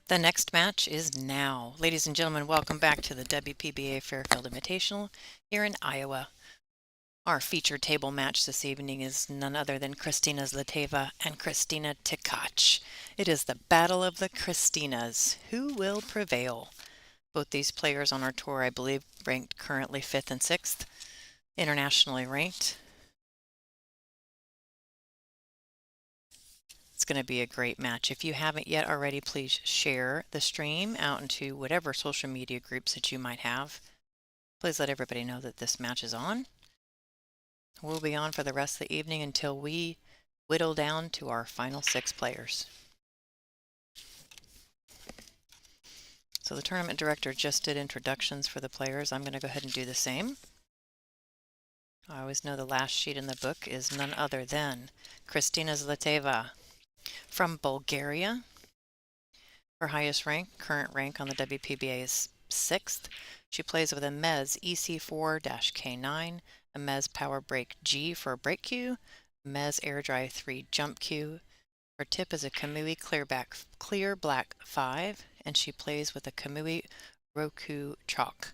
The next match is now. Ladies and gentlemen, welcome back to the WPBA Fairfield Invitational here in Iowa. Our featured table match this evening is none other than Kristina Zlateva and Kristina Tkach. It is the Battle of the Kristinas. Who will prevail? Both these players on our tour, I believe, ranked currently 5th and 6th, internationally ranked. It's going to be a great match. If you haven't yet already, please share the stream out into whatever social media groups that you might have. Please let everybody know that this match is on. We'll be on for the rest of the evening until we whittle down to our final 6 players. So the tournament director just did introductions for the players. I'm going to go ahead and do the same. I always know the last sheet in the book is none other than Kristina Zlateva from Bulgaria. Her highest rank, current rank on the WPBA is 6th. She plays with a Mez EC4-K9, a Mez Power Brake G for a brake cue, Mez Air Dry 3 jump cue. Her tip is a Kamui Clear Black 5, and she plays with a Kamui Roku Chalk.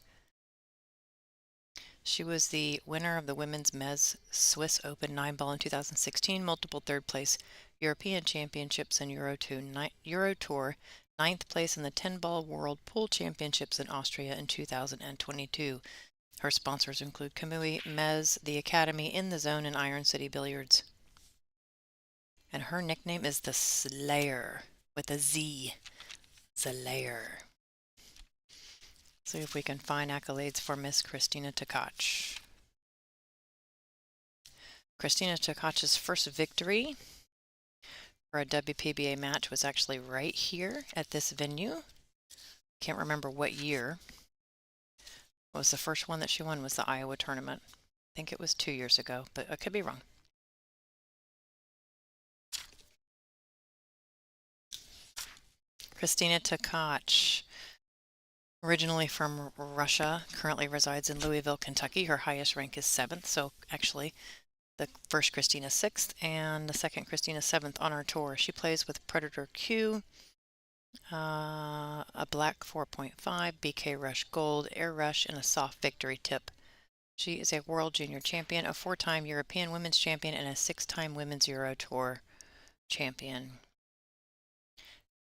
She was the winner of the Women's Mez Swiss Open 9-ball in 2016, multiple third place European Championships and Euro Tour, 9th place in the 10-ball World Pool Championships in Austria in 2022. Her sponsors include Kamui, Mez, the Academy, In the Zone, and Iron City Billiards. And her nickname is the Slayer, with a Z. Slayer. See if we can find accolades for Miss Kristina Tkach. Kristina Tkach's first victory for a WPBA match was actually right here at this venue. Can't remember what year. What was the first one that she won? Was the Iowa tournament. I think it was 2 years ago, but I could be wrong. Kristina Tkach, originally from Russia, currently resides in Louisville, Kentucky. Her highest rank is 7th, so actually the first Kristina 6th and the second Kristina 7th on our tour. She plays with Predator Q, a black 4.5, BK Rush Gold, Air Rush, and a soft victory tip. She is a World Junior Champion, a 4-time European Women's Champion, and a 6-time Women's Euro Tour Champion.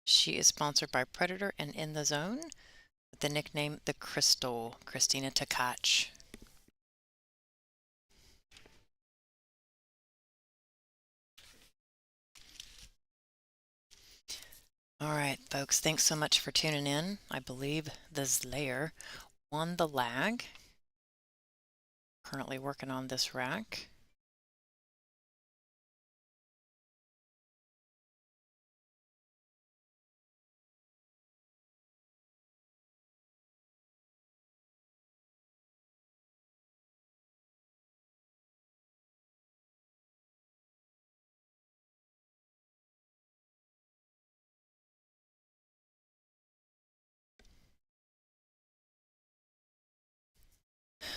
She is sponsored by Predator and In the Zone with the nickname The Crystal, Kristina Tkach. All right, folks, thanks so much for tuning in. I believe the Slayer won the lag. Currently working on this rack.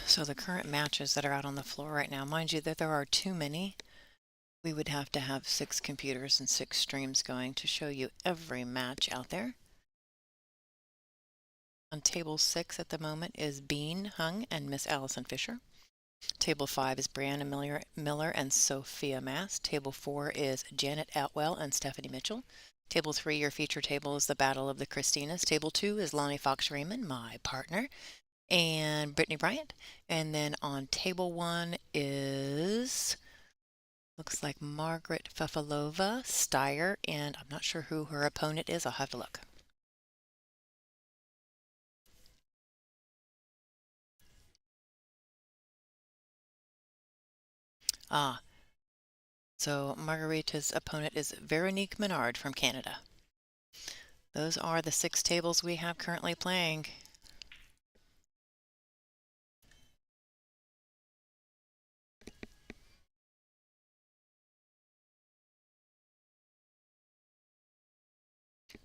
So the current matches that are out on the floor right now, mind you that there are too many. We would have to have 6 computers and 6 streams going to show you every match out there. On table 6 at the moment is Bean Hung and Miss Allison Fisher. Table 5 is Brianna Miller and Sophia Mass. Table 4 is Janet Atwell and Stephanie Mitchell. Table 3, your feature table, is the Battle of the Kristinas. Table 2 is Lonnie Fox Raymond, my partner, and Brittany Bryant. And then on table 1 is, looks like Margaret Fefalova, Steyer, and I'm not sure who her opponent is. I'll have to look. So Margarita's opponent is Veronique Menard from Canada. Those are the 6 tables we have currently playing.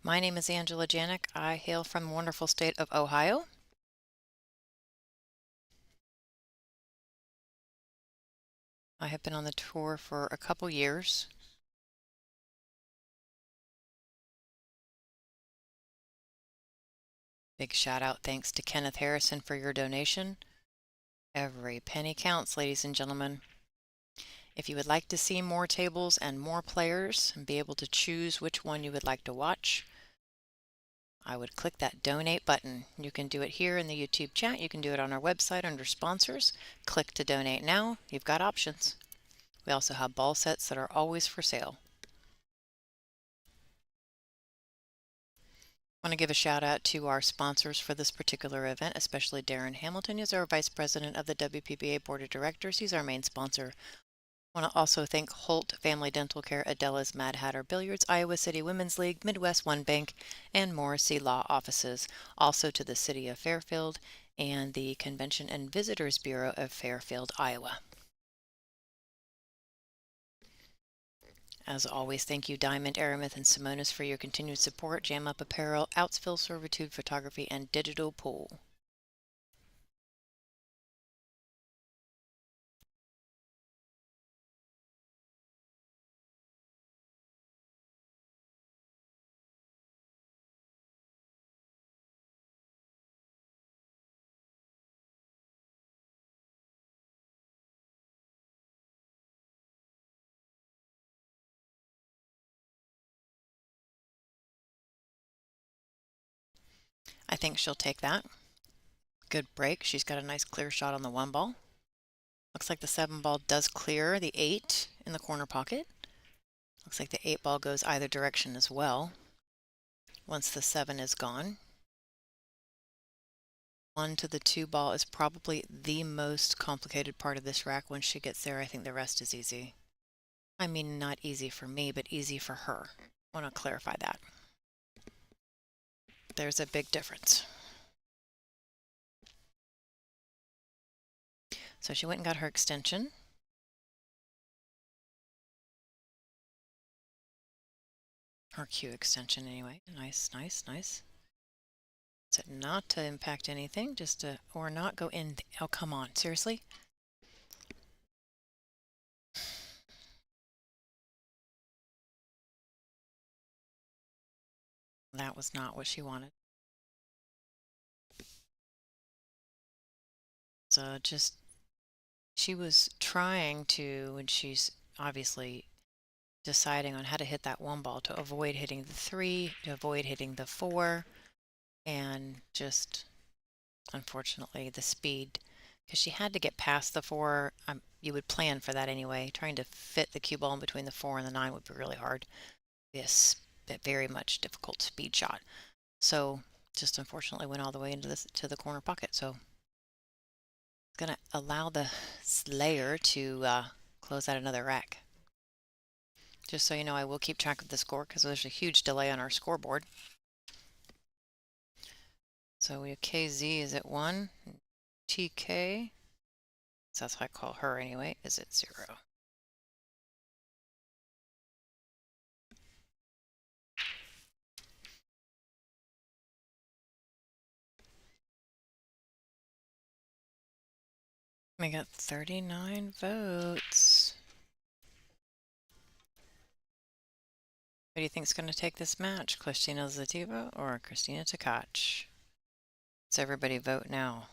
My name is Angela Janik. I hail from the wonderful state of Ohio. I have been on the tour for a couple years. Big shout out thanks to Kenneth Harrison for your donation. Every penny counts, ladies and gentlemen. If you would like to see more tables and more players and be able to choose which one you would like to watch, I would click that donate button. You can do it here in the YouTube chat. You can do it on our website under sponsors. Click to donate now. You've got options. We also have ball sets that are always for sale. I want to give a shout out to our sponsors for this particular event, especially Darren Hamilton, who's our Vice President of the WPBA Board of Directors. He's our main sponsor. I want to also thank Holt Family Dental Care, Adela's Mad Hatter Billiards, Iowa City Women's League, Midwest One Bank, and Morrissey Law Offices. Also to the City of Fairfield and the Convention and Visitors Bureau of Fairfield, Iowa. As always, thank you Diamond, Aramith, and Simonis for your continued support. Jam Up Apparel, Outsville Servitude Photography, and Digital Pool. I think she'll take that. Good break. She's got a nice clear shot on the 1 ball. Looks like the 7 ball does clear the 8 in the corner pocket. Looks like the 8 ball goes either direction as well once the 7 is gone. 1 to the 2 ball is probably the most complicated part of this rack. Once she gets there, I think the rest is easy. I mean, not easy for me, but easy for her. I want to clarify that. There's a big difference. So she went and got her extension. Her Q extension anyway. Nice, nice, nice. So not to impact anything, just to, or not go in. Oh, come on, seriously? That was not what she wanted. So just, she was trying to, and she's obviously deciding on how to hit that 1 ball to avoid hitting the 3, to avoid hitting the 4, and just, unfortunately, the speed, because she had to get past the 4. You would plan for that anyway. Trying to fit the cue ball in between the 4 and the 9 would be really hard. Yes, very much difficult speed shot. So just unfortunately went all the way into this to the corner pocket. So it's going to allow the Slayer to close out another rack. Just so you know, I will keep track of the score because there's a huge delay on our scoreboard. So we have KZ is at 1, TK, so that's what I call her anyway, is at 0. We got 39 votes. Who do you think is going to take this match? Christina Zativa or Christina Tkach? Let's everybody vote now.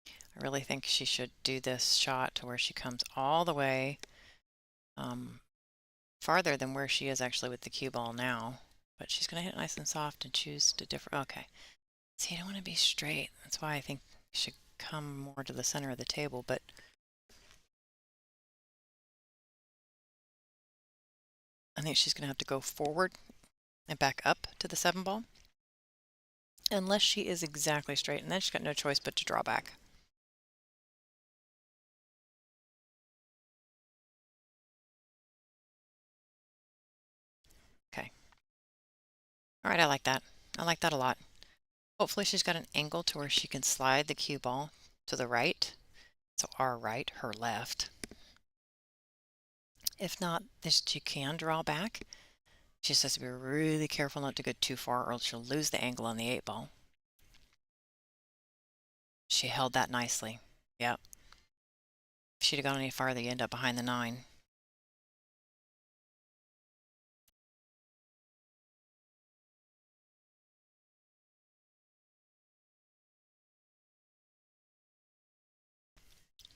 I really think she should do this shot to where she comes all the way farther than where she is actually with the cue ball now. But she's going to hit nice and soft and choose to differ. Okay. See, I don't want to be straight. That's why I think she should come more to the center of the table. But I think she's going to have to go forward and back up to the 7 ball. Unless she is exactly straight. And then she's got no choice but to draw back. Okay. All right, I like that. I like that a lot. Hopefully she's got an angle to where she can slide the cue ball to the right. So our right, her left. If not, she can draw back. She just has to be really careful not to go too far or else she'll lose the angle on the 8 ball. She held that nicely. Yep. If she'd have gone any farther, you end up behind the 9.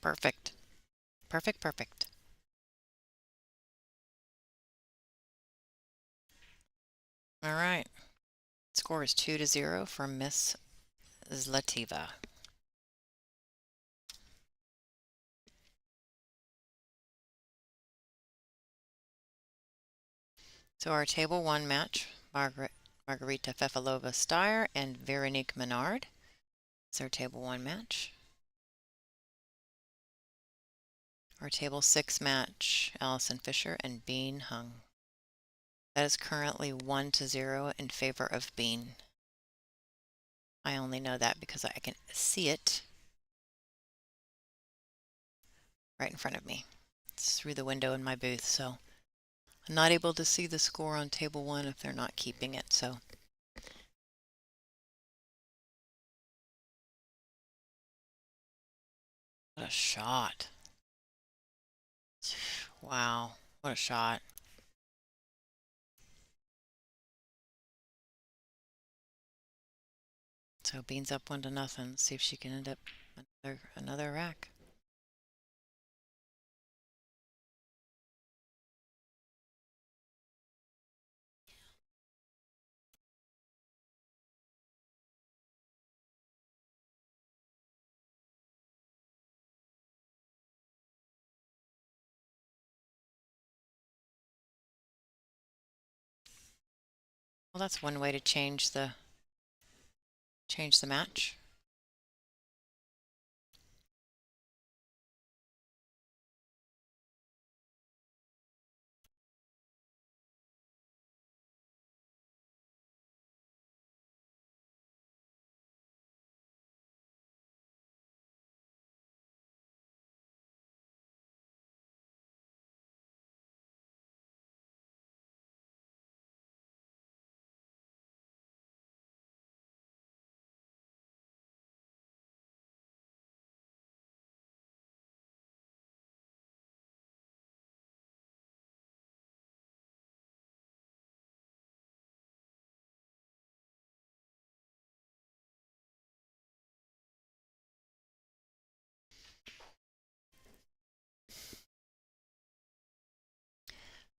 Perfect. Perfect, perfect. All right. Score is 2-0 for Miss Zlativa. So our table 1 match, Margarita Fefalova-Steyer and Veronique Menard. It's our table 1 match. Our table 6 match, Allison Fisher and Bean Hung. That is currently 1-0 in favor of Bean. I only know that because I can see it right in front of me. It's through the window in my booth, so I'm not able to see the score on table 1 if they're not keeping it, so. What a shot. Wow, what a shot. So Bean's up 1-0. Let's see if she can end up another rack. Well, that's one way to change the match.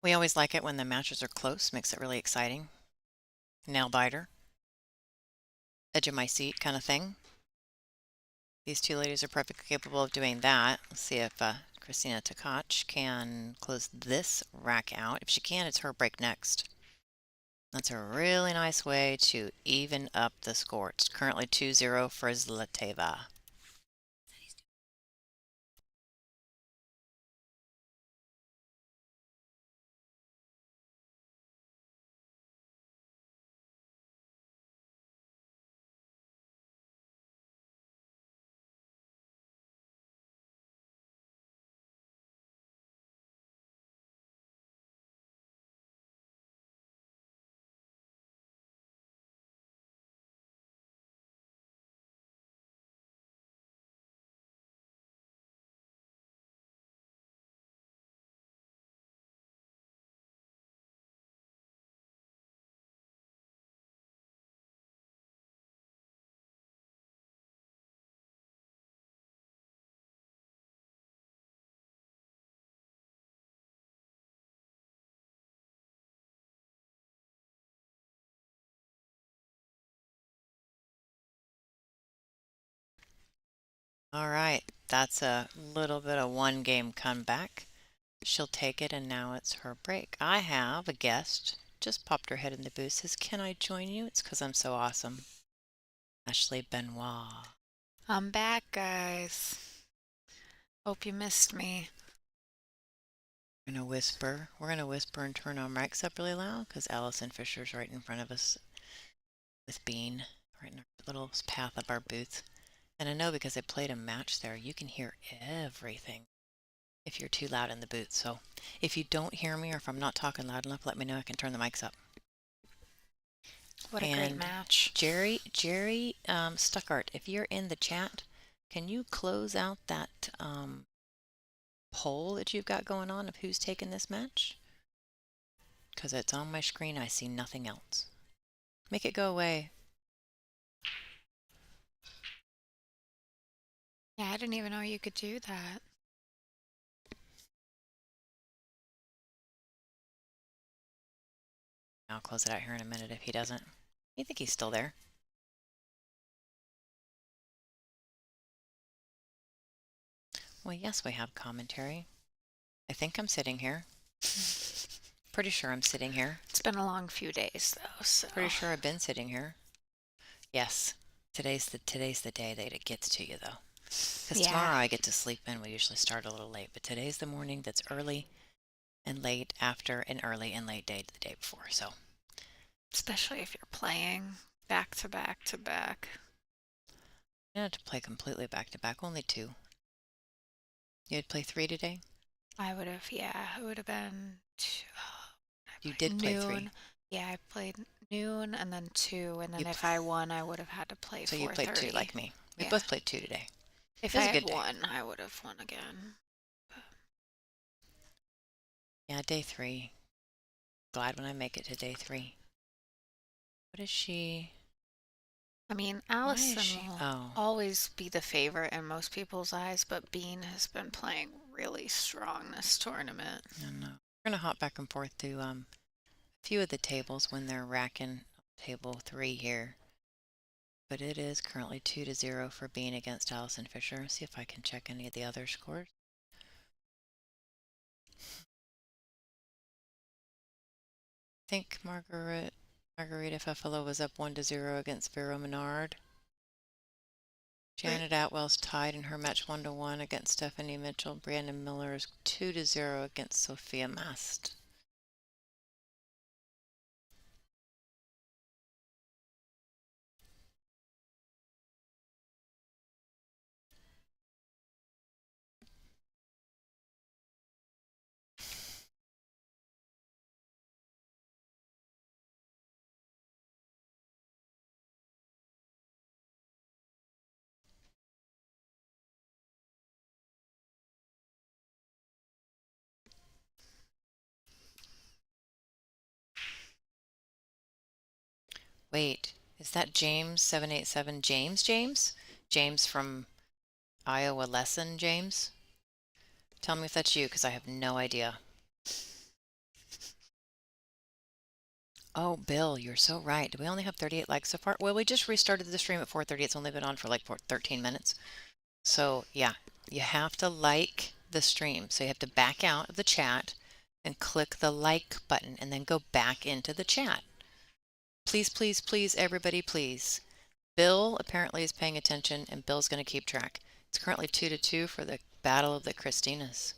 We always like it when the matches are close, makes it really exciting. Nail biter. Edge of my seat kind of thing. These two ladies are perfectly capable of doing that. Let's see if Christina Tkach can close this rack out. If she can, it's her break next. That's a really nice way to even up the score. It's currently 2-0 for Zlateva. All right, that's a little bit of one game comeback. She'll take it, and now it's her break. I have a guest. Just popped her head in the booth. Says, "Can I join you?" It's because I'm so awesome. Ashley Benoit. I'm back, guys. Hope you missed me. We're gonna whisper. We're gonna whisper and turn our mics up really loud because Allison Fisher's right in front of us with Bean, right in our little path of our booth. And I know because I played a match there, you can hear everything if you're too loud in the booth. So if you don't hear me or if I'm not talking loud enough, let me know. I can turn the mics up. What a great match. Jerry Stuckart, if you're in the chat, can you close out that poll that you've got going on of who's taking this match? Because it's on my screen, I see nothing else. Make it go away. Yeah, I didn't even know you could do that. I'll close it out here in a minute if he doesn't. You think he's still there? Well, yes, we have commentary. I think I'm sitting here. Pretty sure I'm sitting here. It's been a long few days though, so. Pretty sure I've been sitting here. Yes. Today's the day that it gets to you though. Because Yeah. tomorrow I get to sleep in. We usually start a little late, but today's the morning that's early and late after an early and late day the day before. So, Especially if you're playing back to back to back. I didn't have to play completely back to back, only 2. You'd play 3 today? I would have, yeah, it would have been You did play 3. noon. Yeah, I played noon and then 2, and then You if I won, I would have had to play So 4:30. you played 2 like me. We Yeah. both played 2 today. If It was I a good had day. won, I would have won again. Yeah, day 3. Glad when I make it to day 3. What is she? I mean, Why is Allison she? will Oh, always be the favorite in most people's eyes, but Bean has been playing really strong this tournament. I don't know. We're gonna hop back and forth to a few of the tables when they're racking table 3 here. But it is currently 2-0 for Bean against Allison Fisher. See if I can check any of the other scores. I think Margarita Fefalo was up 1-0 against Vero Menard. Janet Atwell's tied in her match 1-1 against Stephanie Mitchell. Brandon Miller is 2-0 against Sophia Mast. Wait, is that James 787 James? James from Iowa Lesson James? Tell me if that's you, because I have no idea. Oh, Bill, you're so right. Do we only have 38 likes so far? Well, we just restarted the stream at 4:30. It's only been on for like 13 minutes. So, yeah, you have to like the stream. So you have to back out of the chat and click the like button and then go back into the chat. Please, please, please, everybody, please. Bill apparently is paying attention, and Bill's going to keep track. It's currently 2-2 for the Battle of the Christinas.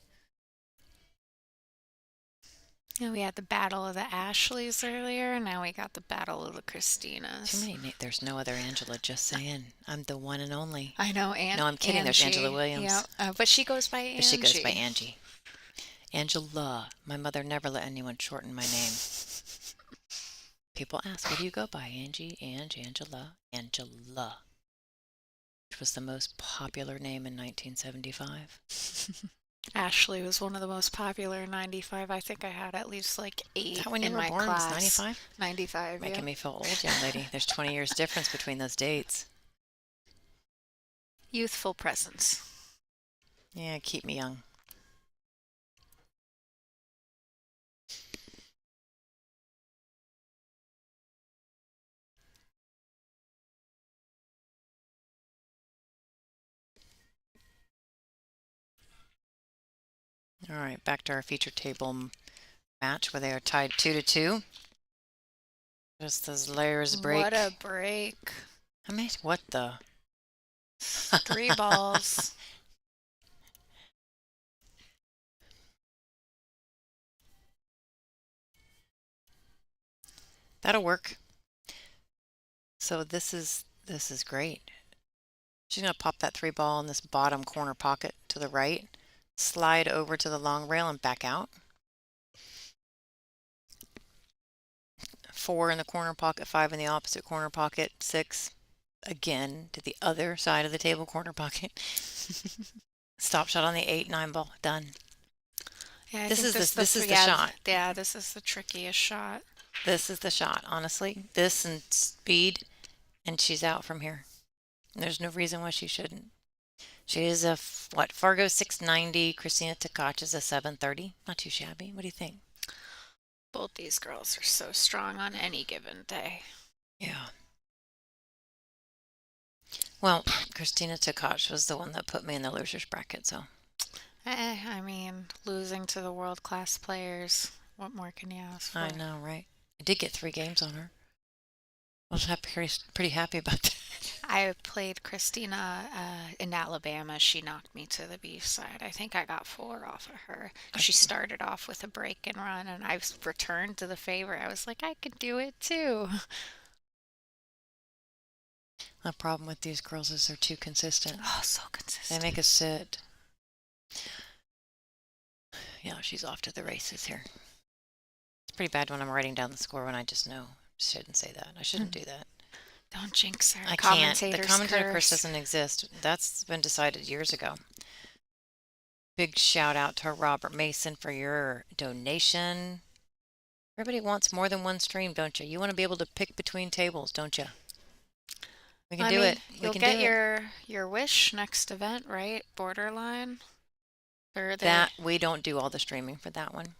Yeah, we had the Battle of the Ashleys earlier. Now we got the Battle of the Christinas. Too many. There's no other Angela, just saying. I'm the one and only. I know, No, I'm kidding. Angie. There's Angela Williams. Yeah, but she goes by Angie. But she goes by Angie. Angela. My mother never let anyone shorten my name. People ask, what do you go by? Angie, Angela, Angela. Which was the most popular name in 1975. Ashley was one of the most popular in 95. I think I had at least like 8 Is that when you in were my born? class. Was 95? 95, Making yeah. me feel old, young lady. There's 20 years difference between those dates. Youthful presence. Yeah, keep me young. All right, back to our feature table match where they are tied 2-2. Just as layers break. What a break. I mean, what the? 3 balls. That'll work. So this is great. She's going to pop that 3 ball in this bottom corner pocket to the right, slide over to the long rail and back out. 4 in the corner pocket, 5 in the opposite corner pocket, 6 again to the other side of the table corner pocket. Stop shot on the 8-9 ball. Done. Yeah, this is the shot. Yeah, this is the trickiest shot. This is the shot, honestly. This and speed, and she's out from here. There's no reason why she shouldn't. She is a what? Fargo 690. Christina Tkach is a 730. Not too shabby. What do you think? Both these girls are so strong on any given day. Yeah. Well, Christina Tkach was the one that put me in the losers bracket, so I mean, losing to the world-class players, what more can you ask I for? know, right? I did get 3 games on her. I was pretty happy about that. I played Christina in Alabama. She knocked me to the beef side. I think I got 4 off of her. She started off with a break and run, and I returned to the favor. I was like, I could do it too. The problem with these girls is they're too consistent. Oh, so They consistent. make us sit. Yeah, she's off to the races here. It's pretty bad when I'm writing down the score when I just know. Shouldn't say that. I shouldn't do that. Don't jinx her. I can't. The Commentator's commentator curse curse. doesn't exist. That's been decided years ago. Big shout out to Robert Mason for your donation. Everybody wants more than one stream, don't you? You want to be able to pick between tables, don't you? We can I do mean, it. We you'll can do get it. your wish next event, right? Borderline. Or they That we don't do all the streaming for that one.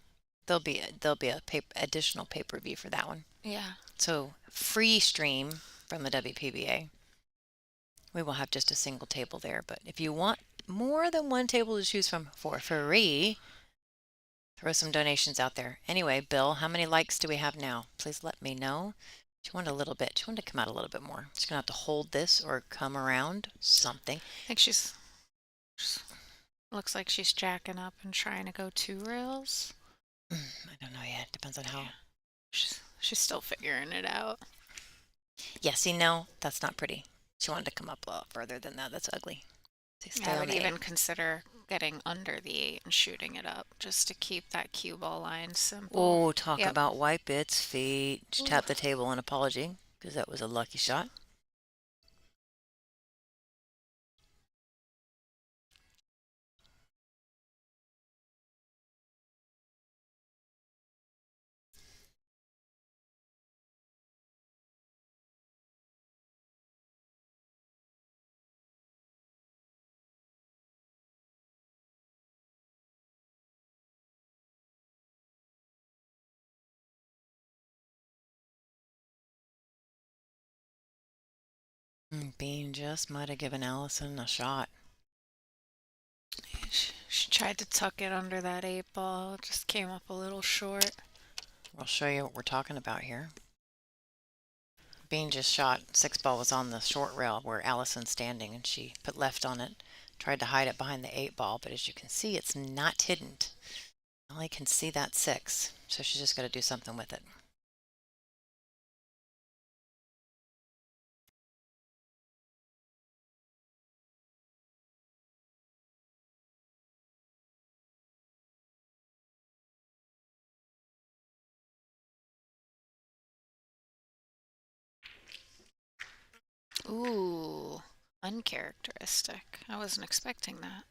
There'll be a additional pay-per-view for that one. yeah. So free stream from the WPBA. We will have just a single table there, but if you want more than one table to choose from for free, throw some donations out there. Anyway, Bill, how many likes do we have now? Please let me know. She wanted a little bit. She wanted to come out a little bit more. She's gonna have to hold this or come around something. I think she's looks like she's jacking up and trying to go 2 rails. I don't know yet. Depends on how. Yeah. She's still figuring it out. Yeah, see, no, that's not pretty. She wanted to come up a lot further than that. That's ugly. Stay I on would the 8. even consider getting under the 8 and shooting it up just to keep that cue ball line simple. Oh, talk Yep. about wipe its feet. She Ooh. tapped the table in apology because that was a lucky shot. Bean just might have given Allison a shot. She tried to tuck it under that 8 ball, just came up a little short. I'll show you what we're talking about here. Bean just shot. 6 ball was on the short rail where Allison's standing, and she put left on it. Tried to hide it behind the 8 ball, but as you can see, it's not hidden. I can see that 6, so she's just got to do something with it. Ooh, uncharacteristic. I wasn't expecting that.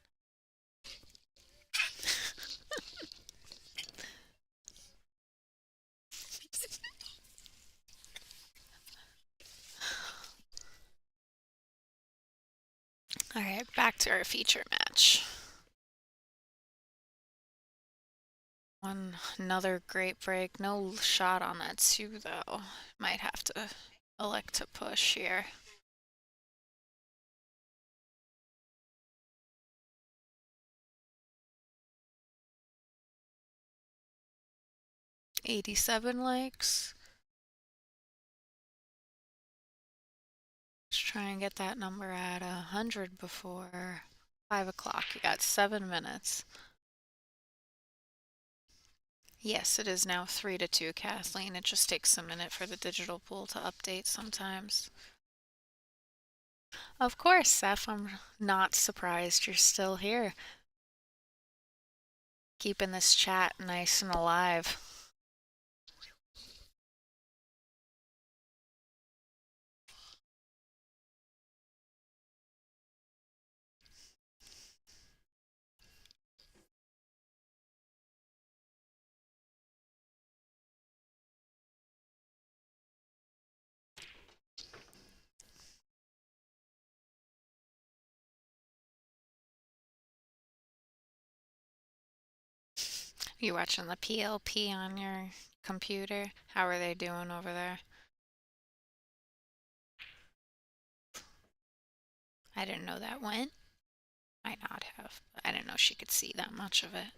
All right, back to our feature match. Another great break. No shot on that 2 though. Might have to elect to push here. $87 likes. Let's try and get that number at 100 before 5 o'clock. You got 7 minutes. Yes, it is now 3-2, Kathleen. It just takes a minute for the digital pool to update sometimes. Of course, Seth, I'm not surprised you're still here. Keeping this chat nice and alive. You watching the PLP on your computer? How are they doing over there? I didn't know that went. Might not have. I didn't know she could see that much of it.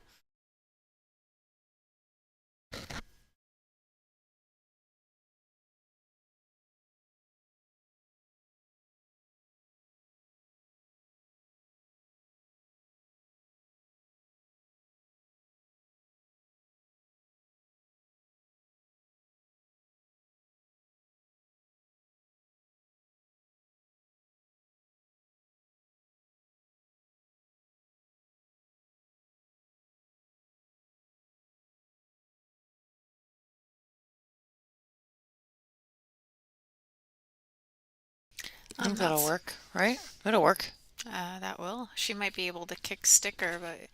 I think that'll work, right? It'll work. That will. She might be able to kick sticker, but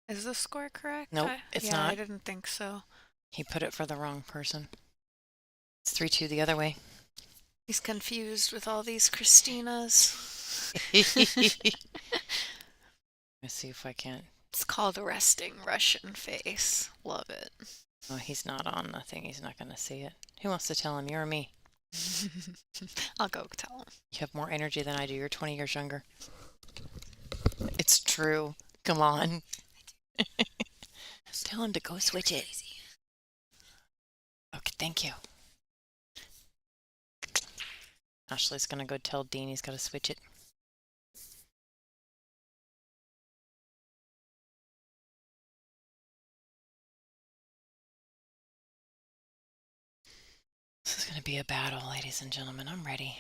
is the score correct? Nope, it's Yeah, I not. didn't think so. He put it for the wrong person. It's 3-2 the other way. He's confused with all these Christinas. Let's see if I can. It's called resting Russian face. Love it. Oh, he's not on the thing. He's not going to see it. Who wants to tell him? You or me? I'll go tell him. You have more energy than I do. You're 20 years younger. It's true. Come on. Tell him to go switch it. Okay, thank you. Ashley's going to go tell Dean he's got to switch it. This is going to be a battle, ladies and gentlemen. I'm ready.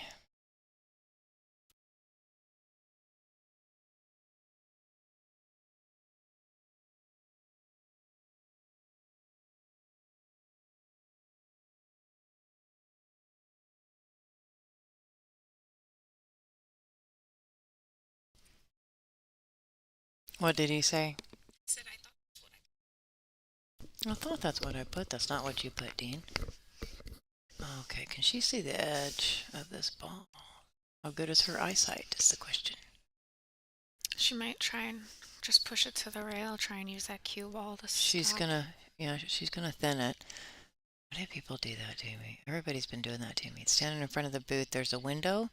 What did he say? I thought that's what I put. That's not what you put, Dean. Okay, can she see the edge of this ball? How good is her eyesight is the question. She might try and just push it to the rail, try and use that cue ball to She's stop. gonna, yeah, she's gonna thin it. Why do people do that to me? Everybody's been doing that to me. Standing in front of the booth, there's a window.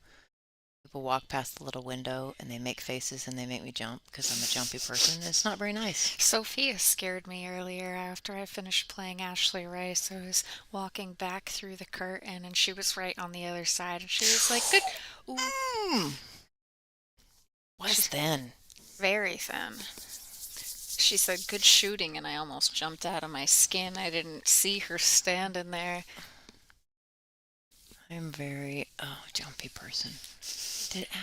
People walk past the little window and they make faces and they make me jump because I'm a jumpy person. It's not very nice. Sophia scared me earlier after I finished playing Ashley Rice. I was walking back through the curtain and she was right on the other side and she was like, good. Ooh. Was thin. Very thin. She said, good shooting, and I almost jumped out of my skin. I didn't see her standing there. I'm very jumpy person.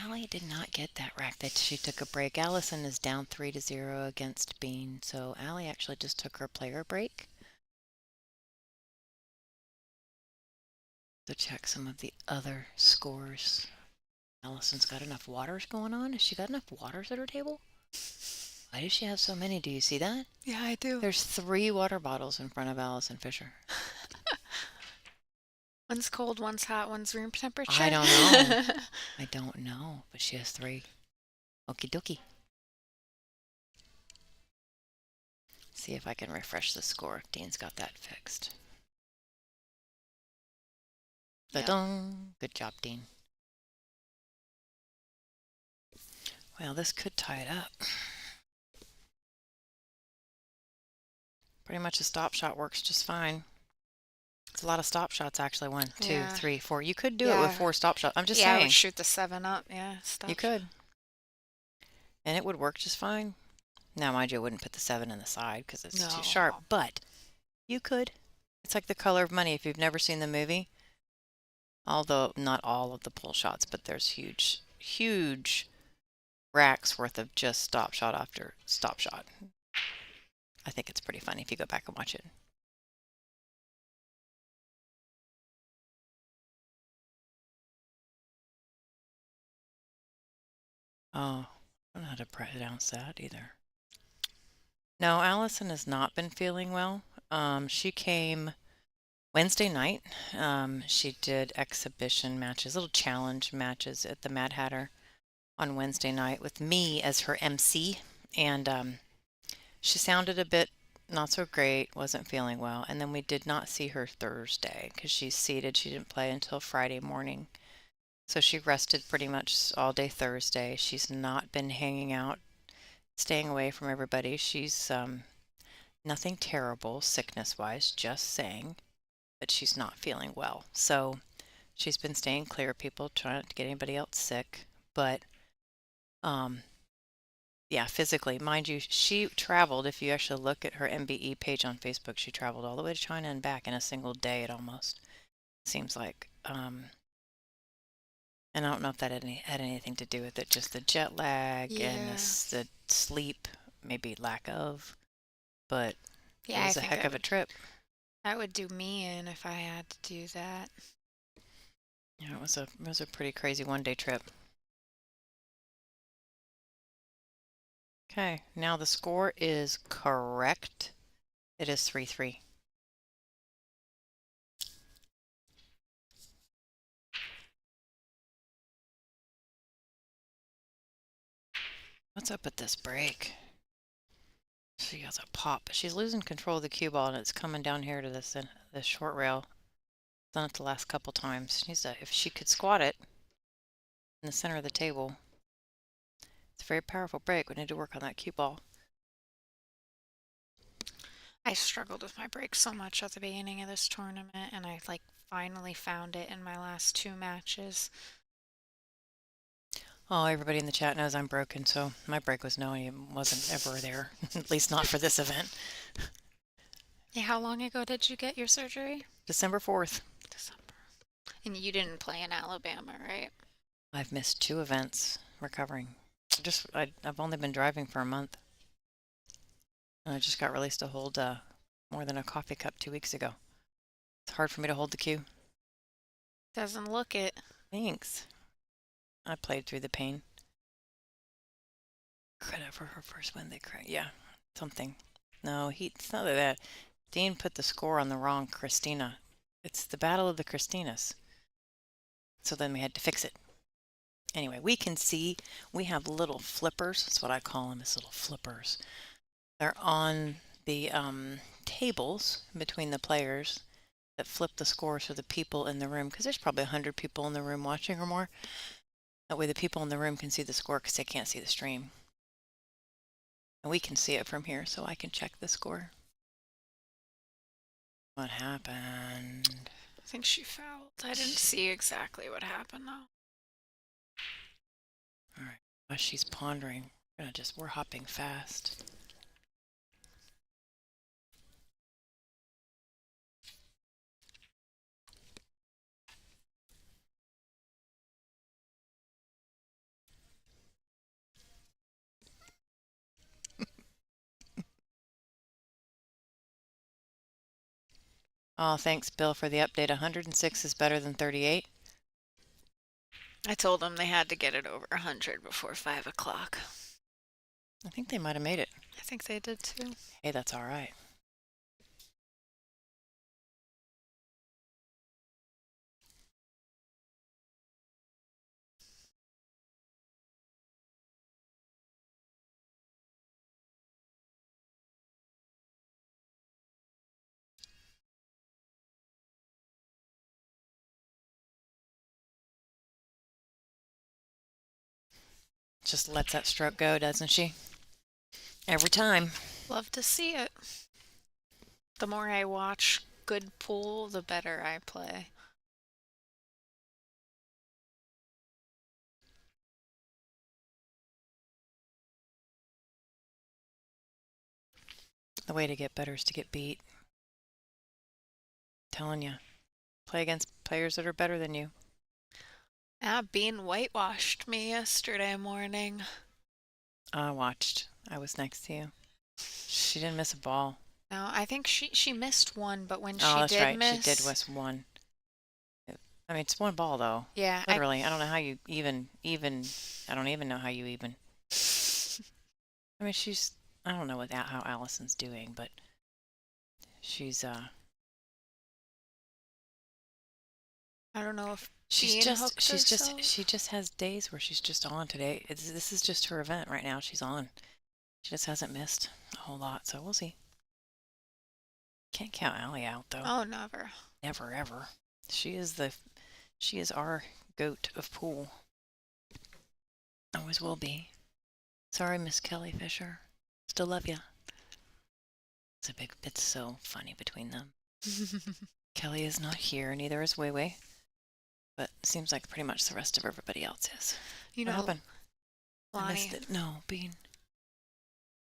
Allie did not get that rack that she took a break. Allison is down 3-0 against Bean, so Allie actually just took her player break. So check some of the other scores. Allison's got enough waters going on. Has she got enough waters at her table? Why does she have so many? Do you see that? Yeah, I do. There's 3 water bottles in front of Allison Fisher. One's cold, one's hot, one's room temperature. I don't know. I don't know, but she has 3. Okie dokie. See if I can refresh the score if Dean's got that fixed. Da-dong. Good job, Dean. Well, this could tie it up. Pretty much a stop shot works just fine. It's a lot of stop shots, actually. 1, 2, 3, 4. You could do it with 4 stop shots. I'm just saying. Yeah, I would shoot the 7 up. Yeah, stop. You could. And it would work just fine. Now, mind you, I wouldn't put the 7 in the side because it's too sharp, but you could. It's like The Color of Money if you've never seen the movie. Although not all of the pull shots, but there's huge, huge racks worth of just stop shot after stop shot. I think it's pretty funny if you go back and watch it. Oh, I don't know how to pronounce that either. No, Allison has not been feeling well. She came Wednesday night, she did exhibition matches, little challenge matches at the Mad Hatter on Wednesday night with me as her MC. And she sounded a bit not so great, wasn't feeling well. And then we did not see her Thursday because she's seated. She didn't play until Friday morning. So she rested pretty much all day Thursday. She's not been hanging out, staying away from everybody. She's nothing terrible sickness-wise, just saying, but she's not feeling well. So she's been staying clear of people, trying not to get anybody else sick. But um, yeah, physically, mind you, she traveled. If you actually look at her MBE page on Facebook, she traveled all the way to China and back in a single day. It almost seems like. And I don't know if that had anything to do with it, just the jet lag and Yeah. the sleep, maybe lack of. But it Yeah, I was a think heck of a trip. that would do me in if I had to do that. Yeah, it was a pretty crazy one-day trip. Okay, now the score is correct. It is 3-3. What's up with this break? She has a pop. She's losing control of the cue ball, and it's coming down here to this short rail. Done it the last couple times. If she could squat it in the center of the table. It's a very powerful break. We need to work on that cue ball. I struggled with my break so much at the beginning of this tournament, and I like finally found it in my last two matches. Oh, everybody in the chat knows I'm broken, so my break wasn't ever there. At least not for this event. Yeah, how long ago did you get your surgery? December 4th. December. And you didn't play in Alabama, right? I've missed 2 events recovering. I've only been driving for a month. And I just got released to hold more than a coffee cup 2 weeks ago. It's hard for me to hold the cue. Doesn't look it. Thanks. I played through the pain. Credit for her first win. Yeah, something. No, it's not that. Dean put the score on the wrong Christina. It's the battle of the Christinas. So then we had to fix it. Anyway, we can see we have little flippers. That's what I call them, is little flippers. They're on the tables between the players that flip the scores for the people in the room, because there's probably 100 people in the room watching or more. That way the people in the room can see the score because they can't see the stream. And we can see it from here, so I can check the score. What happened? I think she fouled. I didn't see exactly what happened though. All right, while she's pondering, we're hopping fast. Oh, thanks, Bill, for the update. 106 is better than 38. I told them they had to get it over 100 before 5 o'clock. I think they might have made it. I think they did too. Hey, that's all right. Just lets that stroke go, doesn't she? Every time. Love to see it. The more I watch good pool, the better I play. The way to get better is to get beat. Telling you. Play against players that are better than you. Bean whitewashed me yesterday morning. I watched. I was next to you. She didn't miss a ball. No, I think she missed one, but when Oh, she that's did right. She did miss, miss one. I mean, it's one ball, though. yeah, Literally, I don't know how you even, I don't even know how you even. I mean, I don't know how Allison's doing, but she's I don't know if She's Bean just, hooked she herself. just has days where she's just on today. This is just her event right now. She's on. She just hasn't missed a whole lot, so we'll see. Can't count Allie out though. Oh, never. Never ever. She is our goat of pool. Always will be. Sorry, Miss Kelly Fisher. Still love ya. It's so funny between them. Kelly is not here, neither is Wei, but it seems like pretty much the rest of everybody else is. You What know, happened? I missed Lonnie, it. No, Bean.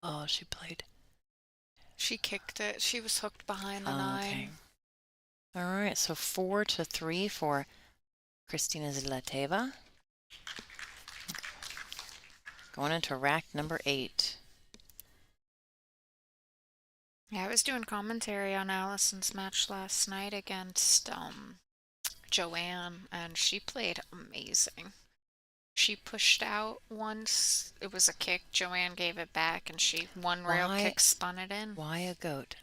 Oh, she played. she kicked it. She was hooked behind the Oh, okay. 9. All right, so 4-3 for Kristina Zlateva. Going into rack number 8. Yeah, I was doing commentary on Allison's match last night against Joanne, and she played amazing. She pushed out once. It was a kick. Joanne gave it back, and she one rail kick spun it in. Why a goat?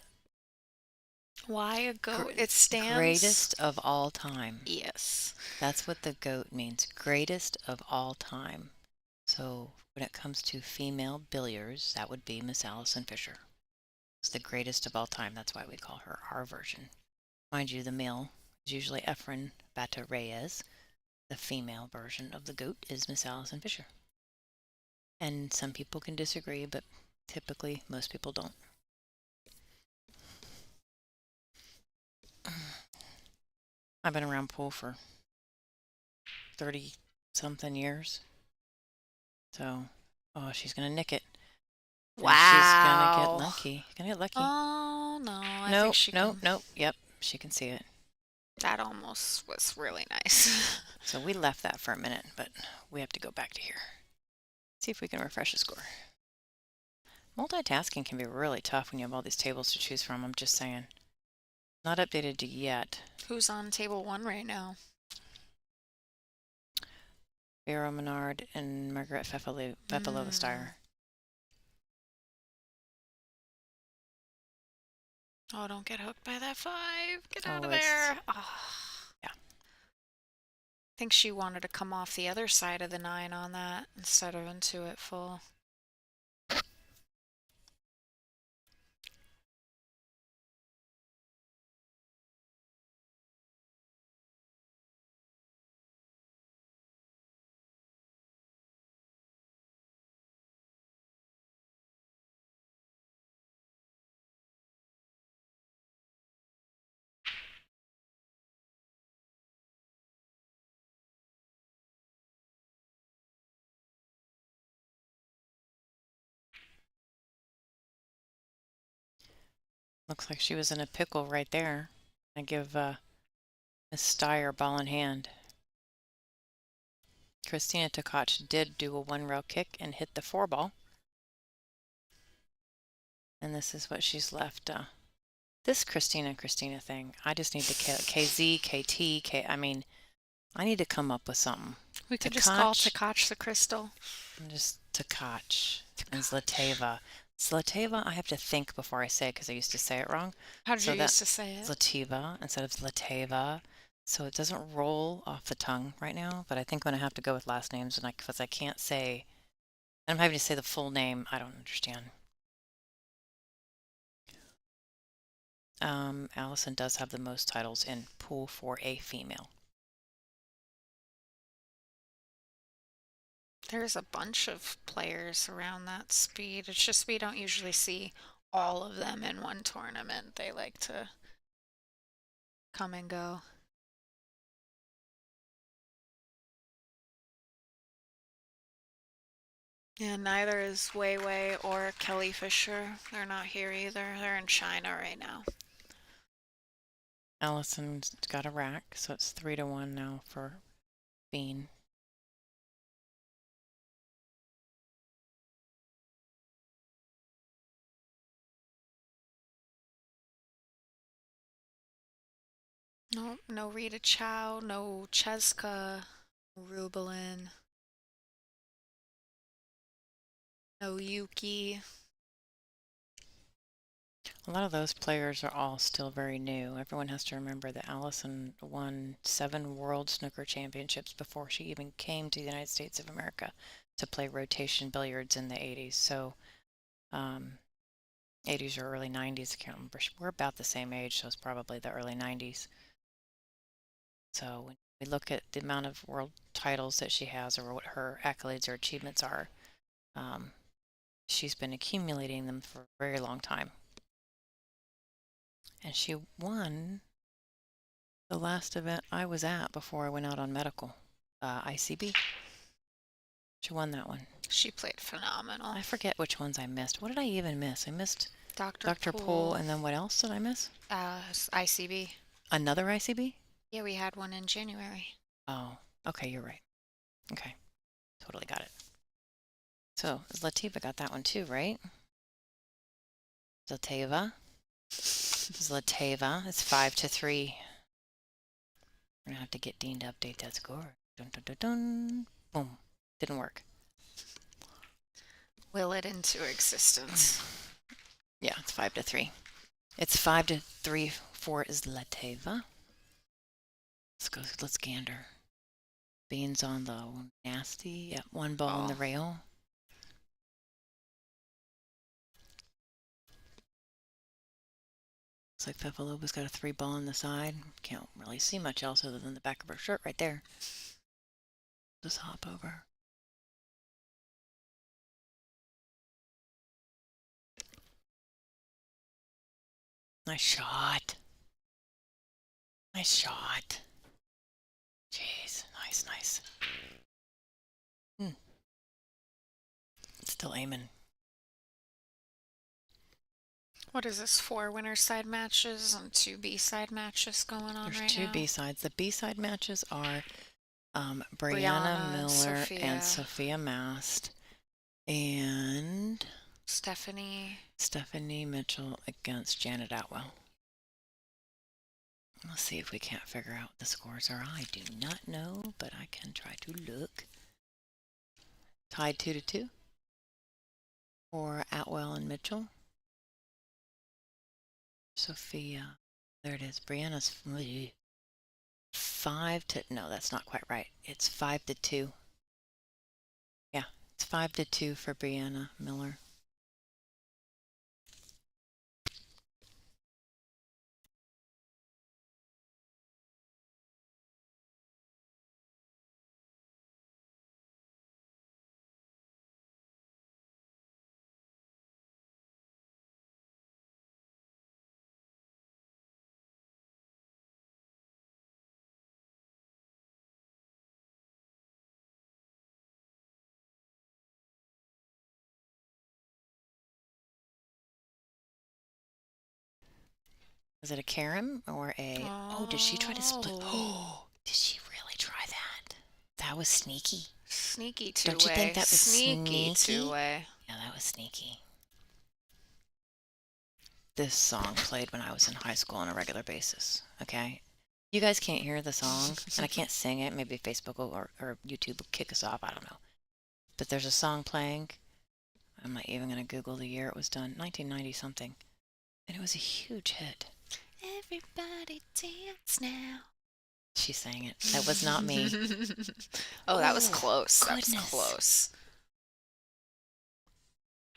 Why a goat? It stands. Greatest of all time. Yes. That's what the GOAT means. Greatest of all time. So when it comes to female billiards, that would be Miss Allison Fisher. It's the greatest of all time. That's why we call her our version. Mind you, the male is usually Efren Bata Reyes. The female version of the GOAT is Miss Allison Fisher. And some people can disagree, but typically most people don't. I've been around pool for 30-something years. So, oh, she's going to nick it. Wow. And she's going to get lucky. Gonna get lucky. Oh, no. I Nope, think she can. nope. Yep, she can see it. That almost was really nice. So we left that for a minute, but we have to go back to here. See if we can refresh the score. Multitasking can be really tough when you have all these tables to choose from, I'm just saying. Not updated yet. Who's on table 1 right now? Vera Menard and Margaret Pepelova-Steyer. Oh, don't get hooked by that 5. Get out of there. Oh. Yeah. I think she wanted to come off the other side of the 9 on that instead of into it full. Looks like she was in a pickle right there. I give Miss Steyer ball in hand. Kristina Tkach did do a 1-rail kick and hit the 4-ball. And this is what she's left. This Kristina thing, I just need to KZ, KT, K. I mean, I need to come up with something. We could just call Tkach the Crystal. Just Tkach and Zlateva. Zlateva, I have to think before I say it because I used to say it wrong. How did you used to say it? Zlateva instead of Zlateva. So it doesn't roll off the tongue right now, but I think when I have to go with last names, and because I can't say, and I'm having to say the full name, I don't understand. Allison does have the most titles in pool for a female. There's a bunch of players around that speed. It's just we don't usually see all of them in one tournament. They like to come and go. Yeah, neither is Wei or Kelly Fisher. They're not here either. They're in China right now. Allison's got a rack, so it's 3-1 now for Bean. No, no Rita Chow, no Cheska, Rubelin, no Yuki. A lot of those players are all still very new. Everyone has to remember that Allison won 7 World Snooker Championships before she even came to the United States of America to play rotation billiards in the 80s. So, 80s or early 90s, I can't remember. We're about the same age, so it's probably the early 90s. So when we look at the amount of world titles that she has or what her accolades or achievements are, she's been accumulating them for a very long time. And she won the last event I was at before I went out on medical, ICB. She won that one. She played phenomenal. I forget which ones I missed. What did I even miss? I missed Dr. Poole, and then what else did I miss? ICB. Another ICB? Yeah, we had one in January. Oh, okay, you're right. Okay, totally got it. So Zlativa got that one too, right? Zlateva. It's 5-3. We're gonna have to get Dean to update that score. Dun dun dun dun. Boom. Didn't work. Will it into existence. Yeah, it's 5-3. It's 5-3 for Zlateva. Let's go. Let's gander. Beans on the nasty. Yep, 1 ball on the rail. Looks like Pepalova's got a 3 ball on the side. Can't really see much else other than the back of her shirt right there. Just hop over. Nice shot. Nice shot. Jeez, nice. Still aiming. What is this, 4 winner side matches and 2 B-side matches going on right now? There's 2 B-sides. The B-side matches are Brianna Miller and Sophia Mast and Stephanie Mitchell against Janet Atwell. Let's see if we can't figure out what the scores are. I do not know, but I can try to look. Tied 2-2 for Atwell and Mitchell. Sophia, there it is. Brianna's no, that's not quite right. It's 5-2. Yeah, it's 5-2 for Brianna Miller. Is it a Karen or a... Oh, did she try to split? Oh, did she really try that? That was sneaky. Sneaky two-way. Don't you think that was sneaky? Two-way. Yeah, that was sneaky. This song played when I was in high school on a regular basis, okay? You guys can't hear the song, and I can't sing it. Maybe Facebook or YouTube will kick us off. I don't know. But there's a song playing. I'm not even going to Google the year it was done. 1990 something. And it was a huge hit. Everybody dance now. She sang it. That was not me. Oh, that was close. Goodness. That was close.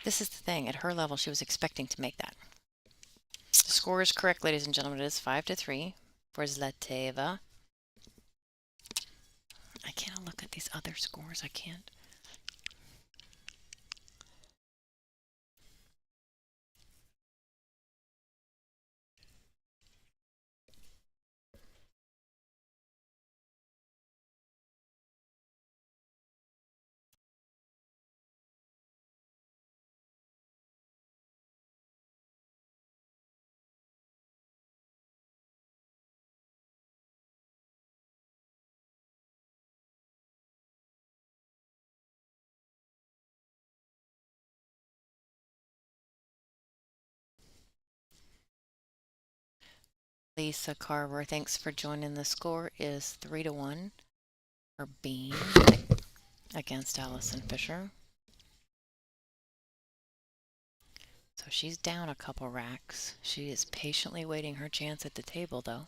This is the thing. At her level, she was expecting to make that. The score is correct, ladies and gentlemen. It is 5-3 for Zlateva. I can't look at these other scores. I can't. Lisa Carver, thanks for joining. The score is 3-1 for Bean against Allison Fisher. So she's down a couple racks. She is patiently waiting her chance at the table, though.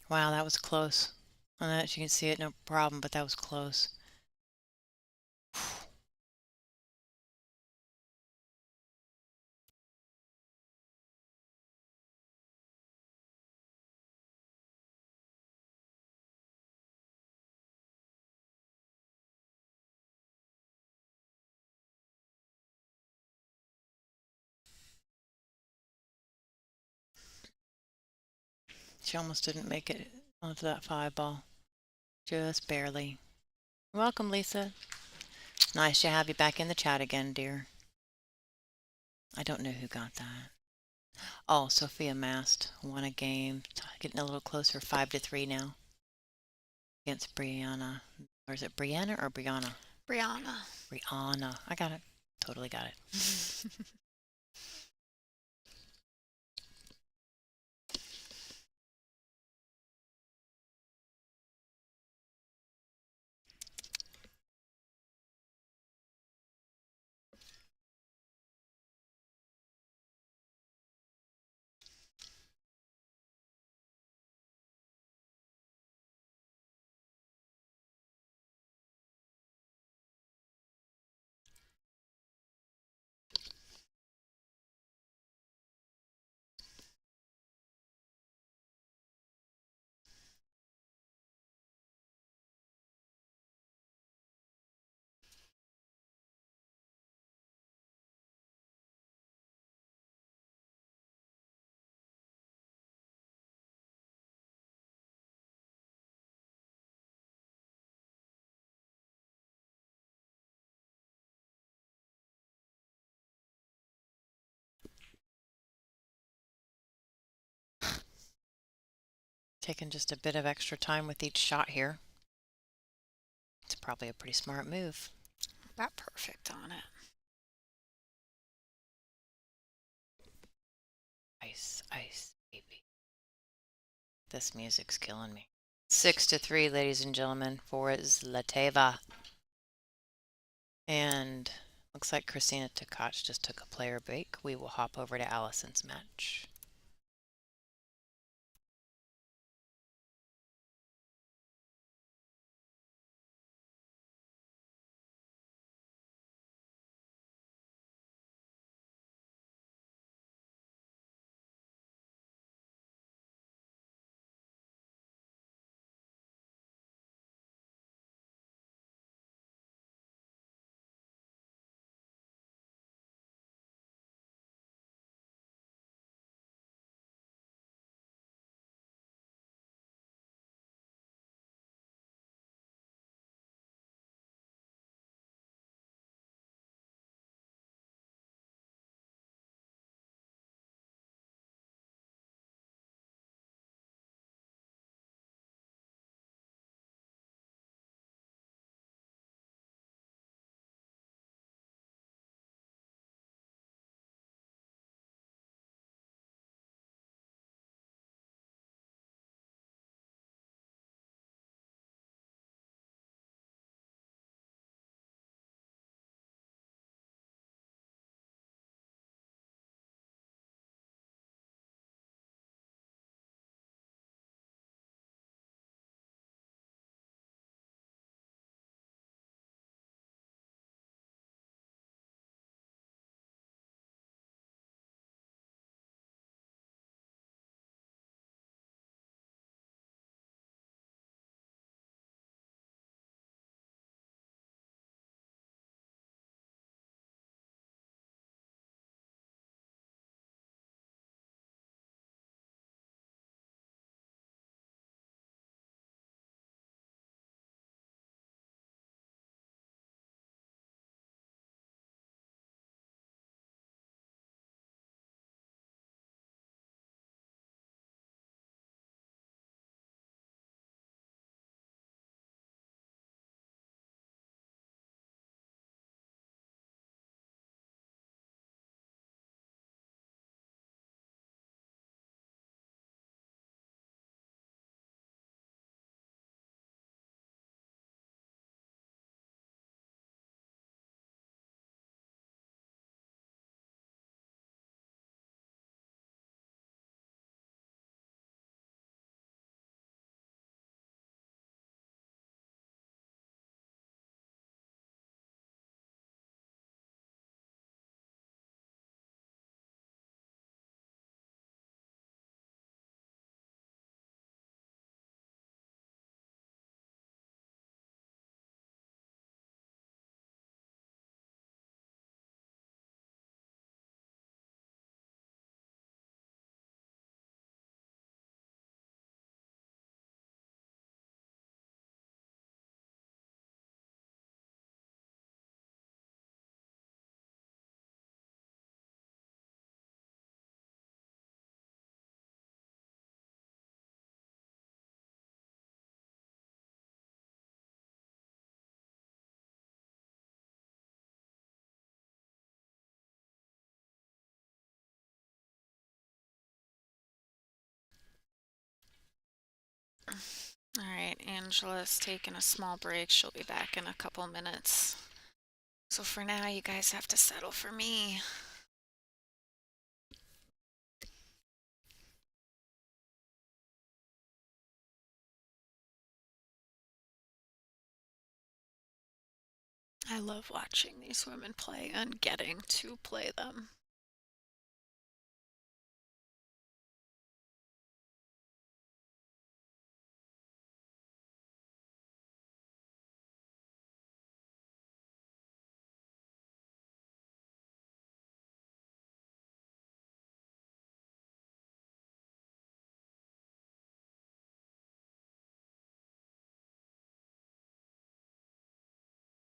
Wow, that was close. On that, you can see it, no problem, but that was close. She almost didn't make it onto that 5 ball. Just barely. Welcome, Lisa. Nice to have you back in the chat again, dear. I don't know who got that. Oh, Sophia Mast won a game. Getting a little closer, 5-3 now. Against Brianna. Or is it Brianna or Brianna? Brianna. Brianna. I got it. Totally got it. Taking just a bit of extra time with each shot here. It's probably a pretty smart move. About perfect on it. Ice, ice, baby. This music's killing me. 6-3, ladies and gentlemen, for Zlateva. And looks like Christina Tkach just took a player break. We will hop over to Allison's match. All right, Angela's taking a small break. She'll be back in a couple minutes. So for now, you guys have to settle for me. I love watching these women play and getting to play them.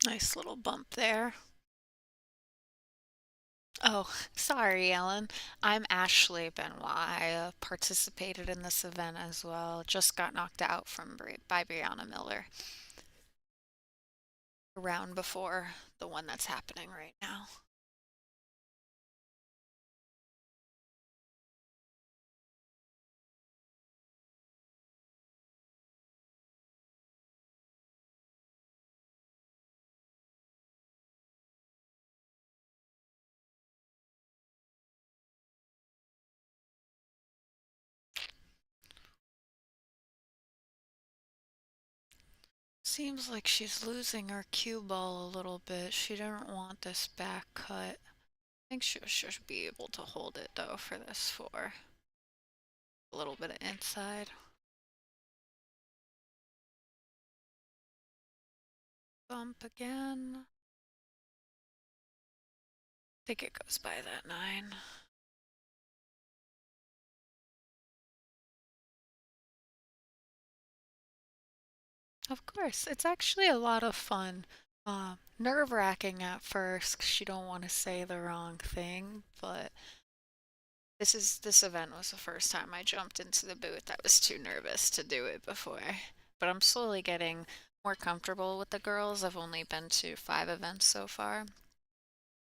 Nice little bump there. Oh, sorry, Ellen. I'm Ashley Benoit. I participated in this event as well. Just got knocked out by Brianna Miller. A round before the one that's happening right now. Seems like she's losing her cue ball a little bit. She didn't want this back cut. I think she should be able to hold it though for this four. A little bit of inside. Bump again. I think it goes by that nine. Of course, it's actually a lot of fun. Nerve-wracking at first 'cause you don't want to say the wrong thing, but this event was the first time I jumped into the booth. I was too nervous to do it before. But I'm slowly getting more comfortable with the girls. I've only been to 5 events so far.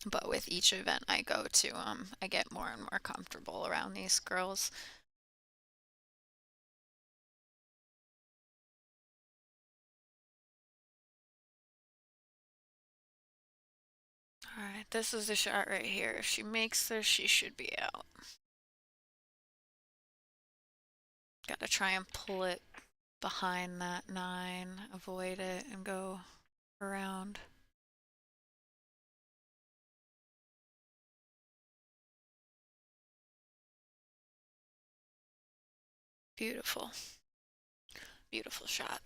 But with each event I go to, I get more and more comfortable around these girls. Alright, this is the shot right here. If she makes this, she should be out. Gotta try and pull it behind that nine, avoid it, and go around. Beautiful. Beautiful shot.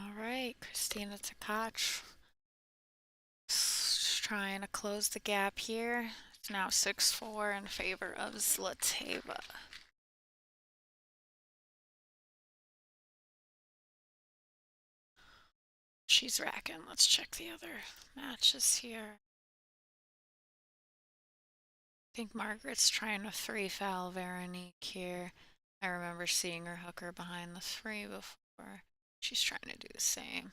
Alright, Christina Tkach. Trying to close the gap here. It's now 6-4 in favor of Zlateva. She's racking. Let's check the other matches here. I think Margaret's trying to three foul Veronique here. I remember seeing her hook her behind the three before. She's trying to do the same.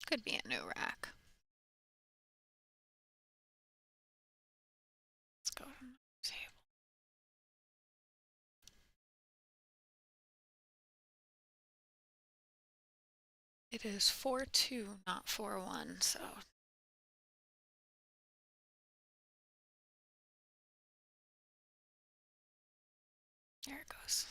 Could be a new rack. Let's go to the table. It is 4-2, not 4-1, so there it goes.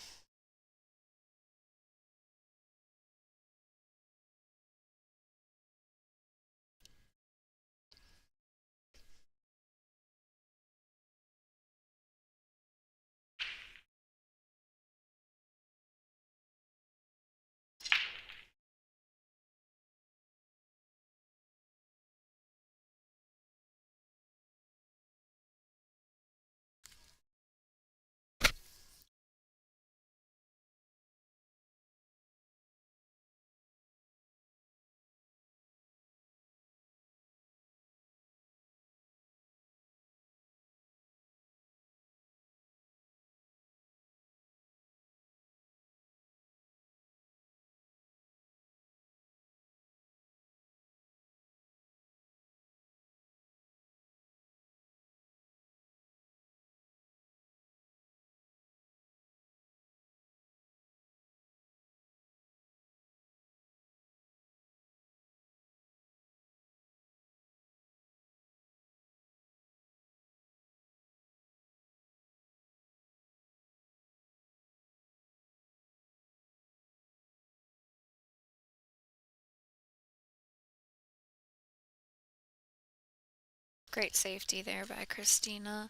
Great safety there by Christina.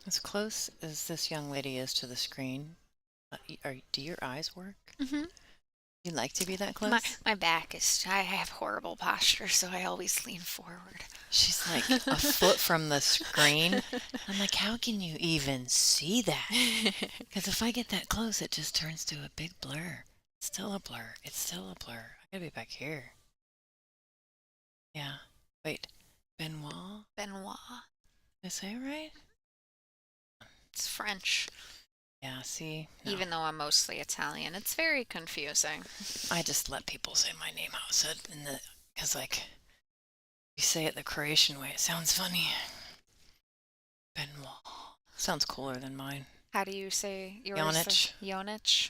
As close as this young lady is to the screen, do your eyes work? Mm-hmm. You like to be that My close? my back is, I have horrible posture, so I always lean forward. She's like a foot from the screen. I'm like, how can you even see that? Because if I get that close, it just turns to a big blur. It's still a blur. It's still a blur. I gotta be back here. Yeah. Wait. Benoit? Benoit. Did I say it right? It's French. Yeah, see? No. Even though I'm mostly Italian, it's very confusing. I just let people say my name how it's said because like you say it the Croatian way, it sounds funny. Benoit. Sounds cooler than mine. How do you say yours? Yonich. Yonich.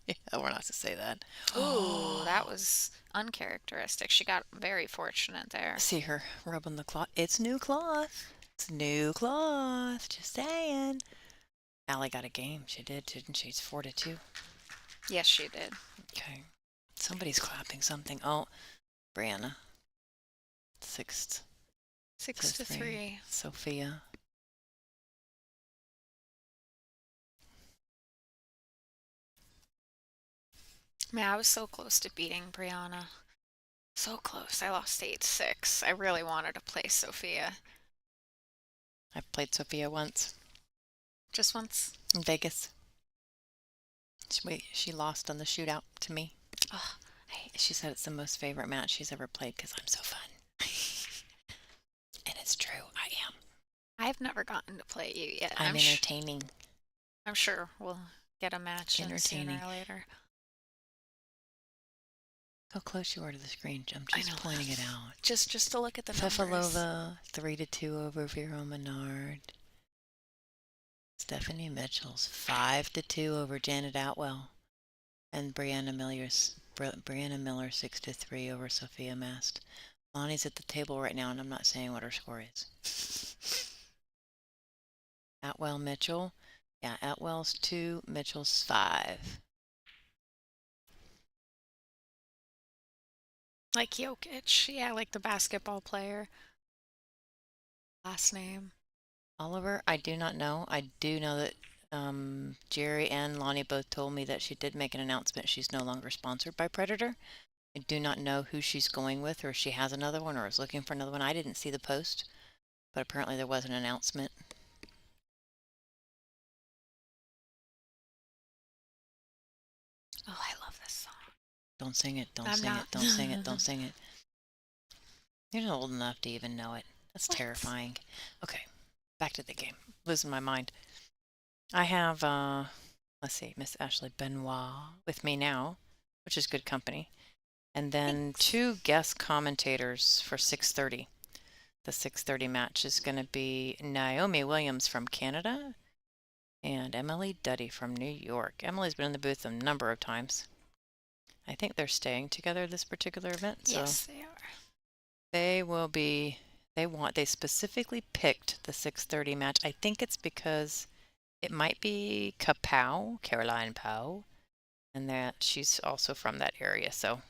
Yeah, we're not to say that. Ooh, that was uncharacteristic. She got very fortunate there. See her rubbing the cloth. It's new cloth. It's new cloth. Just saying. Allie got a game. She did, didn't she? It's 4-2. Yes, she did. Okay. Somebody's clapping something. Oh, Brianna. 6-3. 6-3. Sophia. Man, I was so close to beating Brianna. So close. I lost 8-6. I really wanted to play Sophia. I've played Sophia once Just once. in Vegas. She lost on the shootout to me. Oh, She said it's the most favorite match she's ever played because I'm so fun. And it's true. I am. I've never gotten to play you yet. I'm entertaining. I'm sure we'll get a match in Entertaining. sooner or later. How close you are to the screen. I'm just pointing it out. Just to look at the numbers. Fefalova, 3-2 over Vero Menard. Stephanie Mitchell's 5-2 over Janet Outwell. And Brianna Miller 6-3 over Sophia Mast. Lonnie's at the table right now, and I'm not saying what her score is. Atwell Mitchell. Yeah, Atwell's 2, Mitchell's 5. Like Jokic. Yeah, like the basketball player. Last name. Oliver, I do not know. I do know that Jerry and Lonnie both told me that she did make an announcement she's no longer sponsored by Predator. I do not know who she's going with or if she has another one or is looking for another one. I didn't see the post, but apparently there was an announcement. Oh, I love this song. Don't sing it. Don't sing it. Don't sing it. Don't sing it. You're not old enough to even know it. That's terrifying. Okay, back to the game. Losing my mind. I have, let's see, Miss Ashley Benoit with me now, which is good company. And then Thanks. 2 guest commentators for 6:30. The 6:30 match is going to be Naomi Williams from Canada and Emily Duddy from New York. Emily's been in the booth a number of times. I think they're staying together this particular event. So yes, they are. they will be, they specifically picked the 6:30 match. I think it's because it might be Kapow, Caroline Powell, and that she's also from that area, so,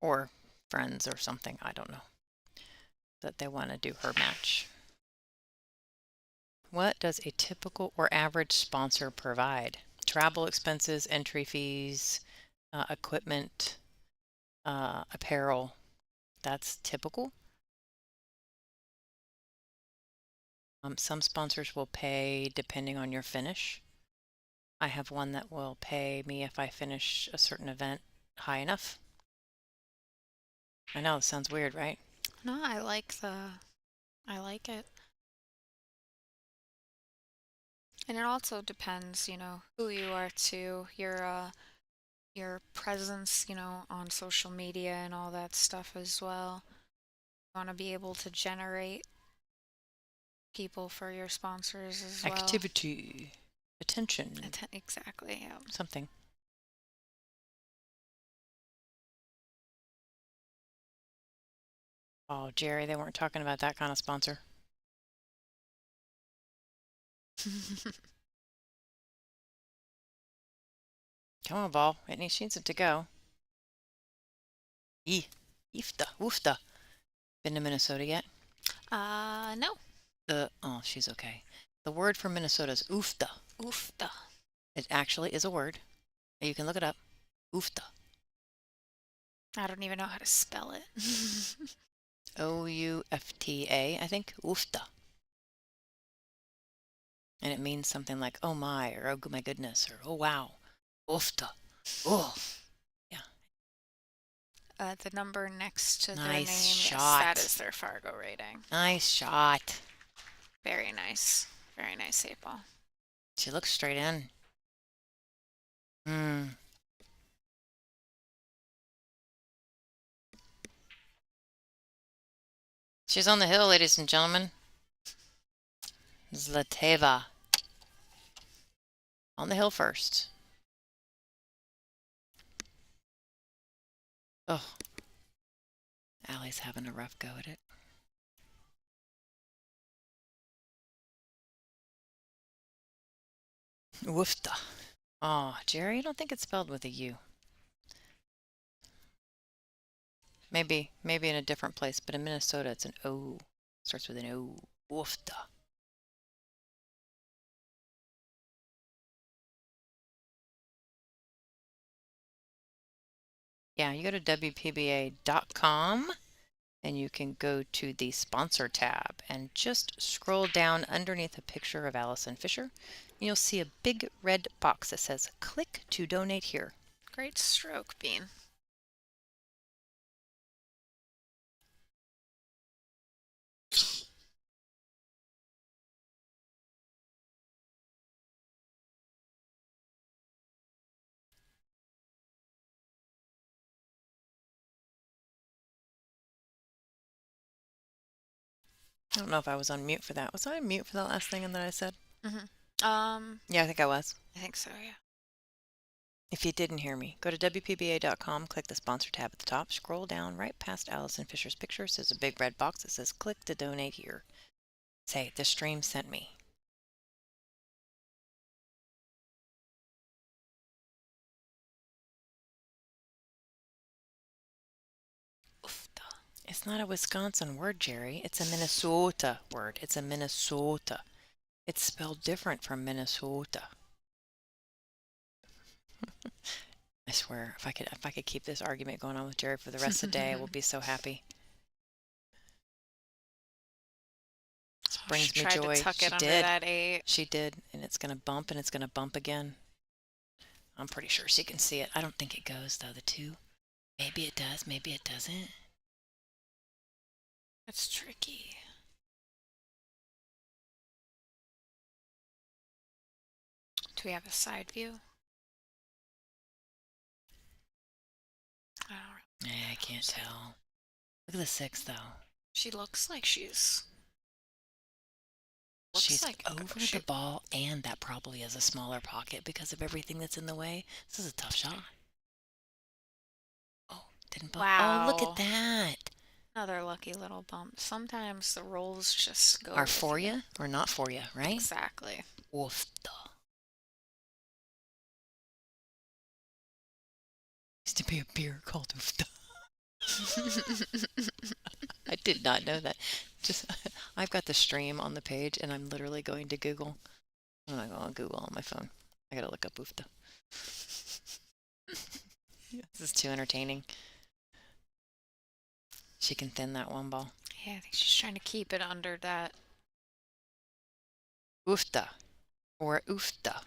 or friends or something, I don't know, that they want to do her match. What does a typical or average sponsor provide? Travel expenses, entry fees, equipment, apparel. That's typical. Some sponsors will pay depending on your finish. I have one that will pay me if I finish a certain event high enough. I know, it sounds weird, right? No, I like it. And it also depends, who you are too. Your presence, on social media and all that stuff as well. You want to be able to generate people for your sponsors as well. Activity, attention, Exactly, yeah. something. Oh, Jerry, they weren't talking about that kind of sponsor. Come on, ball. It needs it to go. Eefta, woofta. Been to Minnesota yet? No. Oh, she's okay. The word for Minnesota is oofta. Oofta. It actually is a word. You can look it up. Oofta. I don't even know how to spell it. Oufta, I think. Oofta. And it means something like, oh my, or oh my goodness, or oh wow. Oofta. Oh, yeah. The number next to their Nice name, yes, shot. that is their Fargo rating. Nice shot. Very nice. Very nice 8-ball. She looks straight in. She's on the hill, ladies and gentlemen. Zlateva. On the hill first. Oh. Allie's having a rough go at it. Woofta. Oh, Jerry, I don't think it's spelled with a U. Maybe in a different place, but in Minnesota it's an O. Starts with an O. Woofta. Yeah, you go to WPBA.com and you can go to the sponsor tab and just scroll down underneath a picture of Allison Fisher. You'll see a big red box that says click to donate here. Great stroke, Bean. I don't know if I was on mute for that. Was I on mute for that last thing that I said? Yeah, I think I was. I think so, yeah. If you didn't hear me, go to WPBA.com, click the sponsor tab at the top, scroll down right past Allison Fisher's picture. There's a big red box that says click to donate here. Say, the stream sent me. It's not a Wisconsin word, Jerry. It's a Minnesota word. It's a Minnesota. It's spelled different from Minnesota. I swear, if I could keep this argument going on with Jerry for the rest of the day, I will be so happy. This brings me joy. To tuck She it under did. that 8. She did, and it's gonna bump, and it's gonna bump again. I'm pretty sure she can see it. I don't think it goes though. The 2. Maybe it does. Maybe it doesn't. It's tricky. Do we have a side view? I can't tell. Look at the 6 though. She looks like she's over the ball, and that probably is a smaller pocket because of everything that's in the way. This is a tough shot. Oh, didn't bump. Wow. Oh, look at that. Another lucky little bump. Sometimes the rolls just go. Are for you or not for you, right? Exactly. Woofda. Used to be a beer called Woofda. I did not know that. I've got the stream on the page, and I'm literally going to Google. I'm not going to Google on my phone. I gotta look up Woofda. This is too entertaining. She can thin that one ball. Yeah, I think she's trying to keep it under that. Woofda or oofda.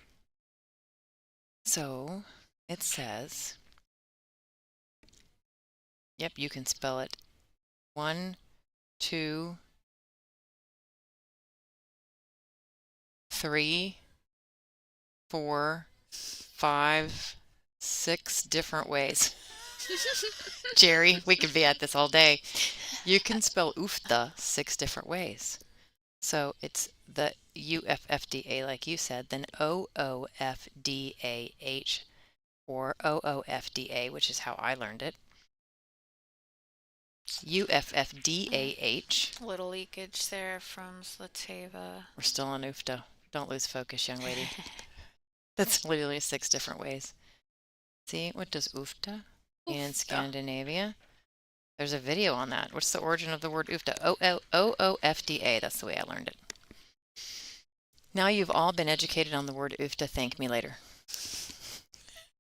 So it says, yep, you can spell it 1, 2, 3, 4, 5, 6 different ways. Jerry, we could be at this all day. You can spell oofda 6 different ways. So it's the UFFDA, like you said, then OOFDAH, or OOFDA, which is how I learned it. UFFDAH. Little leakage there from Zlateva. We're still on UFTA. Don't lose focus, young lady. That's literally 6 different ways. See, what does UFTA in Scandinavia? There's a video on that. What's the origin of the word UFTA? OOFDA. That's the way I learned it. Now you've all been educated on the word UFTA. Thank me later.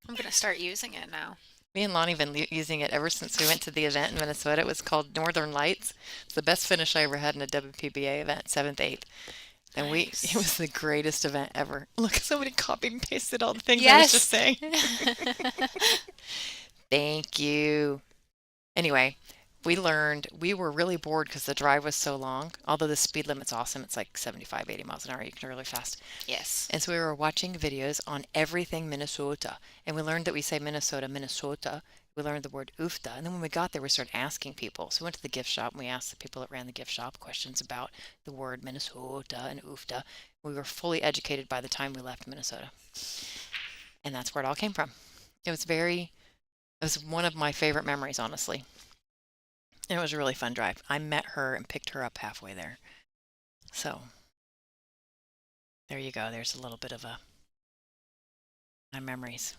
I'm going to start using it now. Me and Lonnie have been using it ever since we went to the event in Minnesota. It was called Northern Lights. It's the best finish I ever had in a WPBA event, 7th, 8th. And Nice. it was the greatest event ever. Look, somebody copied and pasted all the things I was just saying. Thank you. Anyway, we were really bored because the drive was so long. Although the speed limit's awesome. It's like 75, 80 miles an hour. You can go really fast. Yes. And so we were watching videos on everything Minnesota. And we learned that we say Minnesota, Minnesota. We learned the word UFTA. And then when we got there, we started asking people. So we went to the gift shop and we asked the people that ran the gift shop questions about the word Minnesota and UFTA. We were fully educated by the time we left Minnesota. And that's where it all came from. It was one of my favorite memories, honestly. And it was a really fun drive. I met her and picked her up halfway there. So there you go. There's a little bit of my memories.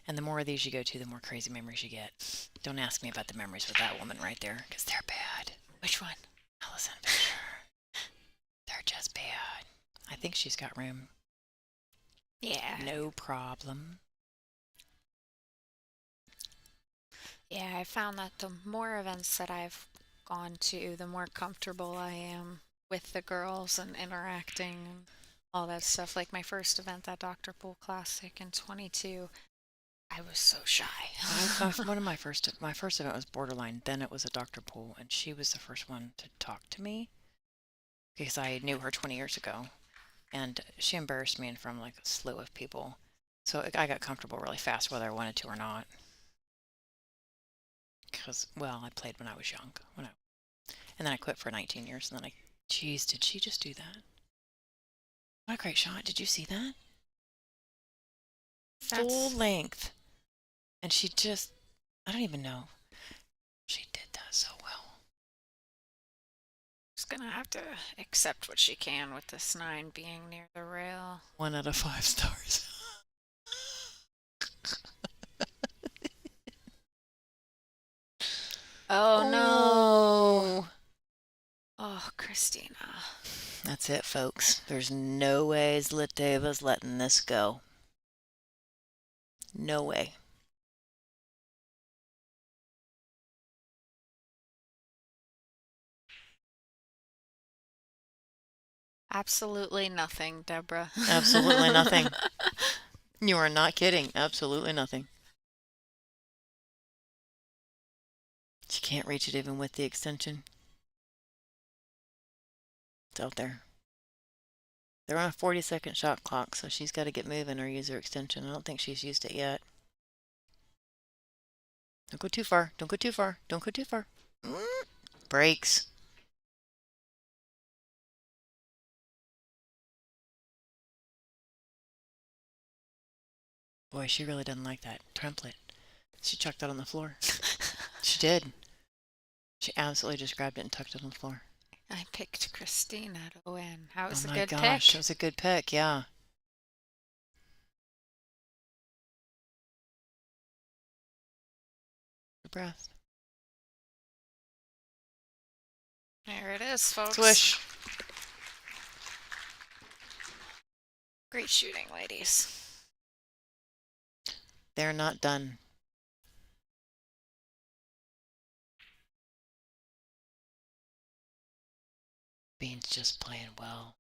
And the more of these you go to, the more crazy memories you get. Don't ask me about the memories with that woman right there, because they're bad. Which one? Allison Fisher. They're just bad. I think she's got room. Yeah. No problem. Yeah, I found that the more events that I've gone to, the more comfortable I am with the girls and interacting and all that stuff. Like my first event, that Dr. Pool Classic in 22, I was so shy. One of my first event was borderline. Then it was a Dr. Pool, and she was the first one to talk to me because I knew her 20 years ago, and she embarrassed me in front of like a slew of people. So I got comfortable really fast, whether I wanted to or not. Because, well, I played when I was young, and then I quit for 19 years, and then geez, did she just do that? What a great shot! Did you see that? Full length. And she just, I don't even know. She did that so well. Just gonna have to accept what she can with this 9 being near the rail. 1 out of 5 stars. Oh no. Oh, Christina. That's it, folks. There's no way Zlateva's letting this go. No way. Absolutely nothing, Deborah. Absolutely nothing. You are not kidding. Absolutely nothing. She can't reach it even with the extension. It's out there. They're on a 40-second shot clock, so she's got to get moving or use her extension. I don't think she's used it yet. Don't go too far. Don't go too far. Don't go too far. Brakes. Boy, she really doesn't like that template. She chucked that on the floor. She did. She absolutely just grabbed it and tucked it on the floor. I picked Christina to win. That was Oh a my good gosh, pick. that was a good pick, yeah. Your breath. There it is, folks. Swish. Great shooting, ladies. They're not done. Bean's just playing well.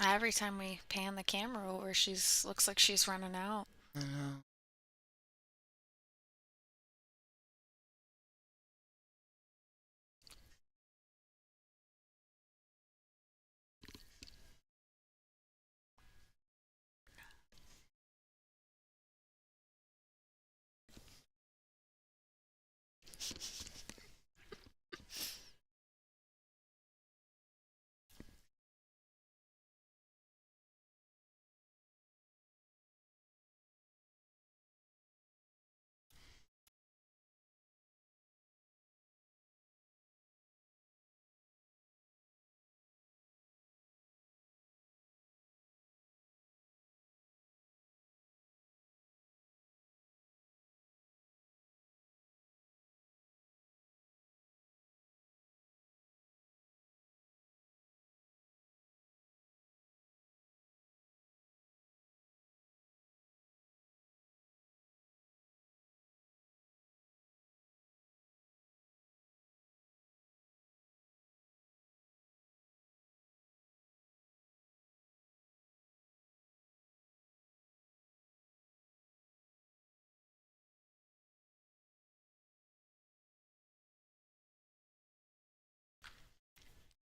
Every time we pan the camera over, looks like she's running out. I know.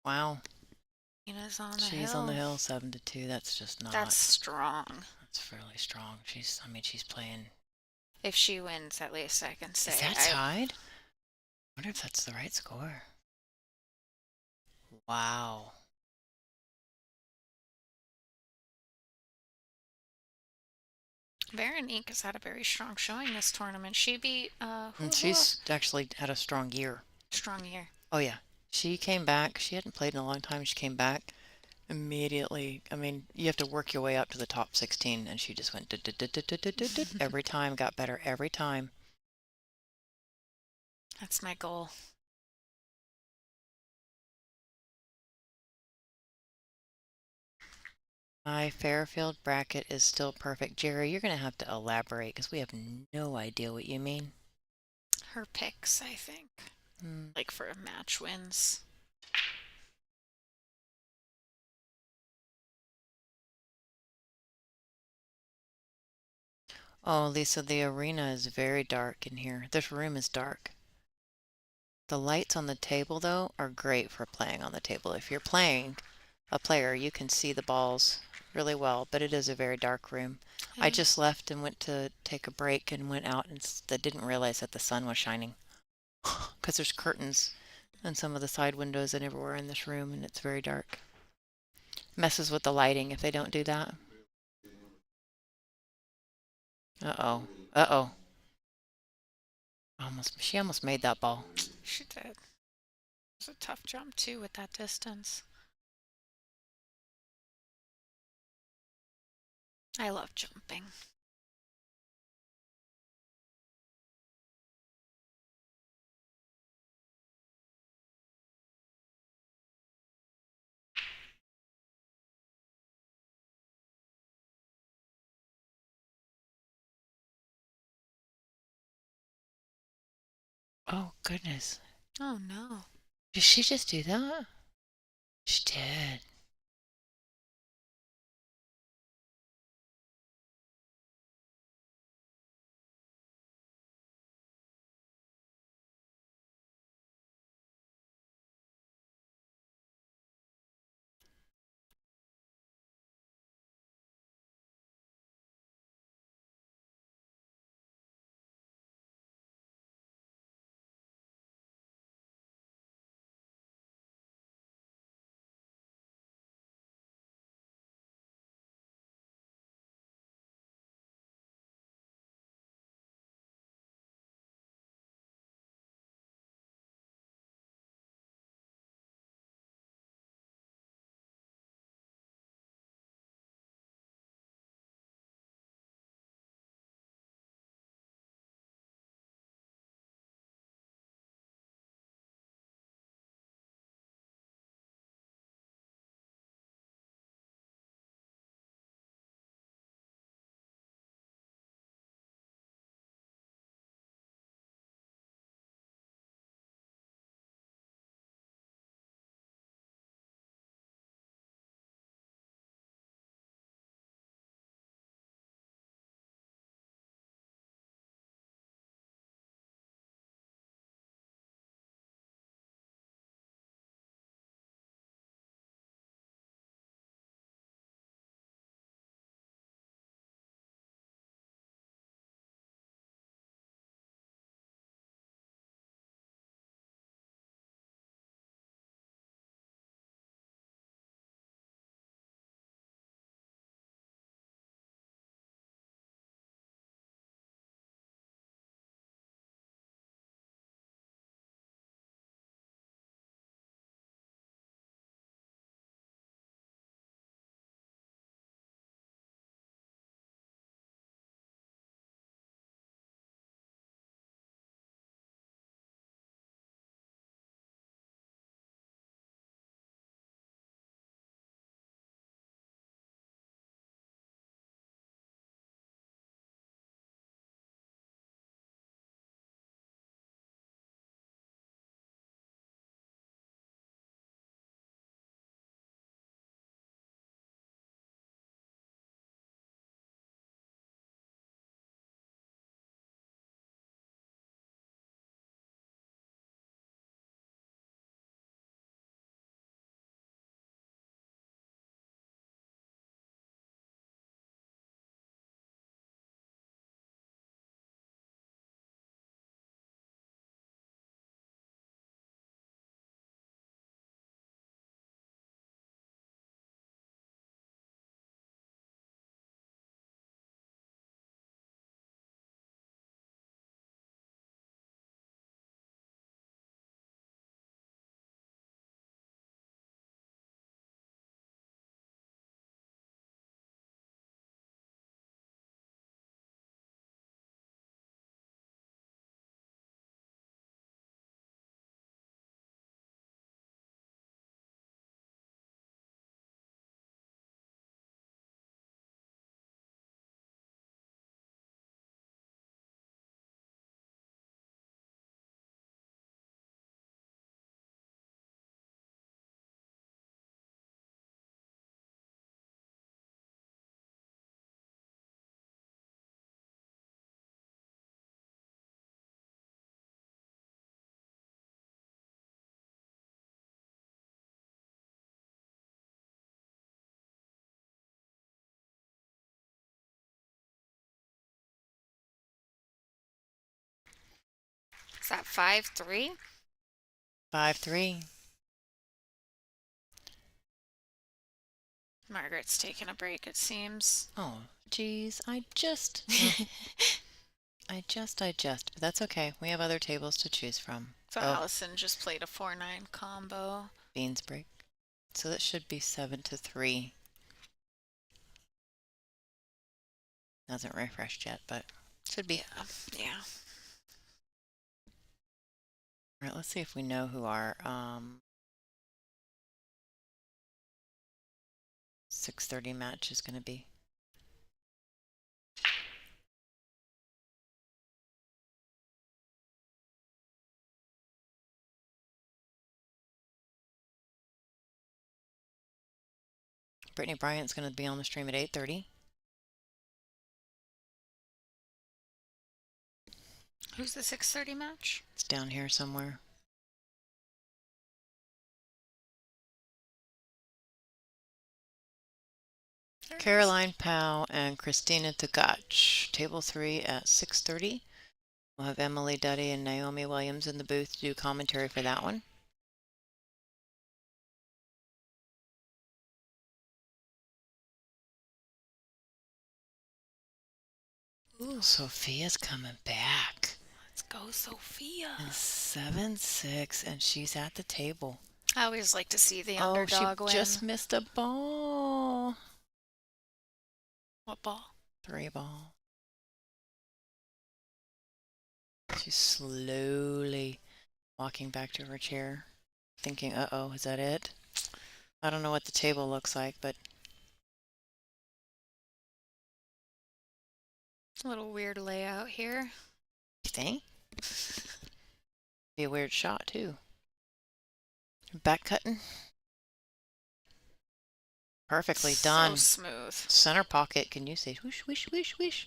Wow. Tina's on the She's on the hill. hill 7-2. That's just That's not. strong. That's fairly strong. I mean, she's playing. If she wins, at least I can Is say that I. tied? I wonder if that's the right score. Wow. Veronique has had a very strong showing this tournament. She beat And who she's actually had a strong year. strong year. Oh, yeah. She came back. She hadn't played in a long time. She came back immediately. I mean, you have to work your way up to the top 16, and she just went every time, got better every time. That's my goal. My Fairfield bracket is still perfect. Jerry, you're going to have to elaborate because we have no idea what you mean. Her picks, I think. Like for match wins. Oh, Lisa, the arena is very dark in here. This room is dark. The lights on the table, though, are great for playing on the table. If you're playing a player, you can see the balls really well, but it is a very dark room. I just left and went to take a break and went out and didn't realize that the sun was shining because there's curtains on some of the side windows and everywhere in this room, and it's very dark. Messes with the lighting if they don't do that. Uh-oh. Uh-oh. She almost made that ball. She did. It was a tough jump too with that distance. I love jumping. Oh, goodness. Oh no. Did she just do that? She did. Is that 5-3? 5-3. Margaret's taking a break, it seems. Oh, geez. But that's okay. We have other tables to choose from. So Oh, Allison just played a 4-9 combo. beans break. So that should be 7-3. Hasn't refreshed yet, but should be. Yeah. All right, let's see if we know who our 6:30 match is going to be. Brittany Bryant's going to be on the stream at 8:30. Who's the 6:30 match? It's down here somewhere. Caroline Powell and Christina Tagach. Table 3 at 6:30. We'll have Emily Duddy and Naomi Williams in the booth to do commentary for that one. Ooh, Sophia's coming back. Let's go, Sophia. And 7-6, and she's at the table. I always like to see the underdog win. She just missed a ball. What ball? 3 ball. She's slowly walking back to her chair, thinking, uh-oh, is that it? I don't know what the table looks like, but... A little weird layout here. You think? Be a weird shot, too. Back cutting. Perfectly done. So smooth. Center pocket. Can you say whoosh, whoosh, whoosh, whoosh?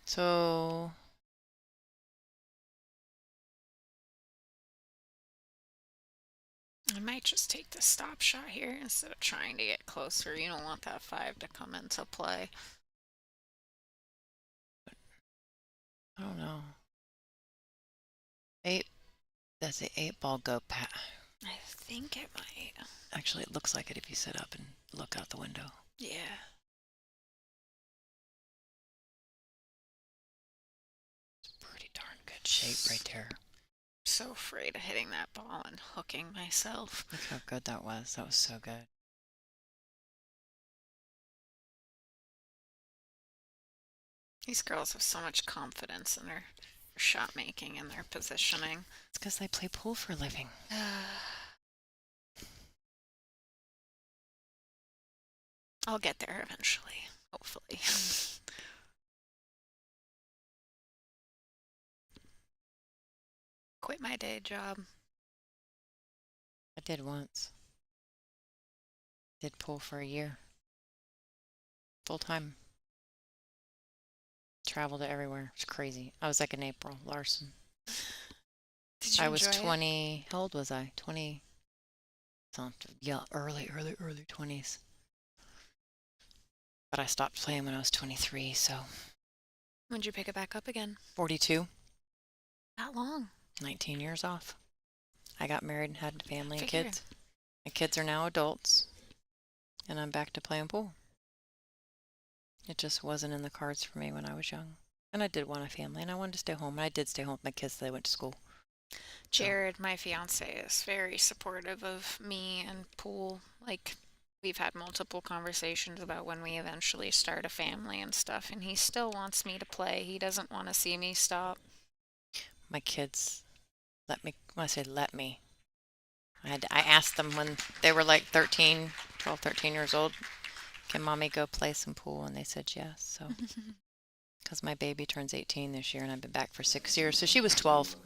So... I might just take the stop shot here instead of trying to get closer. You don't want that 5 to come into play. I don't know. 8. That's the 8 ball go pat. I think it might. Actually, it looks like it if you sit up and look out the window. Yeah. It's pretty darn good shape right there. So afraid of hitting that ball and hooking myself. Look how good that was. That was so good. These girls have so much confidence in their shot making and their positioning. It's because they play pool for a living. I'll get there eventually, hopefully. Quit my day job. I did once. Did pool for a year. Full time. Traveled to everywhere. It's crazy. I was like an April Larson. Did you I was enjoy 20. How old was I? 20 something. Yeah, early 20s. But I stopped playing when I was 23, so. When'd you pick it back up again? 42. Not long. 19 years off. I got married and had a family and Figure. kids. My kids are now adults, and I'm back to playing pool. It just wasn't in the cards for me when I was young. And I did want a family, and I wanted to stay home. And I did stay home with my kids. They went to school. Jared, my fiance, is very supportive of me and pool. Like, we've had multiple conversations about when we eventually start a family and stuff, and he still wants me to play. He doesn't want to see me stop. My kids let me. When I say let me, I asked them when they were like 13, 12, 13 years old, can mommy go play some pool? And they said yes. So, because my baby turns 18 this year, and I've been back for 6 years. So she was 12,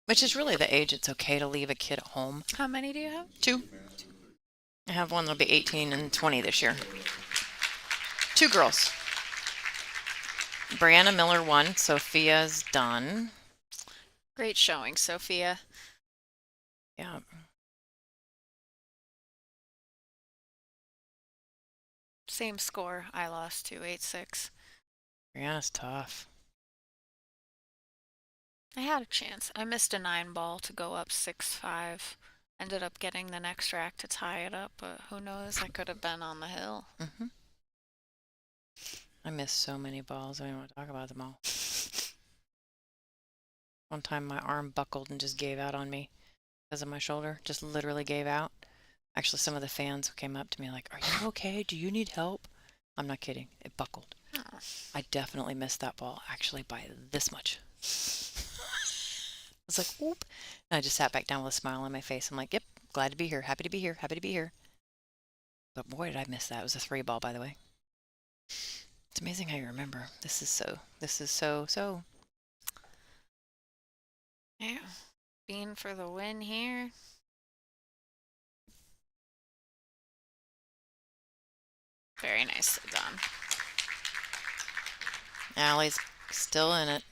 which is really the age it's okay to leave a kid at home. How many do you have? 2. I have one that'll be 18 and 20 this year. 2 girls. Brianna Miller won. Sophia's done. Great showing, Sophia. Yeah. Same score. I lost 2-8-6. Brianna's tough. I had a chance. I missed a 9 ball to go up 6-5. Ended up getting the next rack to tie it up, but who knows? I could have been on the hill. I missed so many balls. I don't want to talk about them all. One time my arm buckled and just gave out on me because of my shoulder. Just literally gave out. Actually, some of the fans came up to me like, "Are you okay? Do you need help?" I'm not kidding. It buckled. Oh. I definitely missed that ball, actually, by this much. I was like, "Oop." And I just sat back down with a smile on my face. I'm like, "Yep, glad to be here. Happy to be here. Happy to be here." But boy, did I miss that. It was a 3 ball, by the way. It's amazing how you remember. This is so. Yeah. Bean for the win here. Very nicely done. Allie's still in it.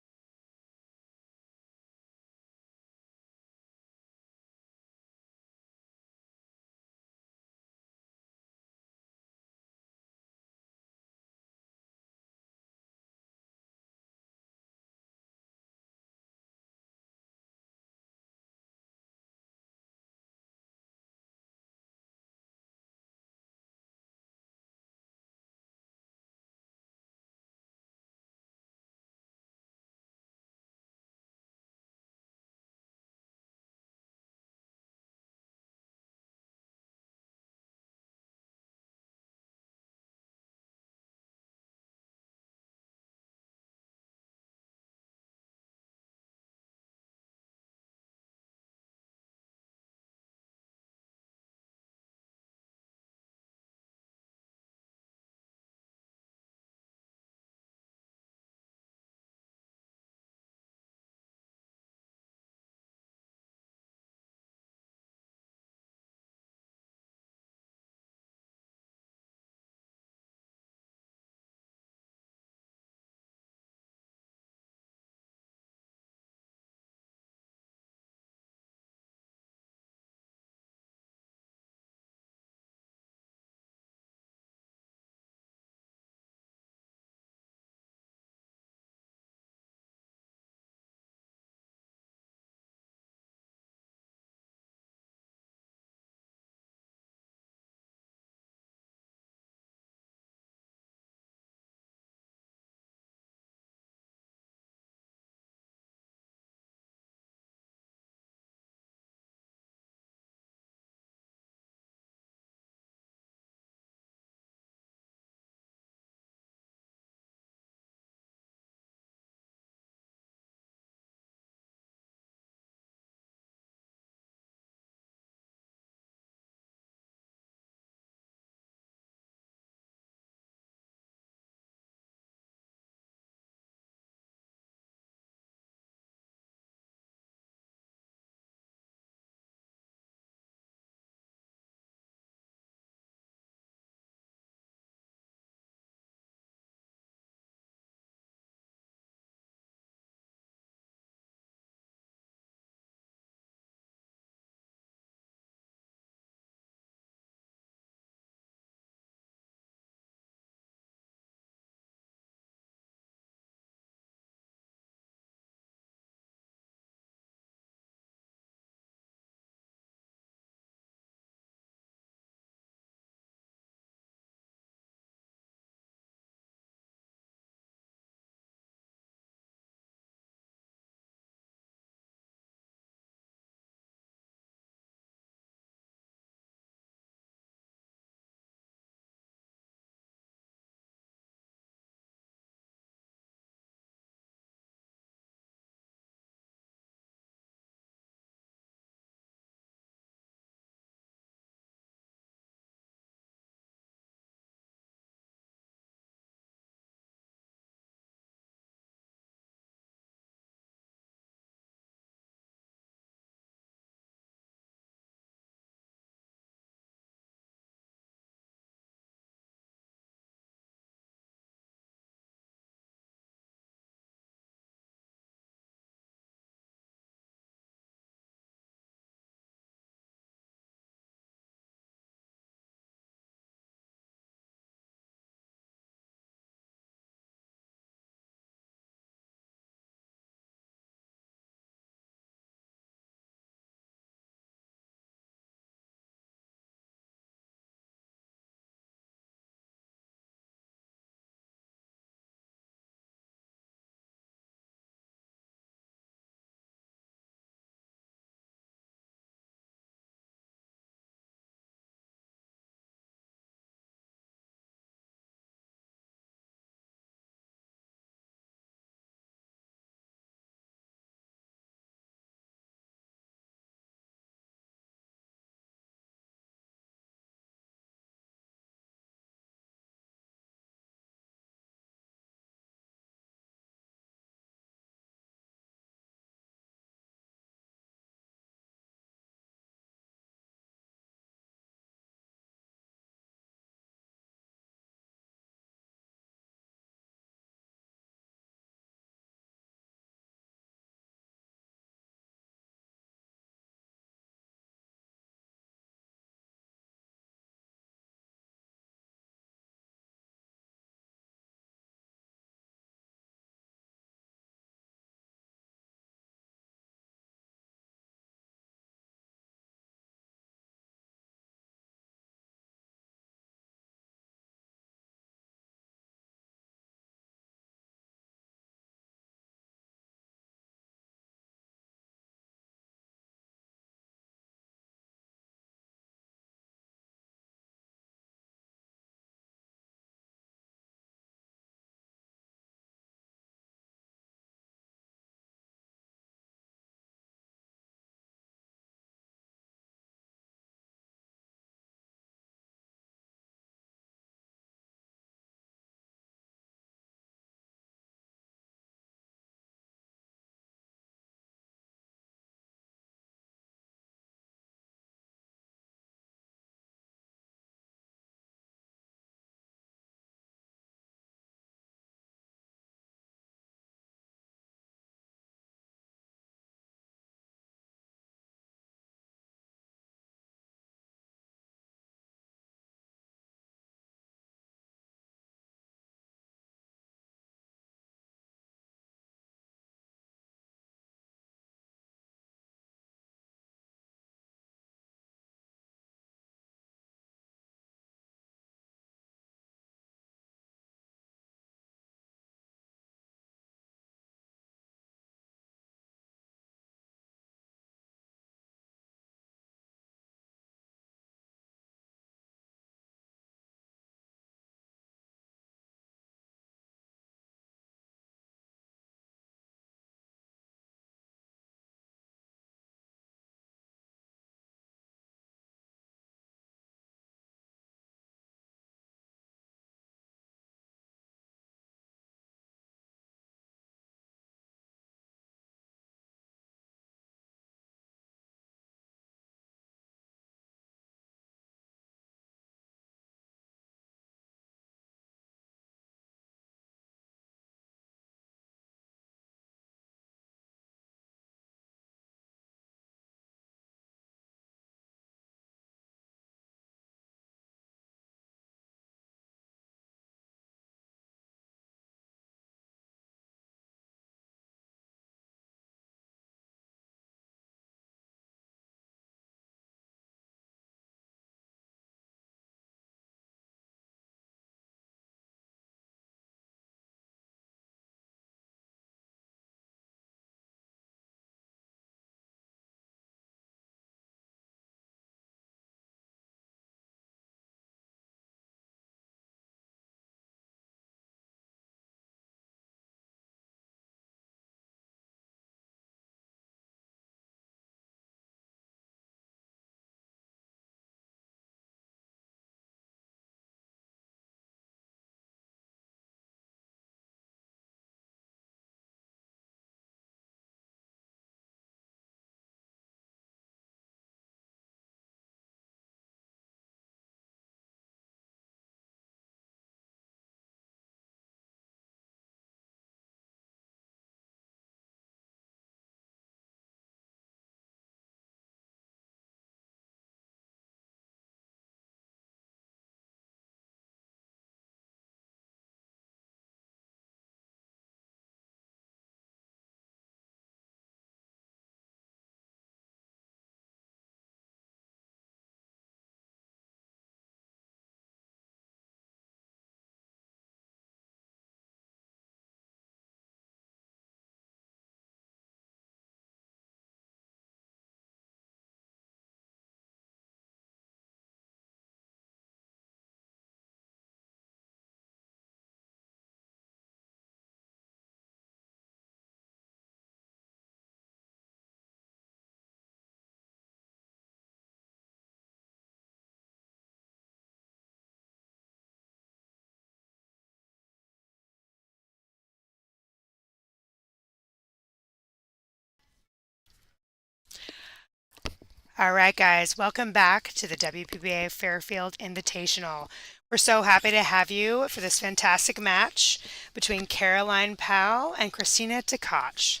All right, guys, welcome back to the WPBA Fairfield Invitational. We're so happy to have you for this fantastic match between Caroline Powell and Christina Tkach.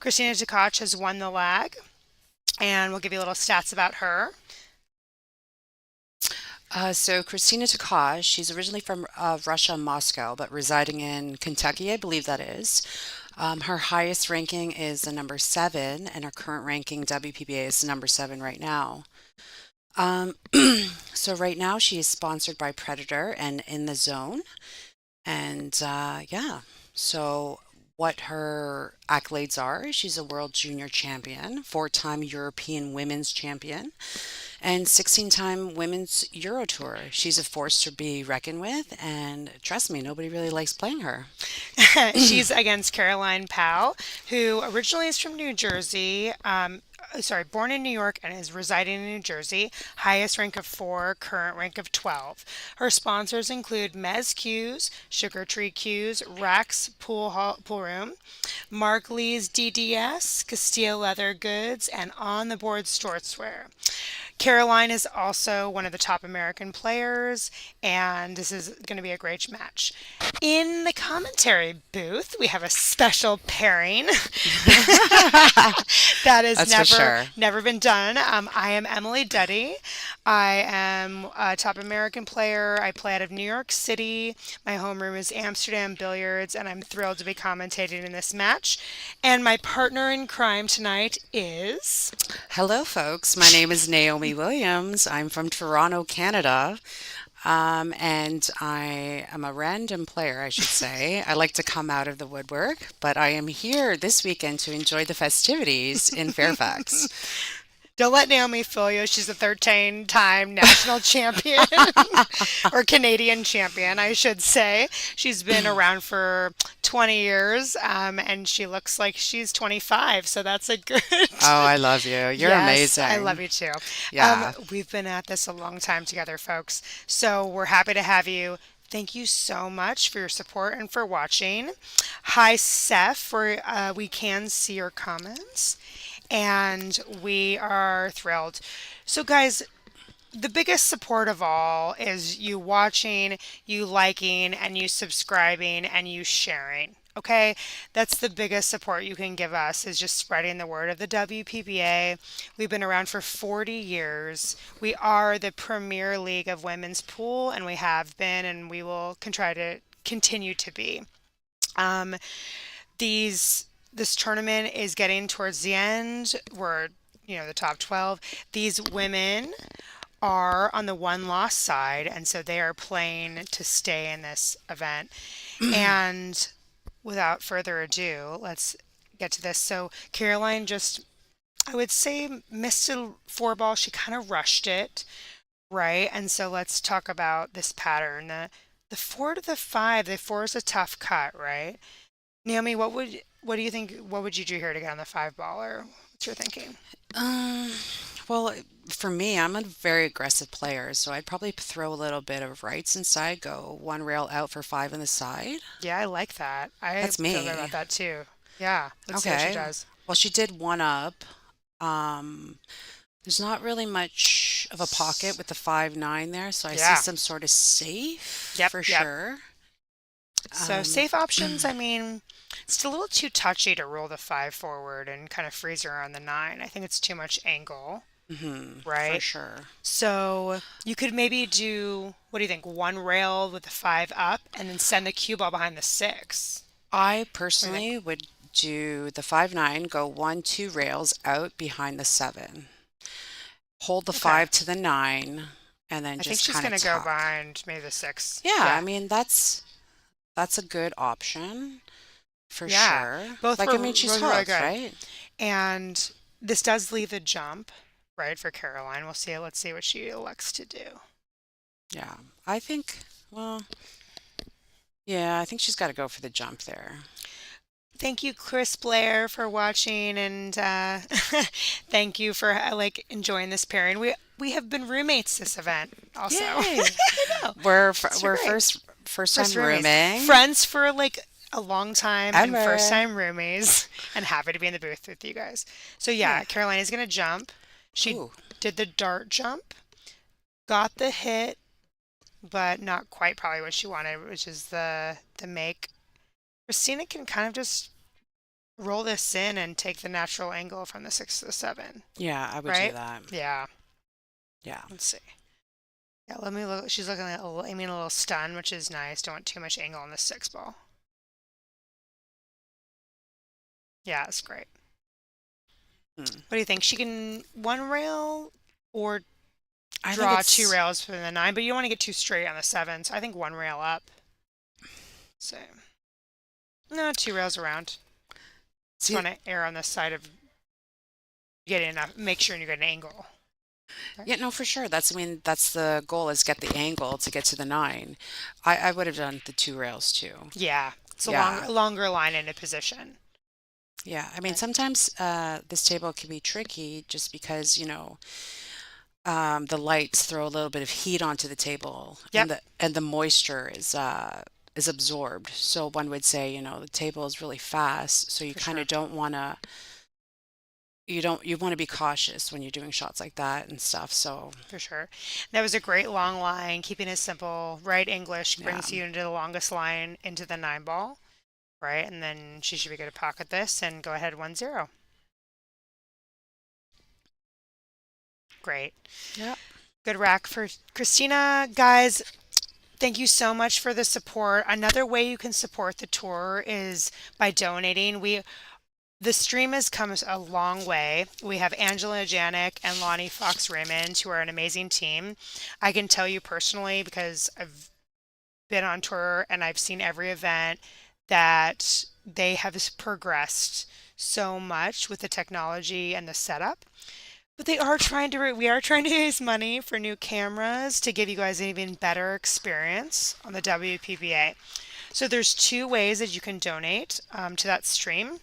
Christina Tkach has won the lag, and we'll give you a little stats about her. So Christina Takaj, she's originally from Russia, Moscow, but residing in Kentucky, I believe that is. Her highest ranking is the number seven, and her current ranking WPBA is number seven right now. Um, so right now she is sponsored by Predator and In the Zone, and yeah. So what her accolades are? She's a world junior champion, four-time European women's champion, and 16-time women's Euro Tour. She's a force to be reckoned with, and trust me, nobody really likes playing her. She's against Caroline Powell, who originally is from New Jersey. Sorry, born in New York and is residing in New Jersey. Highest rank of 4, current rank of 12. Her sponsors include Mez Q's, Sugar Tree Q's, Rax Pool Room, Mark Lee's DDS, Castile Leather Goods, and On the Board Sportswear. Caroline is also one of the top American players, and this is going to be a great match. In the commentary booth, we have a special pairing that has That's for sure. never been done. I am Emily Duddy. I am a top American player. I play out of New York City. My homeroom is Amsterdam Billiards, and I'm thrilled to be commentating in this match. And my partner in crime tonight is. Hello, folks. My name is Naomi Williams. I'm from Toronto, Canada. And I am a random player, I should say. I like to come out of the woodwork, but I am here this weekend to enjoy the festivities in Fairfax. Don't let Naomi fool you. She's a 13-time national champion or Canadian champion, I should say. She's been around for 20 years, and she looks like she's 25, so that's a good. Oh, I love you. You're Yes, I love amazing. you too. Yeah. We've been at this a long time together, folks. So we're happy to have you. Thank you so much for your support and for watching. Hi, Seth, where we can see your comments, and we are thrilled. So, guys, the biggest support of all is you watching, you liking, and you subscribing, and you sharing. Okay, that's the biggest support you can give us is just spreading the word of the WPBA. We've been around for 40 years. We are the premier league of women's pool, and we have been, and we will try to continue to be. Um, these this tournament is getting towards the end. We're the top 12. These women are on the one loss side, and so they are playing to stay in this event. And without further ado, let's get to this. So Caroline just, I would say, missed a four ball. She kind of rushed it, right? And so let's talk about this pattern. The four to the five, the four is a tough cut, right? Naomi, what do you think? What would you do here to get on the five ball, or what's your thinking? Um, well, for me, I'm a very aggressive player, so I'd probably throw a little bit of rights inside, go one rail out for five on the side. Yeah, I like that. I That's feel good me. about that too. Yeah, let's see what she Okay. does. Well, she did one up. Um, there's not really much of a pocket with the 5-9 there, so I see Yeah. some sort of safe Yep. for Yep. sure. So Um, safe options, I mean, it's a little too touchy to roll the five forward and kind of freeze her on the nine. I think it's too much angle, for right? sure. So you could maybe do, what do you think? One rail with the five up and then send the cue ball behind the six. I What do you think? personally would do the 5-9, go one, two rails out behind the seven, hold the Okay. five to the nine, and then I think just she's kind of going to go tuck. behind maybe the six. Yeah, I Yeah. mean that's a good option for Yeah. sure. Both Like I were mean she's really hooked, good. right? And this does leave the jump, right, for Caroline. We'll see. Let's see what she elects to do. Yeah. I think well, yeah, I think she's got to go for the jump there. Thank you, Chris Blair, for watching, and thank you for like enjoying this pairing. We have been roommates this event also. I Yay. know. We're So we're great. first time First roomies. rooming Friends for like a long time and first ever. time roomies and happy to be in the booth with you guys. So yeah, Yeah. Caroline is gonna jump. She Ooh. did the dart jump, got the hit, but not quite probably what she wanted, which is the make. Christina can kind of just roll this in and take the natural angle from the 6 to the 7, Yeah, I would do right? that. Yeah. Yeah. Let's see. Yeah, let me look. She's looking at a little, aiming a little stun, which is nice. Don't want too much angle on the 6 ball. Yeah, it's great. Hmm. What do you think? She can one rail or I think draw two it's rails for the 9, but you don't want to get too straight on the 7. So I think one rail up. So no, two rails around. Just see, want to err on the side of getting enough. Make sure you get an angle. Okay. yeah, no, for sure. I mean, that's the goal is get the angle to get to the 9. I would have done the 2 rails too. Yeah, it's a Yeah. longer line into position. Yeah. I mean, Okay. sometimes this table can be tricky just because, the lights throw a little bit of heat onto the table Yep, and the moisture is absorbed. So one would say, the table is really fast, so you for kind sure. of don't want to you want to be cautious when you're doing shots like that and stuff. So, For sure. That was a great long line, keeping it simple. Right English yeah. brings you into the longest line into the 9 ball, right? And then she should be good to pocket this and go ahead 1-0. Great. Yeah. Good rack for Christina. Guys, thank you so much for the support. Another way you can support the tour is by donating. The stream has come a long way. We have Angela Janik and Lonnie Fox Raymond, who are an amazing team. I can tell you personally because I've been on tour and I've seen every event that they have progressed so much with the technology and the setup. But we are trying to raise money for new cameras to give you guys an even better experience on the WPBA. So there's two ways that you can donate to that stream.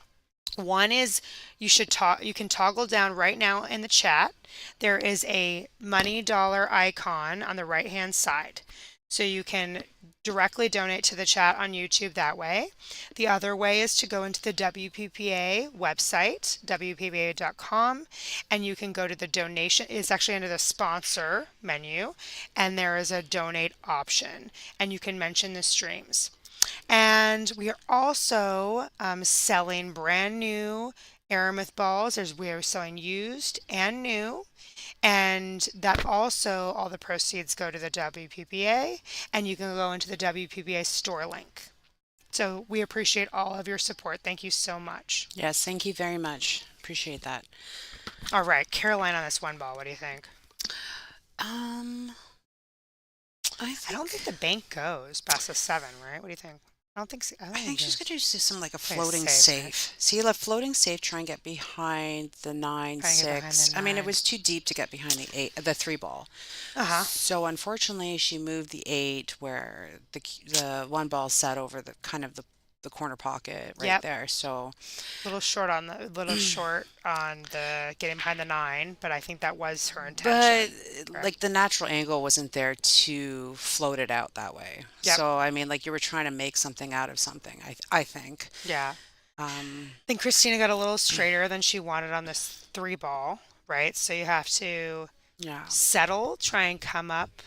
One is you can toggle down right now in the chat. There is a money dollar icon on the right hand side. So you can directly donate to the chat on YouTube that way. The other way is to go into the WPPA website, WPBA.com, and you can go to the donation. It's actually under the sponsor menu, and there is a donate option, and you can mention the streams. And we are also selling brand new Aramith balls. We are selling used and new. And that also, all the proceeds go to the WPPA, and you can go into the WPPA store link. So we appreciate all of your support. Thank you so much. Yes, thank you very much. Appreciate that. All right, Caroline on this one ball. What do you think? Um, I I don't think think the bank goes past the 7, right? What do you think? I don't think so. I don't I think think she's so. gonna do some like a Play floating safe, right? safe. See, like floating safe, try and get behind the nine Trying to get behind the six. I mean, it 9. was too deep to get behind the 3 ball. Uh-huh. So unfortunately, she moved the 8 where the 1 ball sat over the kind of the corner pocket right Yep. there. So Little short on the getting behind the 9, but I think that was her but intention. like Correct. the natural angle wasn't there to float it out that way. Yep. So I mean, like you were trying to make something out of something. I think. Yeah. Um, I think Christina got a little straighter than she wanted on this 3 ball, right? So you have to yeah. settle, try and come up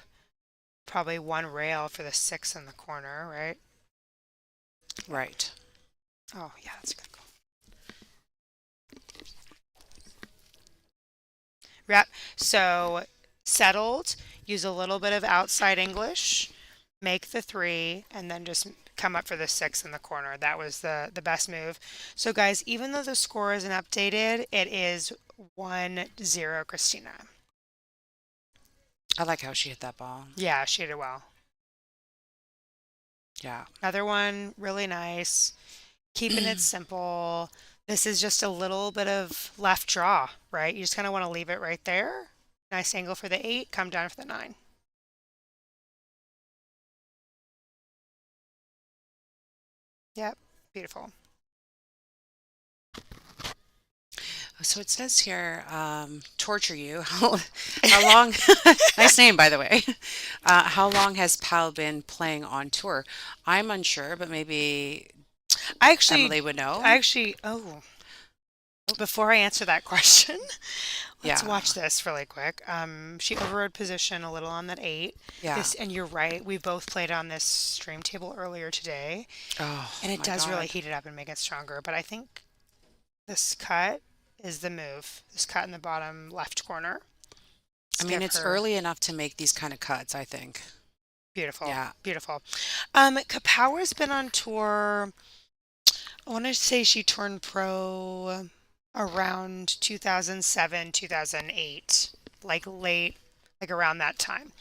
probably one rail for the 6 in the corner, right? Right. Oh, yeah, that's a good call. Yep. So settled, use a little bit of outside English, make the 3, and then just come up for the 6 in the corner. That was the best move. So guys, even though the score isn't updated, it is 1-0 Christina. I like how she hit that ball. Yeah, she did well. Yeah. Another one, really nice. Keeping it simple. This is just a little bit of left draw, right? You just kind of want to leave it right there. Nice angle for the 8, come down for the 9. Yep, beautiful. So it says here, torture you. How long? Nice name, by the way. How long has Pal been playing on tour? I'm unsure, but maybe I actually, Emily would I know. actually, oh, Before I answer that question, let's Yeah. watch this really quick. She overrode position a little on that eight. Yeah. This, and you're right. We both played on this stream table earlier today, Oh and it my does really God. heat it up and make it stronger. But I think this cut is the move. This cut in the bottom left corner. I Let's mean, give it's her early enough to make these kind of cuts, I think. beautiful, Yeah. beautiful. Kapower's been on tour. I want to say she turned pro around 2007, 2008, like late, like around that time.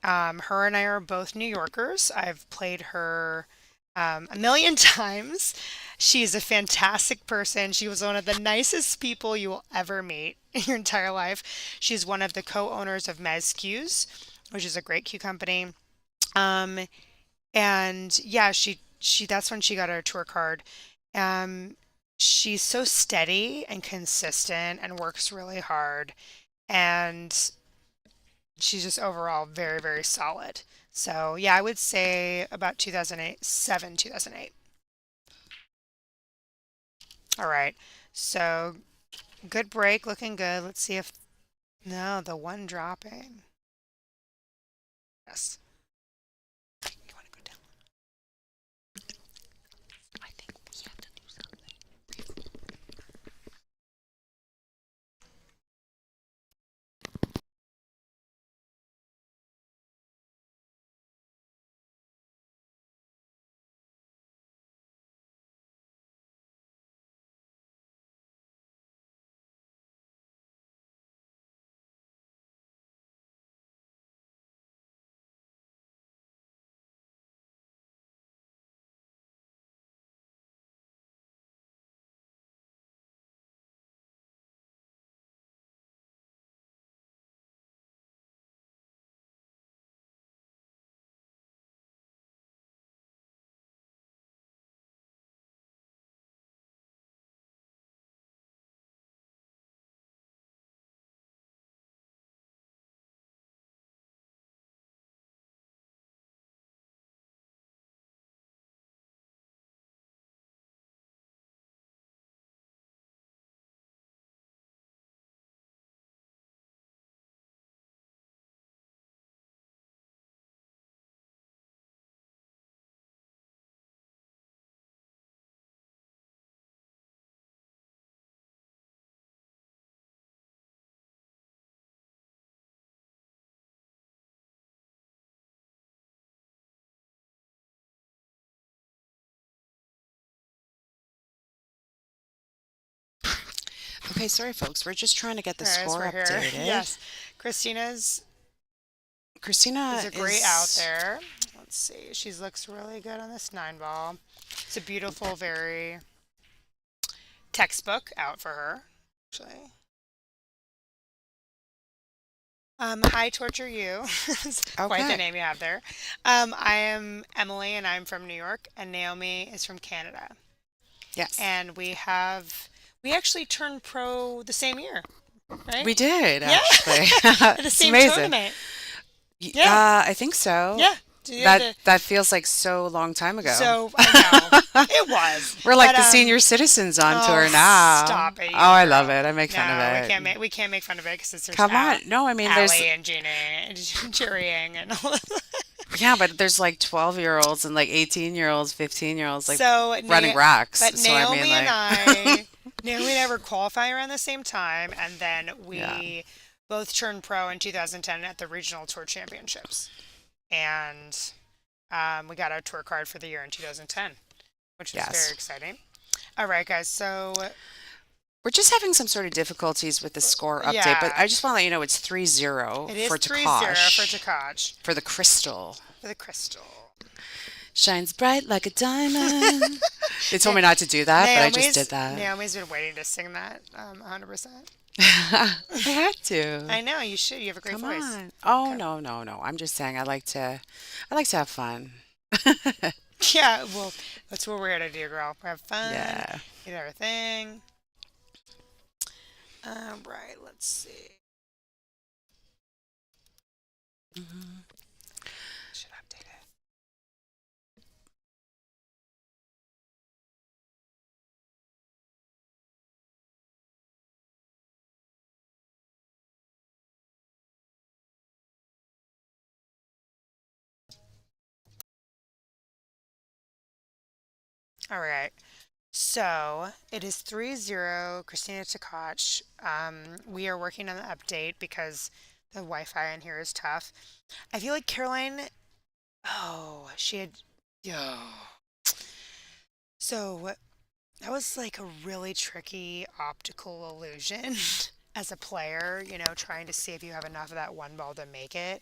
Her and I are both New Yorkers. I've played her a million times. She's a fantastic person. She was one of the nicest people you will ever meet in your entire life. She's one of the co-owners of Mez Q's, which is a great Q company. Um, and yeah, she that's when she got her tour card. Um, she's so steady and consistent and works really hard, and she's just overall very, very solid. So yeah, I would say about 2008, 2008. All right. So good break, looking good. Let's see if no, the one dropping. Yes. You want to go down? I think we have to do something. Okay, sorry, folks. We're just trying to get the Guys, score we're here. updated. Yes. Christina's is Christina a great out is. there. Let's see. She looks really good on this nine ball. It's a beautiful, very textbook out for her, actually. Hi, Torture You. It's quite the Okay. name you have there. I am Emily, and I'm from New York, and Naomi is from Canada. Yes. And we actually turned pro the same year, right? We did, Yeah, actually. at the It's same amazing. tournament. Yeah, I think so. yeah. That The, that feels like so long time ago. so I know it was, We're like but the senior citizens on oh, tour now. stop it, Oh, you I love girl. it. I make fun of No, it. we can't make fun of it because there's Come on. No, I mean there's Allie and Gina and cheering and all that. yeah, but there's like 12-year-olds and like 18-year-olds, 15-year-olds like So, running racks. but So I mean like Naomi and I were qualifying around the same time, and then yeah. we both turned pro in 2010 at the regional tour championships, and we got our tour card for the year in 2010, which was very Yes. exciting. All right, guys. So We're just having some sort of difficulties with the score update, but yeah, I just want to let you know it's 3-0 it is for 3-0 for Takash Takach for the crystal. for the crystal. Shines bright like a diamond. They told me not to do that, but I just did that. Naomi's been waiting to sing that 100%. I had to. I know you should. You have a great Come voice. on. Oh Okay. no, no, no. I'm just saying I like to have fun. Yeah, well, that's what we're here to do, girl. Have fun, Yeah. get everything. Right, let's see. Mhm. Should update it. All right. So it is 3-0, Christina Tkach. We are working on the update because the Wi-Fi in here is tough. I feel like Caroline, oh, she had, oh. So that was like a really tricky optical illusion as a player, trying to see if you have enough of that one ball to make it.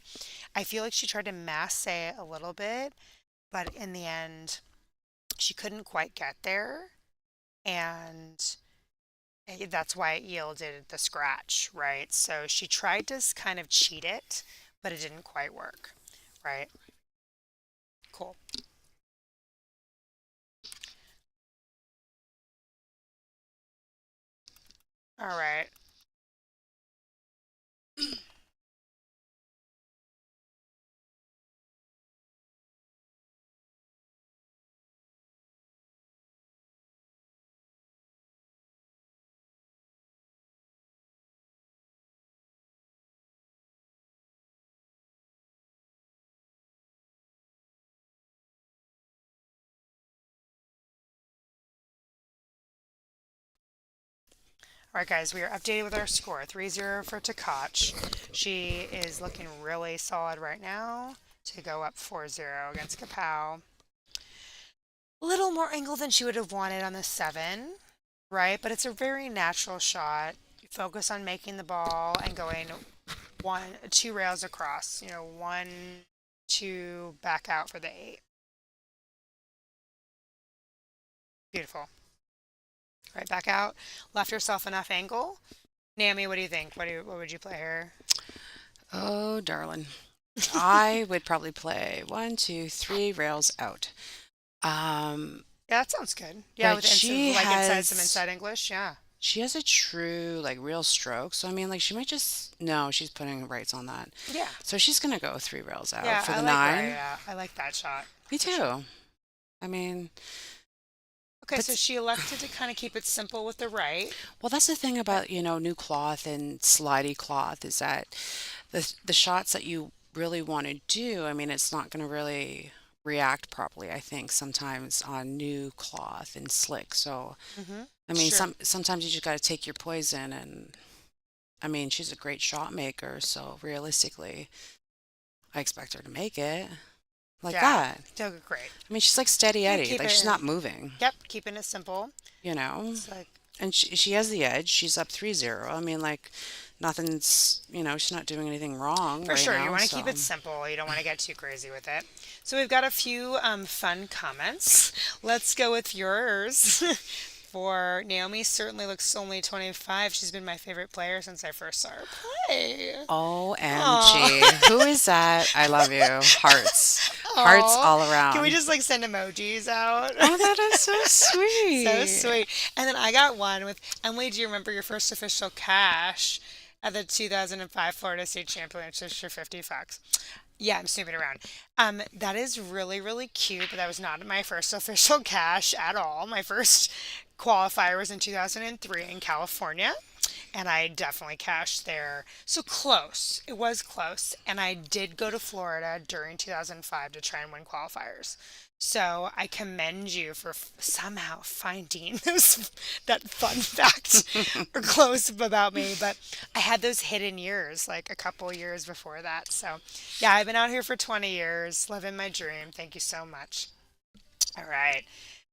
I feel like she tried to mass it a little bit, but in the end, she couldn't quite get there. And that's why it yielded the scratch, right? So she tried to kind of cheat it, but it didn't quite work, right? Cool. All right. All right, guys, we are updated with our score 3-0 for Takach. She is looking really solid right now to go up 4-0 against Kapow. A little more angle than she would have wanted on the 7, right? But it's a very natural shot. You focus on making the ball and going two rails across, one, two, back out for the 8. Beautiful. Right back out. Left yourself enough angle. Naomi, what do you think? What would you play here? Oh, darling. I would probably play 1, 2, 3 rails out. Um, Yeah, that sounds good. Yeah, but with inside some inside English. Yeah. she has a true like real stroke. So I mean, like she might just no, she's putting rights on that. Yeah. So she's gonna go 3 rails out Yeah, for I the like right. 9. Yeah, I like that shot Me for sure. too. I mean, Okay, so but she elected to kind of keep it simple with the right. well, that's the thing about, new cloth and slidey cloth is that the shots that you really want to do, I mean, it's not going to really react properly, I think, sometimes on new cloth and slick. So, Mm-hmm. I mean, Sure. sometimes you just got to take your poison and I mean, she's a great shot maker, so realistically, I expect her to make it like Yeah. that. Still great. I mean, she's like steady Yeah, Eddie, keep like it she's in. not moving, Yep, keeping it simple. you know? It's like And she has the edge. She's up 3-0. I mean, like, nothing's, she's not doing anything wrong for right sure, you now. want to keep So, it simple. You don't want to get too crazy with it. So we've got a few fun comments. Let's go with yours. For Naomi, certainly looks only 25. She's been my favorite player since I first saw her play. OMG. Aw. Who is that? I love you. Hearts. Hearts Aw. all Can we around. just like send emojis out? Oh, that is so So sweet. sweet. And then I got one with Emily. Do you remember your first official cash at the 2005 Florida State Championships for 50 bucks? Yeah, I'm snooping around. That is really, really cute, but that was not my first official cash at all. My first qualifier was in 2003 in California, and I definitely cashed there. So close. It was close. And I did go to Florida during 2005 to try and win qualifiers. So I commend you for somehow finding that fun fact or close about me. But I had those hidden years, like a couple years before that. So yeah, I've been out here for 20 years, living my dream. Thank you so much. All right.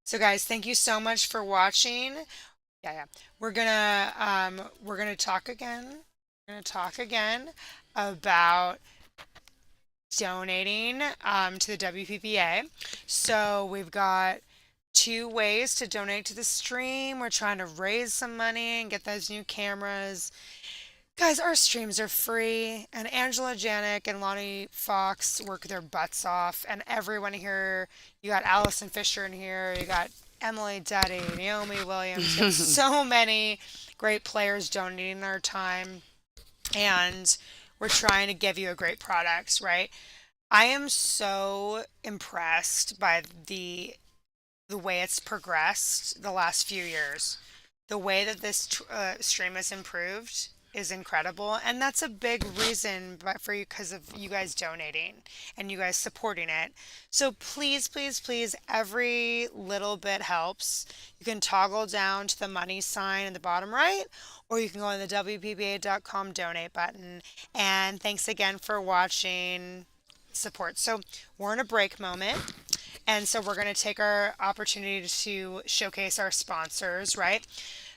So guys, thank you so much for watching. Yeah, yeah. We're gonna talk again. We're gonna talk again about donating to the WPBA. So we've got two ways to donate to the stream. We're trying to raise some money and get those new cameras. Guys, our streams are free, and Angela Janik and Lonnie Fox work their butts off, and everyone here, you got Allison Fisher in here, you got Emily Duddy, Naomi Williams, you got so many great players donating their time, and we're trying to give you a great product, right? I am so impressed by the way it's progressed the last few years. The way that this stream has improved is incredible, and that's a big reason for you because of you guys donating and you guys supporting it. So please, please, please, every little bit helps. You can toggle down to the money sign in the bottom right, or you can go on the WPBA.com donate button. And thanks again for watching support. So we're in a break moment. And so we're going to take our opportunity to showcase our sponsors, right?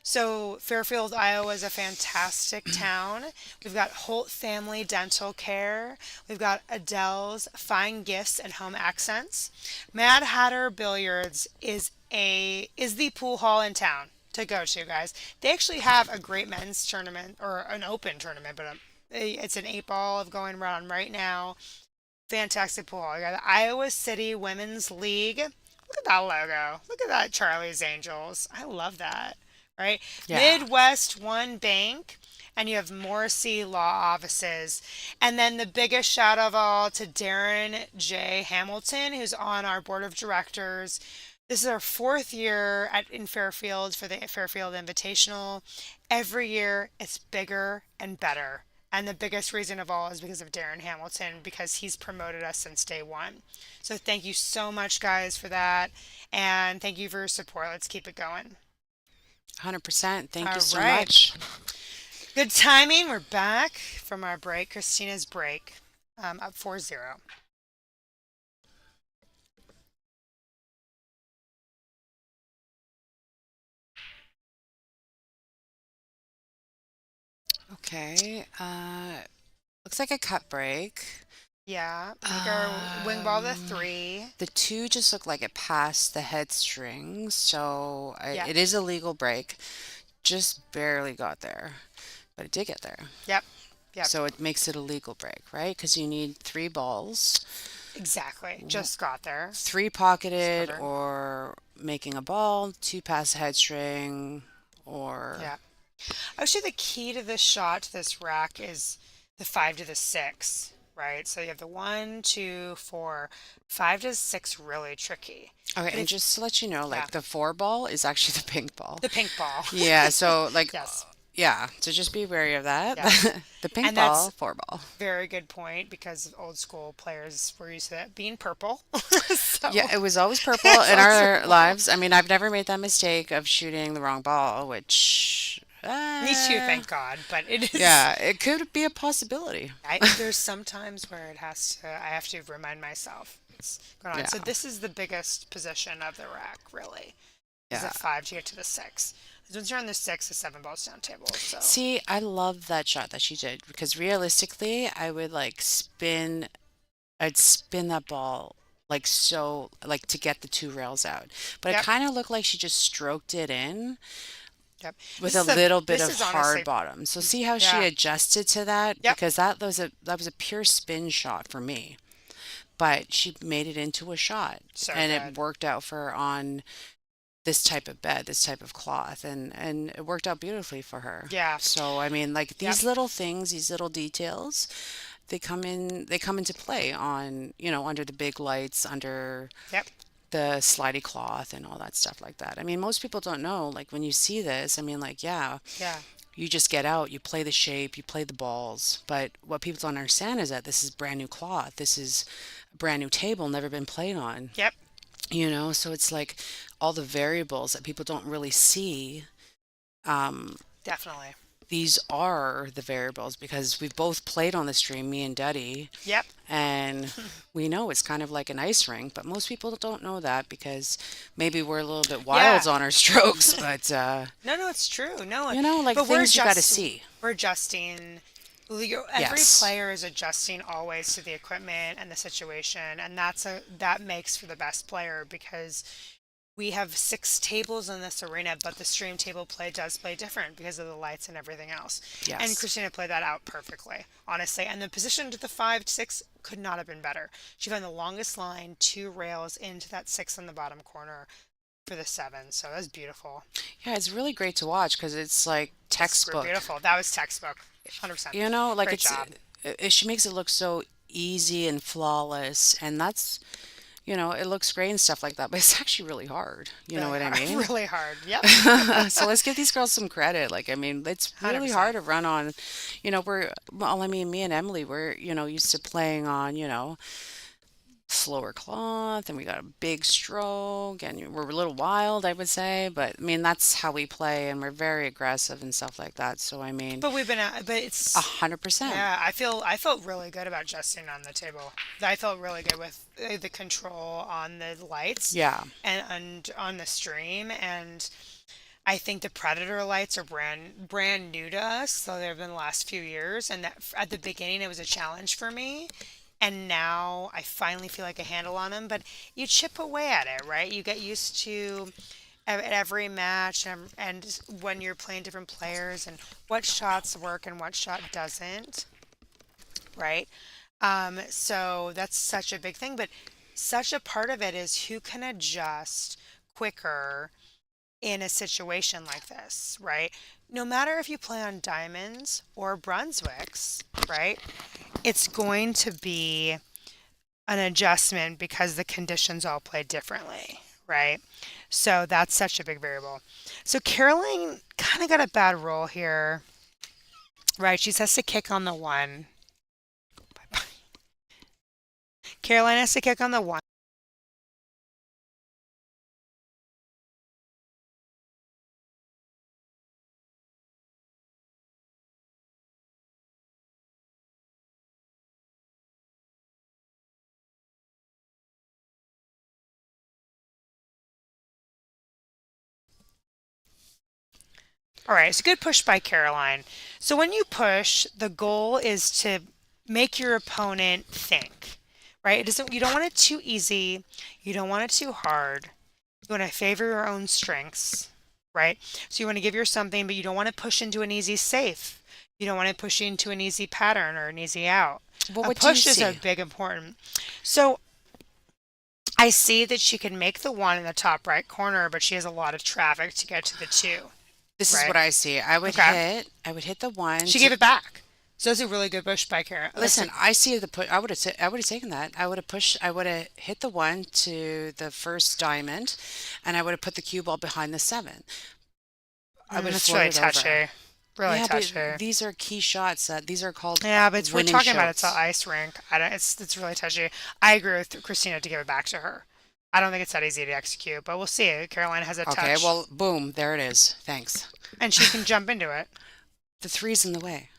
So Fairfield, Iowa is a fantastic town. We've got Holt Family Dental Care. We've got Adele's Fine Gifts and Home Accents. Mad Hatter Billiards is the pool hall in town to go to, guys. They actually have a great men's tournament or an open tournament, but it's an 8 ball of going around right now. Fantastic pool hall. You got the Iowa City Women's League. Look at that logo. Look at that Charlie's Angels. I love that. Right? Yeah. Midwest One Bank. And you have Morrissey Law Offices. And then the biggest shout of all to Darren J. Hamilton, who's on our board of directors. This is our 4th year in Fairfield for the Fairfield Invitational. Every year it's bigger and better. And the biggest reason of all is because of Darren Hamilton, because he's promoted us since day one. So thank you so much, guys, for that. And thank you for your support. Let's keep it going. 100%. Thank you All so right. much. Good timing. We're back from our break, Christina's break, up 4-0. Okay. Looks like a cut break. Yeah. Make our wing ball to Um, 3. the two just look like it passed the head strings, so Yeah. it is a legal break. Just barely got there, but it did get there. Yep. Yep. So it makes it a legal break, right? Because you need three balls, Exactly. Just got there. three pocketed Discovered. or making a ball, two past the head string, or Yeah. Actually, the key to this shot, to this rack, is the 5 to the 6, right? So you have the 1, 2, 4, 5 to 6, really tricky. okay. But And if, just to let you know, yeah, like the four ball is actually the pink ball. the pink ball. Yeah. So like, Yes. yeah. So just be wary of that. Yes. The pink And that's ball, four ball. very good point because old school players were used to that being purple. So Yeah, it was always purple it's in always our purple. lives. I mean, I've never made that mistake of shooting the wrong ball, which, Me too, thank God. But it is. yeah, it could be a possibility. There's some times where I have to remind myself it's going on. Yeah, So this is the biggest position of the rack, really, is yeah. at 5 to get to the 6. Once you're on the 6, the 7 ball's down table. So See, I love that shot that she did because realistically, I'd spin that ball like so, like to get the two rails out. But it yep, kind of looked like she just stroked it in yep. with a little bit This of is hard honestly, bottom. So see how she yeah, adjusted to that yep, because that was a pure spin shot for me. But she made it into a shot so and it good. worked out for her on this type of bed, this type of cloth, and it worked out beautifully for her. Yeah, So I mean, like yep, these little things, these little details, they come into play on, under the big lights, under yep, the slidey cloth and all that stuff like that. I mean, most people don't know, like when you see this, I mean, like, yeah, yeah, you just get out, you play the shape, you play the balls. But what people don't understand is that this is brand new cloth. This is a brand new table, never been played on. yep, So it's like all the variables that people don't really see. Um, definitely. these are the variables because we've both played on the stream, me and Duddy, Yep. and we know it's kind of like an ice rink, but most people don't know that because maybe we're a little bit Yeah. wild on our strokes, but No, no, it's true. No, like but things you got to see. we're adjusting. Every Yes. player is adjusting always to the equipment and the situation, and that makes for the best player because we have 6 tables in this arena, but the stream table play does play different because of the lights and everything else. And Yes. Christina played that out perfectly, honestly. And the position to the 5 to 6 could not have been better. She found the longest line, 2 rails into that 6 in the bottom corner for the 7. So that was beautiful. Yeah, it's really great to watch because it's like Super textbook. beautiful. That was textbook. 100%. Like Great job. she makes it look so easy and flawless, and that's it looks great and stuff like that, but it's actually really hard. You know Really what I hard. mean? Really hard. Yep. So let's give these girls some credit. Like, I mean, it's really 100%. hard to run on, well, I mean, me and Emily, we're, used to playing on, slower cloth and we got a big stroke and we're a little wild, I would say. But I mean, that's how we play and we're very aggressive and stuff like that. So, I mean, But we've been but a it's 100%. yeah, I felt really good about Justin on the table. I felt really good with the control on the lights Yeah. and on the stream, and I think the Predator lights are brand new to us, so they've been the last few years, and that at the beginning it was a challenge for me. And now I finally feel like a handle on them, but you chip away at it, right? You get used to at every match, and when you're playing different players and what shots work and what shot doesn't, right? So that's such a big thing, but such a part of it is who can adjust quicker in a situation like this, right? No matter if you play on diamonds or Brunswicks, right? It's going to be an adjustment because the conditions all play differently, right? So that's such a big variable. So Caroline kind of got a bad roll here, right? She has to kick on the one. Caroline has to kick on the one. All right, it's a good push by Caroline. So when you push, the goal is to make your opponent think, right? You don't want it too easy. You don't want it too hard. You want to favor your own strengths, right? So you want to give her something, but you don't want to push into an easy safe. You don't want to push into an easy pattern or an easy out. Well, A what do you push is a see? big important. So I see that she can make the one in the top right corner, but she has a lot of traffic to get to the two, This is right? what I see. Okay. I would hit the one She to gave it back. So that's a really good push by Kara. That's a listen. I see the put. I would have taken that. I would have pushed. I would have hit the one to the first diamond, and I would have put the cue ball behind the seven. I would have that's really floated over. touchy. Really Yeah, but touchy. these are key shots. That these are called Yeah, but we're winning talking about it's an shots. ice rink. I don't. It's really touchy. I agree with Christina to give it back to her. I don't think it's that easy to execute, but we'll see. Caroline has a Okay, touch, well, boom, there it is. Thanks. and she can jump into it. The three's in the way.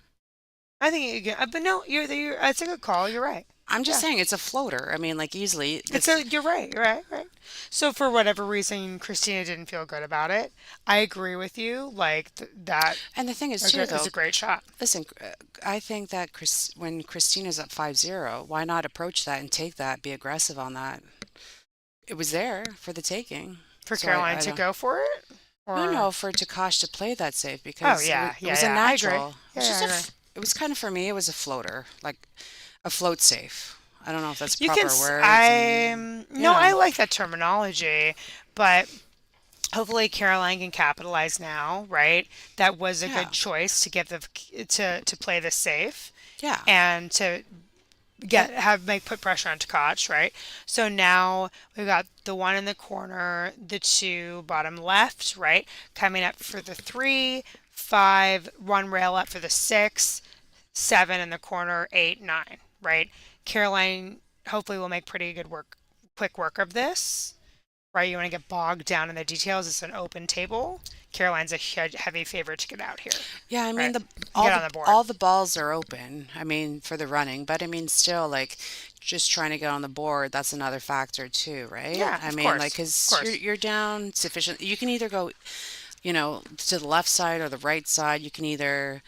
I think you can, but no, you're. It's a good call. You're right. I'm just Yeah, saying it's a floater. I mean, like easily it's this. a. You're right. You're right. Right. So for whatever reason, Christina didn't feel good about it. I agree with you. Like that And the thing is too, is though. a great shot. Listen, I think that when Christina's up 5-0, why not approach that and take that, be aggressive on that? It was there for the taking. For So Caroline I to don't. go for it, No, or no, for Takash to play that safe oh because yeah, it yeah, was a yeah. I agree. natural. It Yeah, was yeah, just I agree. it was kind of for me. It was a floater, like a float safe. I don't know if that's You can. proper words, and I'm you no, I know. like that terminology, but hopefully Caroline can capitalize now, right? That was a Yeah, good choice to get to play this safe yeah. and to And put pressure on Tkach, right? So now we've got the one in the corner, the two bottom left, right? Coming up for the three, five, one rail up for the six, seven in the corner, eight, nine, right? Caroline hopefully will make pretty good quick work of this, right? You want to get bogged down in the details. It's an open table. Caroline's a heavy favorite to get out here, yeah, I mean right? the And get on the board. all the balls are open. I mean for the running, but I mean still like just trying to get on the board. That's another factor too, right? Yeah, I of mean like course, of because course. you're down sufficient. You can either go to the left side or the right side. You can either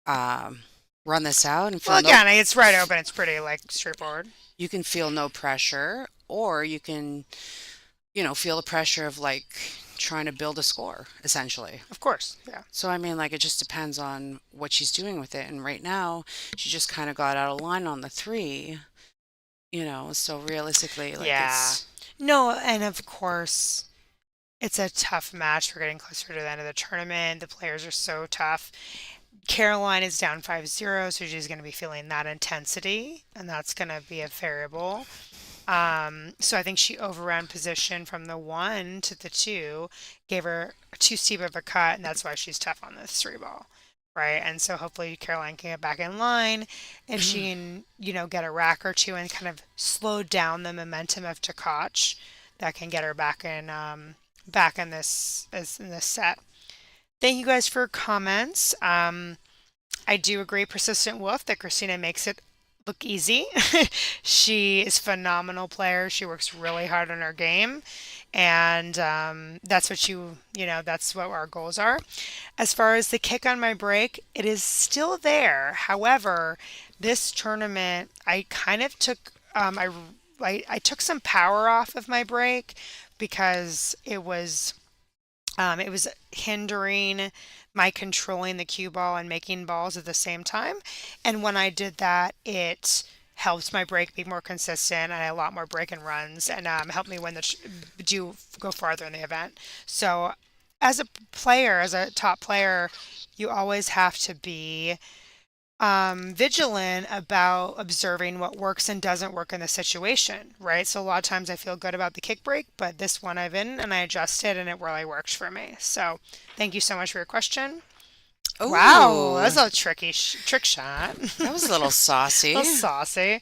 um, run this out and Well, feel no again, it's right open. It's pretty like straightforward. you can feel no pressure, or you can feel the pressure of like trying to build a score essentially. Of course, yeah. So I mean like it just depends on what she's doing with it, and right now she just kind of got out of line on the three, so realistically like Yeah. it's No, and of course, it's a tough match. We're getting closer to the end of the tournament. The players are so tough. Caroline is down 5-0, so she's going to be feeling that intensity, and that's going to be a variable. So I think she overran position from the 1 to the 2, gave her too steep of a cut, and that's why she's tough on this 3 ball. Right. And so hopefully Caroline can get back in line if she can, get a rack or two and kind of slow down the momentum of Takac. That can get her back in this set. Thank you guys for your comments. I do agree, Persistent Wolf, that Christina makes it look easy. She is a phenomenal player. She works really hard on her game, and that's what that's what our goals are. As far as the kick on my break, it is still there. However, this tournament, I kind of took I took some power off of my break because it was hindering my controlling the cue ball and making balls at the same time. And when I did that, it helps my break be more consistent and a lot more break and runs and helped me do go farther in the event. So as a player, as a top player, you always have to be vigilant about observing what works and doesn't work in the situation, right? So a lot of times I feel good about the kick break, but this one I've in and I adjusted and it really works for me. So thank you so much for your question. Wow, Ooh, that's a trick shot. that was a little A saucy. little saucy.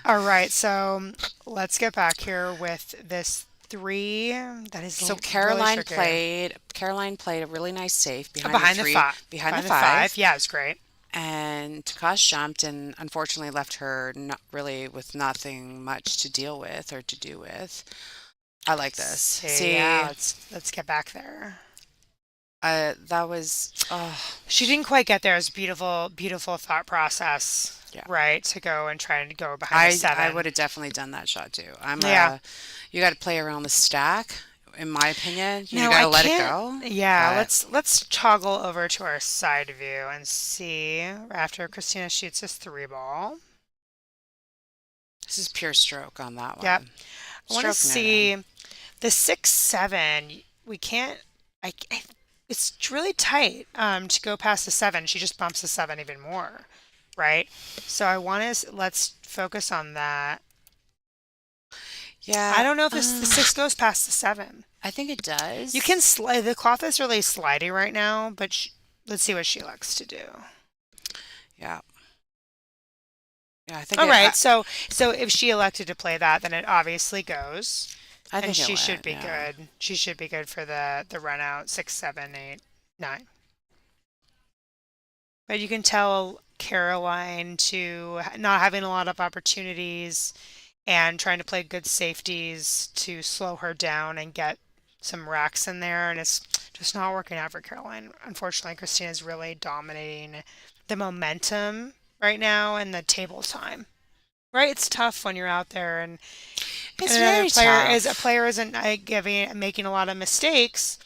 All right, so let's get back here with this 3 that is So really tricky. Caroline played a really nice safe behind the Behind the 3, 5. behind the Behind the 5. 5, Yeah, it's great. and Takash jumped and unfortunately left her not really with nothing much to deal with or to do with. I like this. See, yeah, See, let's get back there. that was, oh, She didn't quite get there. It was beautiful, beautiful thought process, yeah. right? To go and try and go behind the I would 7. have definitely done that shot too. Yeah. You got to play around the stack, in my opinion. You Now got I to let it can't. go. Yeah, But let's toggle over to our side view and see after Christina shoots this 3 ball. this is pure stroke on that Yep. one. I want to Stroking it in. see the 6-7. We can't. It's really tight. To go past the 7, she just bumps the 7 even more, right? So I want to let's focus on that. I Yeah, don't know if the 6 goes past the 7. I think it You can does. slide. The cloth is really slidey right now, but let's see what she likes to do. Yeah, yeah. I think All it. right, so if she elected to play that, then it obviously goes, I and think it she should went. be Yeah. good. She should be good for the run out 6, 7, 8, 9. But you can tell Caroline to not having a lot of opportunities and trying to play good safeties to slow her down and get some racks in there, and it's just not working out for Caroline. Unfortunately, Christina's really dominating the momentum right now and the table time. Right, it's tough when you're out there and It's another very player is a tough. player isn't making a lot of mistakes.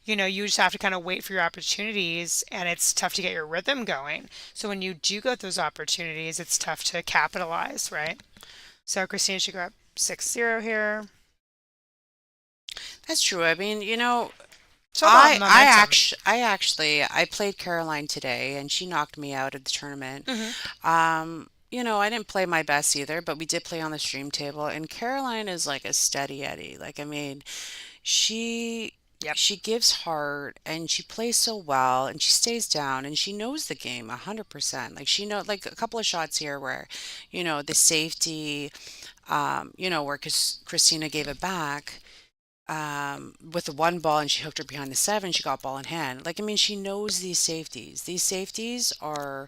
You just have to kind of wait for your opportunities, and it's tough to get your rhythm going. So when you do get those opportunities, it's tough to capitalize, right? So Christina should go up 6-0 here. That's true. I mean, It's all about momentum. I played Caroline today, and she knocked me out of the tournament. Hmm. I didn't play my best either, but we did play on the stream table, and Caroline is like a steady Eddie. Like, I mean, she Yep. she gives heart and she plays so well and she stays down and she knows the game 100%. Like she know like a couple of shots here where, the safety, where Christina gave it back with the one ball and she hooked her behind the 7, she got ball in hand. Like, I mean, she knows these safeties. These safeties are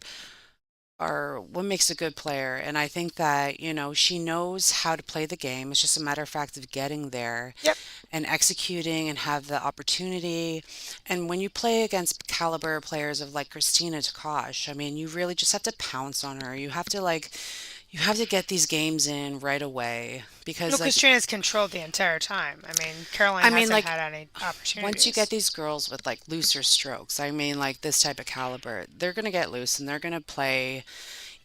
what makes a good player. And I think that, she knows how to play the game. It's just a matter of fact of getting there Yep. and executing and have the opportunity. And when you play against caliber players of like Christina Takash, I mean, you really just have to pounce on her. You have to get these games in right away No, because like Christina's controlled the entire time. I mean, Caroline I mean hasn't like had any once you get opportunities. these girls with like looser strokes, I mean like this type of caliber, they're going to get loose and they're going to play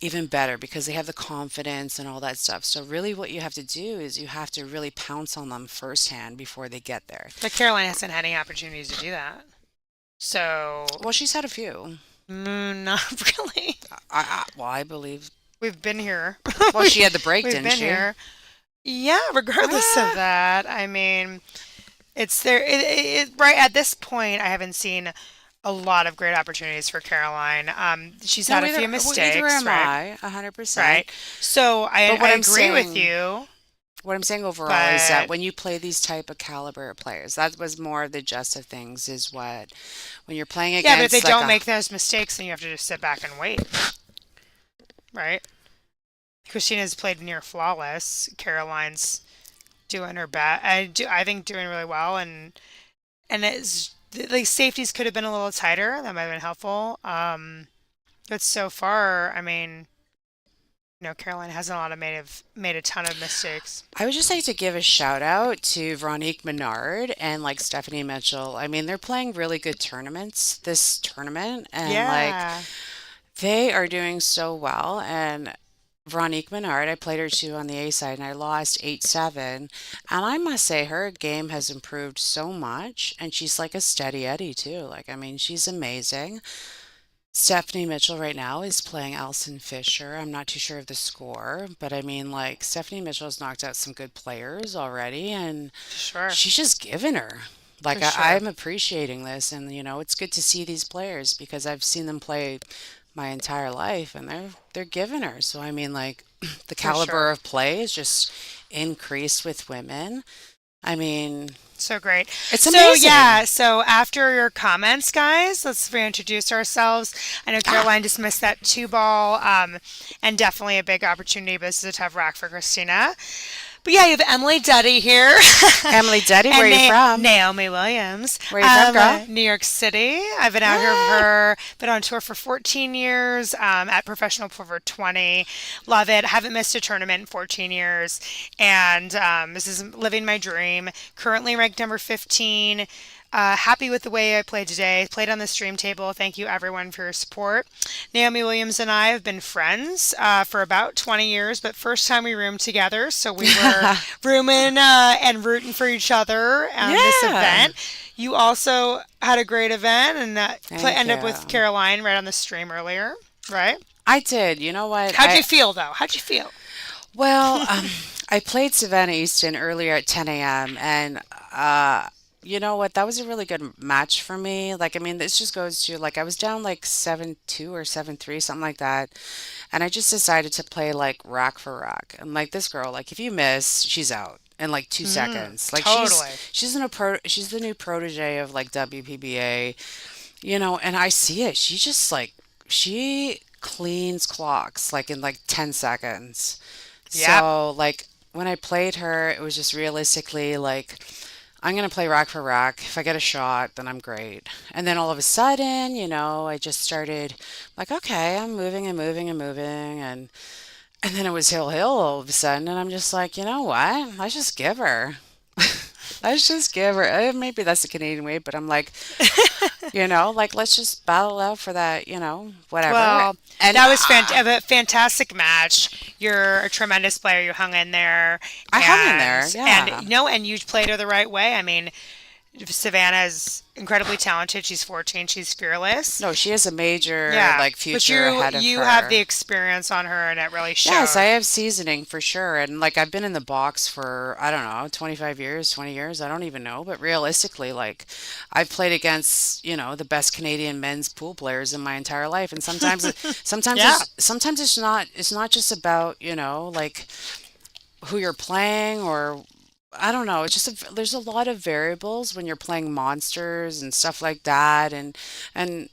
even better because they have the confidence and all that stuff. So really what you have to do is you have to really pounce on them firsthand before they get there. But Caroline hasn't had any opportunities to do that. So, Well, she's had a few. not really. Well, I believe. We've been here. Well, she had the break, We've didn't been she? here. Yeah, regardless of Ah, that, I mean, it's there. Right at this point, I haven't seen a lot of great opportunities for Caroline. She's had no, a few either mistakes, am right? I, 100%. Right. So But I agree with you, what I'm saying overall is that but when you play these type of caliber of players, that was more of the gist of things is what when you're playing yeah, but if they against like don't a make those mistakes, then you have to just sit back and wait, right? Christina's played near flawless. Caroline's doing her best. I think doing really well, and it's like safeties could have been a little tighter. That might have been helpful. But so far, I mean, Caroline hasn't a lot of made a ton of mistakes. I would just like to give a shout out to Veronique Menard and like Stephanie Mitchell. I mean, they're playing really good tournaments this tournament, and like Yeah. they are doing so well. And Veronique Menard, I played her too on the A side, and I lost 8-7. And I must say, her game has improved so much, and she's like a steady Eddie too. Like, I mean, she's amazing. Stephanie Mitchell right now is playing Alison Fisher. I'm not too sure of the score, but I mean, like, Stephanie Mitchell has knocked out some good players already, and Sure. she's just giving her. For Like, sure. I'm appreciating this, and it's good to see these players because I've seen them play my entire life, and they're giving her. So I mean, like, the For caliber sure. of play is just increased with women. I mean, So great. it's So amazing. yeah, so after your comments, guys, let's reintroduce ourselves. I know Ah, Caroline just missed that two ball, and definitely a big opportunity, but this is a tough rack for Christina. But yeah, you have Emily Duddy here Emily Deddy, where and are you from? Naomi Williams, Where are you from, girl? New York City. I've been out here Ah. for, been on tour for 14 years, at professional for over 20. Love it. Haven't missed a tournament in 14 years. And this is living my dream. Currently ranked number 15. Happy with the way I played today. Played on the stream table. Thank you everyone for your support. Naomi Williams and I have been friends for about 20 years, but first time we roomed together, so we were rooming and rooting for each other on this Yeah. event. You also had a great event and Thank ended up with you. Caroline right on the stream earlier, right? I did. You know what? How'd you feel though? How'd you feel? Well, I played Savannah Easton earlier at 10 a.m. and uh, you know what? That was a really good match for me. Like, I mean, this just goes to like I was down like 7-2 or 7-3, something like that, and I just decided to play like rack for rack. And like this girl, like if you miss, she's out in like two Mm, seconds. Like totally. she's the new protege of like WPBA, and I see it. She cleans clocks like in like 10 seconds. Yep. So like when I played her, it was just realistically like I'm gonna play rack for rack. If I get a shot, then I'm great. And then all of a sudden, I just started like, okay, I'm moving and moving and moving and then it was hill hill all of a sudden and I'm just like, you know what? Let's just give her. Let's just give her. Maybe that's the Canadian way, but I'm like, like let's just battle out for that, whatever. Well, And that was a fantastic match. You're a tremendous player. You hung in there, I hung in there, and yeah. and you played her the right way. I mean, Savannah's incredibly talented. She's 14. She's fearless. No, she has a major Yeah, like but future ahead of you have the her. experience on her, and it really Yes, I showed. have seasoning for sure. And like I've been in the box for, I don't know, 25 years, 20 years, I don't even know. But realistically, like I've played against, the best Canadian men's pool players in my entire life. And Yeah, sometimes it's not just about, like who you're playing or I don't know. It's just there's a lot of variables when you're playing monsters and stuff like that, and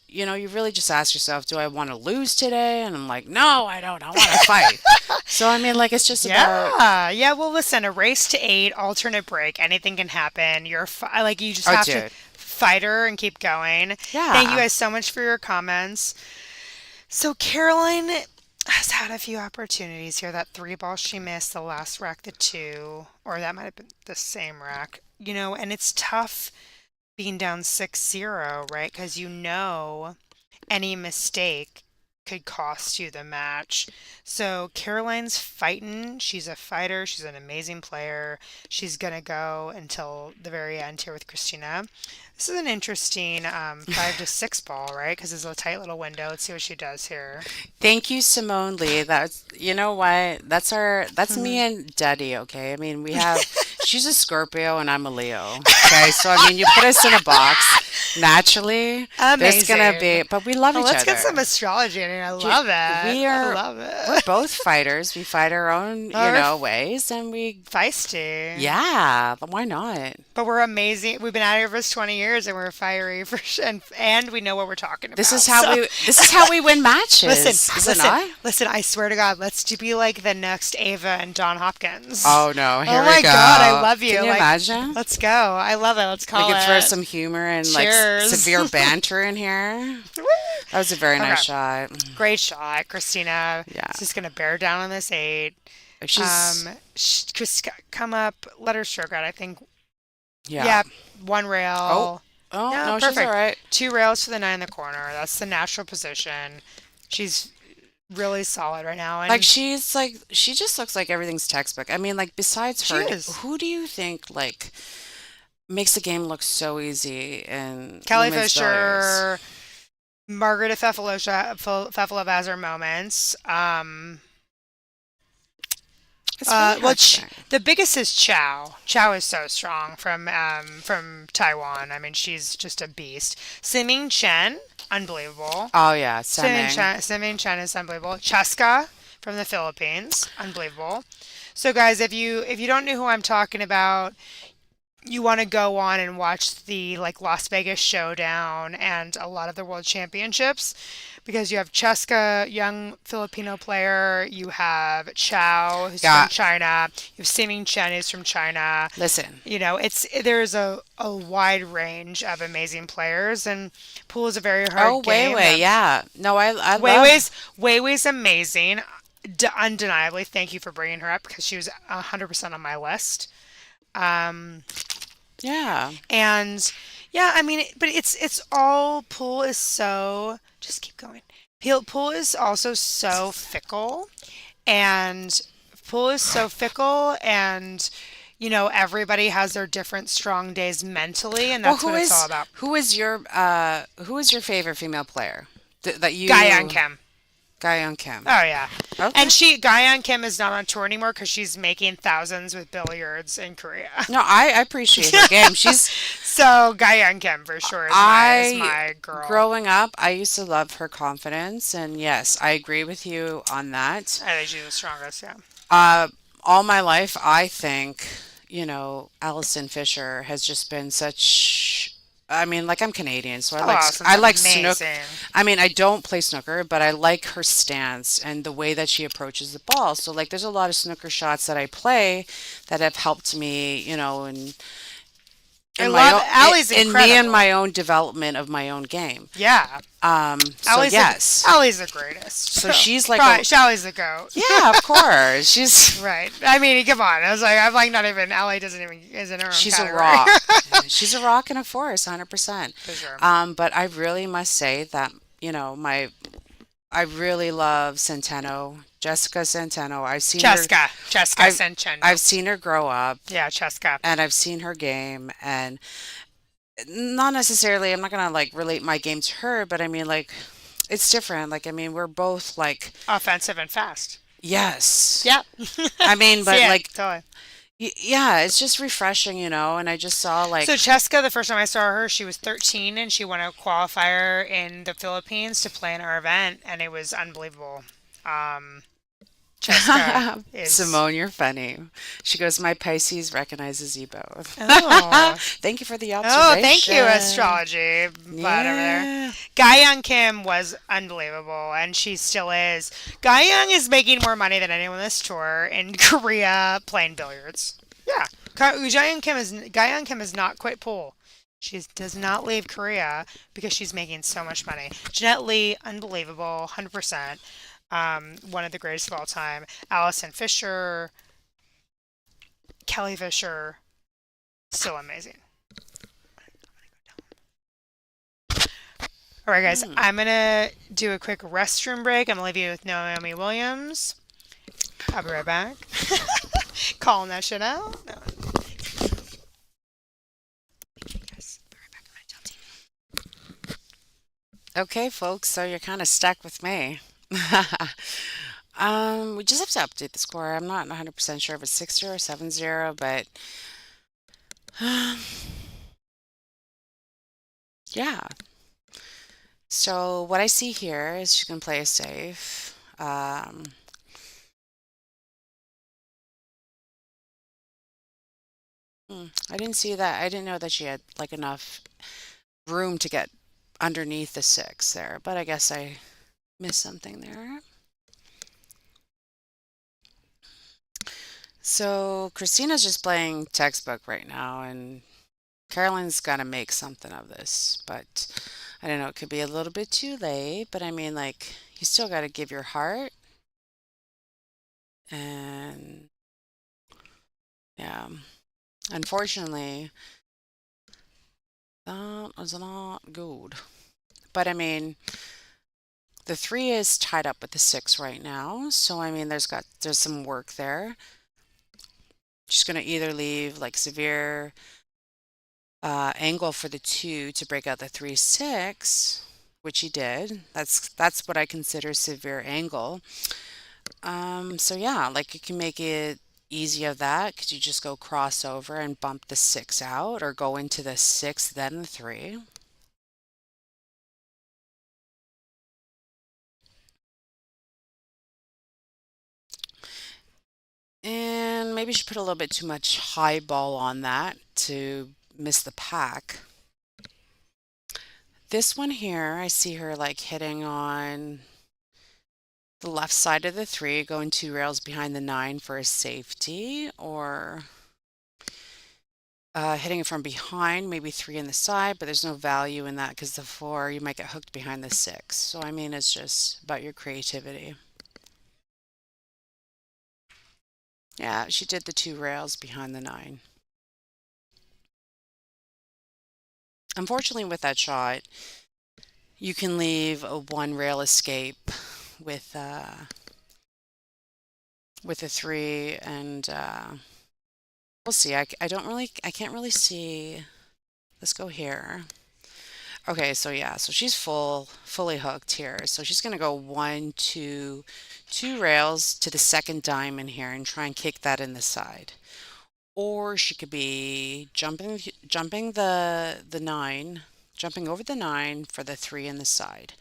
you really just ask yourself, do I want to lose today? And I'm like, no, I don't. I want to fight. So I mean, like it's just about yeah. Well, listen, a race to eight, alternate break, anything can happen. Like you just oh, have to dude, fight her and keep going. Thank you yeah. guys so much for your comments. So Caroline has had a few opportunities here. That three ball she missed, the last rack, the two, or that might have been the same rack. And it's tough being down 6-0, right? Because any mistake could cost you the match. So Caroline's fighting. She's a fighter. She's an amazing player. She's gonna go until the very end here with Christina. This is an interesting 5 to 6 ball, right? Because it's a tight little window. Let's see what she does here. Thank you, Simone Lee. That's, you know what? That's me Mhm. and Daddy, okay? I mean, she's a Scorpio and I'm a Leo. Okay, so I mean, you put us in a box, naturally, there's gonna Amazing. be, but we love Oh, each let's get some other. astrology in here. I J- love it. We I are, love we're it. both fighters. We fight our own, We're ways, and feisty. yeah, but why not? But we're amazing. We've been out here for 20 years and we're fiery for and we know what we're talking This is about. how So we win listen, matches, is it listen, not? listen, I swear to God, let's be like the next Ava and Don Hopkins. Oh no, Oh here we my God, I go. love you. Can you Like, imagine? let's go. I love it. Let's We call could throw it. some humor and like Cheers. severe banter in here. That was a very Okay. nice shot. Great shot, Christina. Yeah. She's gonna bear down on this 8. She's Chris, come up. Let her stroke out. I think. yeah. Yeah, one Oh, rail. oh No, no, she's all perfect. right. 2 rails to the 9 in the corner. That's the natural position. She's really solid right now, Like and she just looks like everything's textbook. I mean, like besides she her, is. who do you think like makes the game look so easy in Kelly women's billiards? Fisher, Margaret Fefalova has her moments. It's really Well, hard to say. the biggest is Chow. Chow is so strong from Taiwan. I mean, she's just a beast. Siming Chen, unbelievable. Oh yeah, sending. Siming Chen is unbelievable. Cheska from the Philippines, unbelievable. So guys, if you don't know who I'm talking about, you want to go on and watch the like Las Vegas Showdown and a lot of the World Championships because you have Cheska, young Filipino player, you have Chow, who's from Got China, you have Siming Chen, who's from China. listen. You know, there's a wide range of amazing players, and pool is a very Oh, hard Wei game. Wei, yeah. No, I love. Weiwei's amazing, undeniably. Thank you for bringing her up because she was 100% on my list. Um, Yeah. and yeah, I mean, but it's all pool is so just keep going. Pool is also so fickle, and pool is so fickle, and everybody has their different strong days mentally, and Well, that's what it's all about. who is your favorite female player that Guyan you Kim. Guy on Kim? Oh yeah, Okay. and Guyan Kim is not on tour anymore because she's making thousands with billiards in Korea. No, I appreciate her game. She's So Guyan Kim for sure is I my girl. growing up, I used to love her confidence, and yes, I agree with you on that. I think she's the strongest. Yeah. Uh, all my life, I think, Alison Fisher has just been such. I mean, like I'm Canadian, so Oh, Allison's I like snook. amazing. I mean, I don't play snooker, but I like her stance and the way that she approaches the ball. So like, there's a lot of snooker shots that I play that have helped me, and I in my love own Allie's in me and incredible. my own development of my own game. Yeah, So yes. Allie's the greatest. So she's like Probably, a Allie's the goat. yeah, of course. She's Right. I mean, come on. I'm like not even Allie doesn't even is in her own she's a category. rock. She's a rock and a force, 100%. For sure. But I really must say that, my I really love Centeno, Jessica Centeno. Cheska I've Senchendo. I've seen her grow up Yeah, Cheska. and I've seen her game and not necessarily I'm not gonna like relate my game to her, but I mean like it's different. Like I mean we're both like Offensive and fast. yes. Yeah. I mean but Yeah, like totally. yeah, it's just refreshing, and I just saw So like Cheska, the first time I saw her, she was 13 and she won a qualifier in the Philippines to play in our event, and it was unbelievable. Um, Cheska is. Simone, you're funny. She goes, my Pisces recognizes you both. Oh. Thank you for the Oh, thank you, observation. astrology butt over there. Yeah. Young Kim was unbelievable, and she still is. Young is making more money than anyone on this tour in Korea playing billiards. Yeah, Young Kim is not quit pool. She does not leave Korea because she's making so much money. Jeanette Lee, unbelievable, 100%. One of the greatest of all time. Allison Fisher, Kelly Fisher, still amazing. All right, guys, Hmm. I'm gonna do a quick restroom break. I'm gonna leave you with Naomi Williams. I'll be right back. Calling that shit out. No. Yes, be right back. I'm gonna tell Okay, folks, so you're kind of stuck with me. We just have to update the score. I'm not 100% sure if it's 6-0 or 7-0, but yeah. So what I see here is she's gonna play it safe. I didn't see that. I didn't know that she had like enough room to get underneath the six there, but I guess I missed something there. So Christina's just playing textbook right now, and Caroline's got to make something of this, but I don't know. It could be a little bit too late, but I mean, like, you still got to give your heart, and yeah, unfortunately, that was not good. But I mean, the three is tied up with the six right now, so I mean, there's some work there. She's gonna either leave like severe angle for the two to break out the 3-6, which he did. That's what I consider severe angle. So yeah, like you can make it easy of that. Could you just go crossover and bump the six out, or go into the six then the three? And maybe she put a little bit too much high ball on that to miss the pack. This one here, I see her like hitting on the left side of the three, going two rails behind the nine for a safety, or hitting it from behind, maybe three in the side, but there's no value in that because the four, you might get hooked behind the six. So, I mean, it's just about your creativity. Yeah, she did the two rails behind the nine. Unfortunately, with that shot, you can leave a one rail escape with with a three, and we'll see. I don't really, I can't really see. Let's go here. Okay, so yeah, so she's fully hooked here. So she's gonna go one, two rails to the second diamond here and try and kick that in the side. Or she could be jumping the nine, jumping over the nine for the three in the side.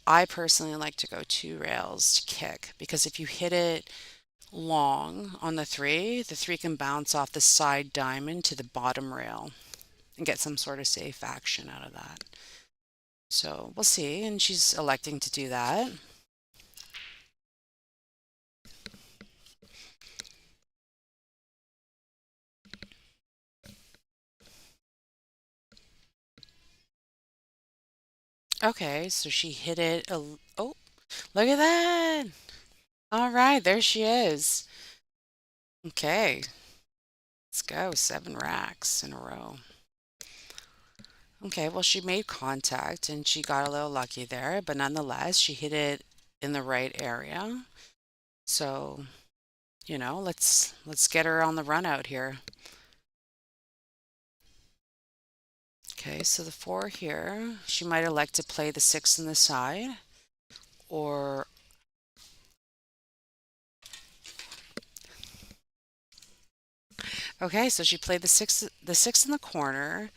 I personally like to go two rails to kick because if you hit it long on the three can bounce off the side diamond to the bottom rail and get some sort of safe action out of that. So we'll see. And she's electing to do that. Okay, so she hit it. Oh, look at that. All right, there she is. Okay, let's go. 7 racks in a row. Okay, well, she made contact and she got a little lucky there, but nonetheless, she hit it in the right area. So, let's get her on the run out here. Okay, so the four here, she might elect to play the six in the side, or okay, so she played the six in the corner.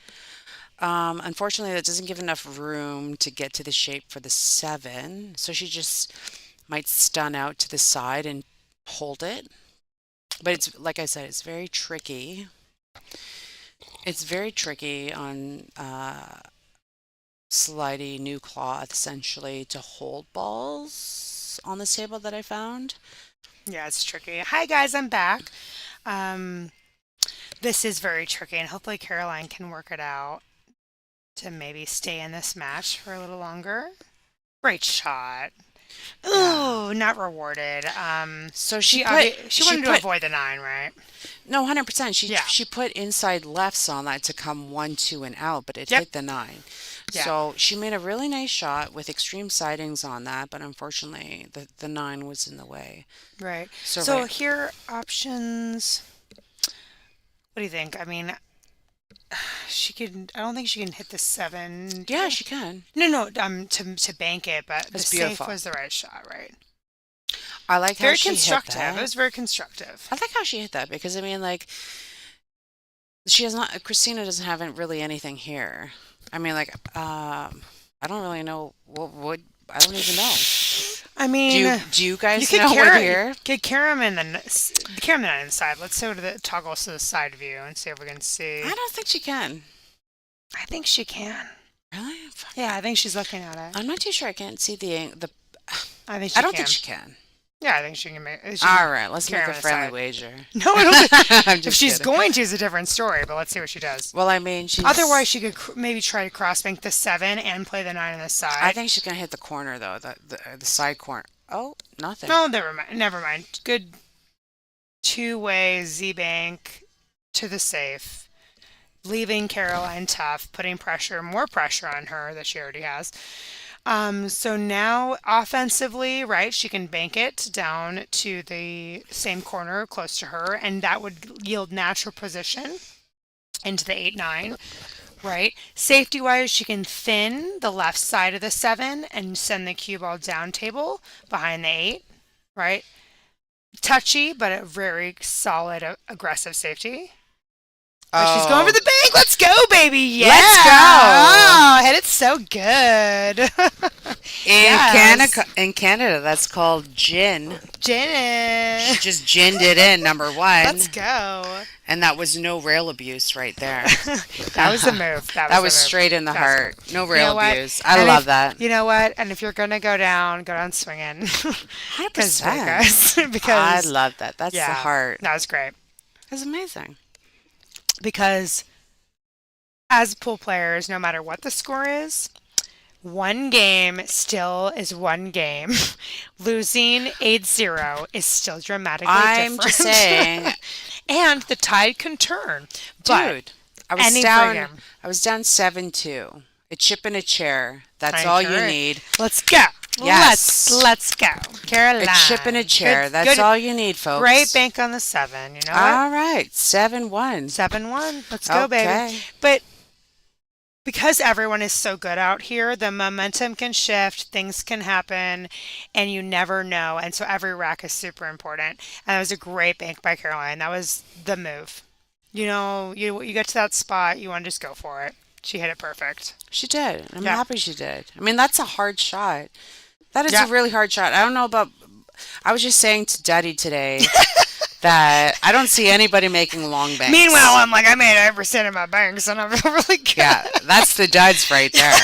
Unfortunately, that doesn't give enough room to get to the shape for the seven, so she just might stun out to the side and hold it. But it's like I said, it's very tricky. It's very tricky on slidey new cloth essentially to hold balls on this table that I found. Yeah, it's tricky. Hi guys, I'm back. Um, this is very tricky, and hopefully Caroline can work it out to maybe stay in this match for a little longer. Great shot. Yeah. Ooh, not rewarded. So She wanted to avoid the 9, right? no, 100%. Yeah. She put inside lefts on that to come 1, 2, and out, but it Yep. hit the 9. Yeah. So she made a really nice shot with extreme sightings on that, but unfortunately the 9 was in the way. Right. So So right, here options. What do you think? I mean, she could. I don't think she can hit the 7. yeah, she can. No, no. To bank it, but the It's safe beautiful. was the right shot, right? I like how Very she hit constructive. It that. was very constructive. I like how she hit that because I mean, like, she has not. Christina doesn't have really anything here. I mean, like, I don't really know what. I don't even know. I mean, Do you you guys could know what here? carry him in carry him the 9 inside. Let's go to the toggles to the side view and see if we can see. I don't think she can. I think she can. Really? Fuck. Yeah, I think she's looking at it. I'm not too sure. I can't see the. I think I she don't think can. she can. Yeah, I think she can make. She All can right, let's carry make him a on the friendly side. wager. No, I don't think. I'm If just she's kidding. going to, is a different story. But let's see what she does. Well, I mean, she's. Otherwise, she could maybe try to cross bank the 7 and play the 9 on the I side. think she's gonna hit the corner though, the side corner. Oh, nothing. No, never mind. Never mind. Good two-way Z bank to the safe, leaving Caroline tough, putting more pressure on her that she already has. So now offensively, right, she can bank it down to the same corner close to her, and that would yield natural position into the 8-9, right? Safety wise, she can thin the left side of the 7 and send the cue ball down table behind the 8, right? Touchy, but a very solid, aggressive safety. Oh, she's going for Oh, the bank. Let's go, baby. Yeah. let's go. Oh, hit it so good. Yes. In Canada, that's called gin. She Jenny. just ginned it in, number one. Let's go. And that was no rail abuse right there. That was the move. That That was was the move. straight in the That was the heart. move. No You rail know what? abuse. I And love if, that. you know what? And if you're gonna go down swinging. Because 100%. I because love that. That's the yeah, heart. that was great. That's amazing. Because as pool players, no matter what the score is, one game still is one game. Losing 8-0 is still dramatically I'm different. just saying, And the tide can turn. But dude, I was any down friggin' I was down 7-2. A chip in a chair. That's tide all you turn. need. Let's go. Yes. Let's go. Caroline. A chip in a chair. That's all you need, folks. Great bank on the 7. You know what? All right. 7-1. 7-1. Let's go, baby. Okay. But because everyone is so good out here, the momentum can shift, things can happen, and you never know. And so every rack is super important. And that was a great bank by Caroline. That was the move. You know, you get to that spot, you want to just go for it. She hit it perfect. She did. I'm Yeah. happy she did. I mean, that's a hard shot. That is Yeah. a really hard shot. I don't know about. I was just saying to Daddy today that I don't see anybody making long banks. Meanwhile, I'm like, I made every cent of my banks, and I feel really good. Yeah, that's the duds right there.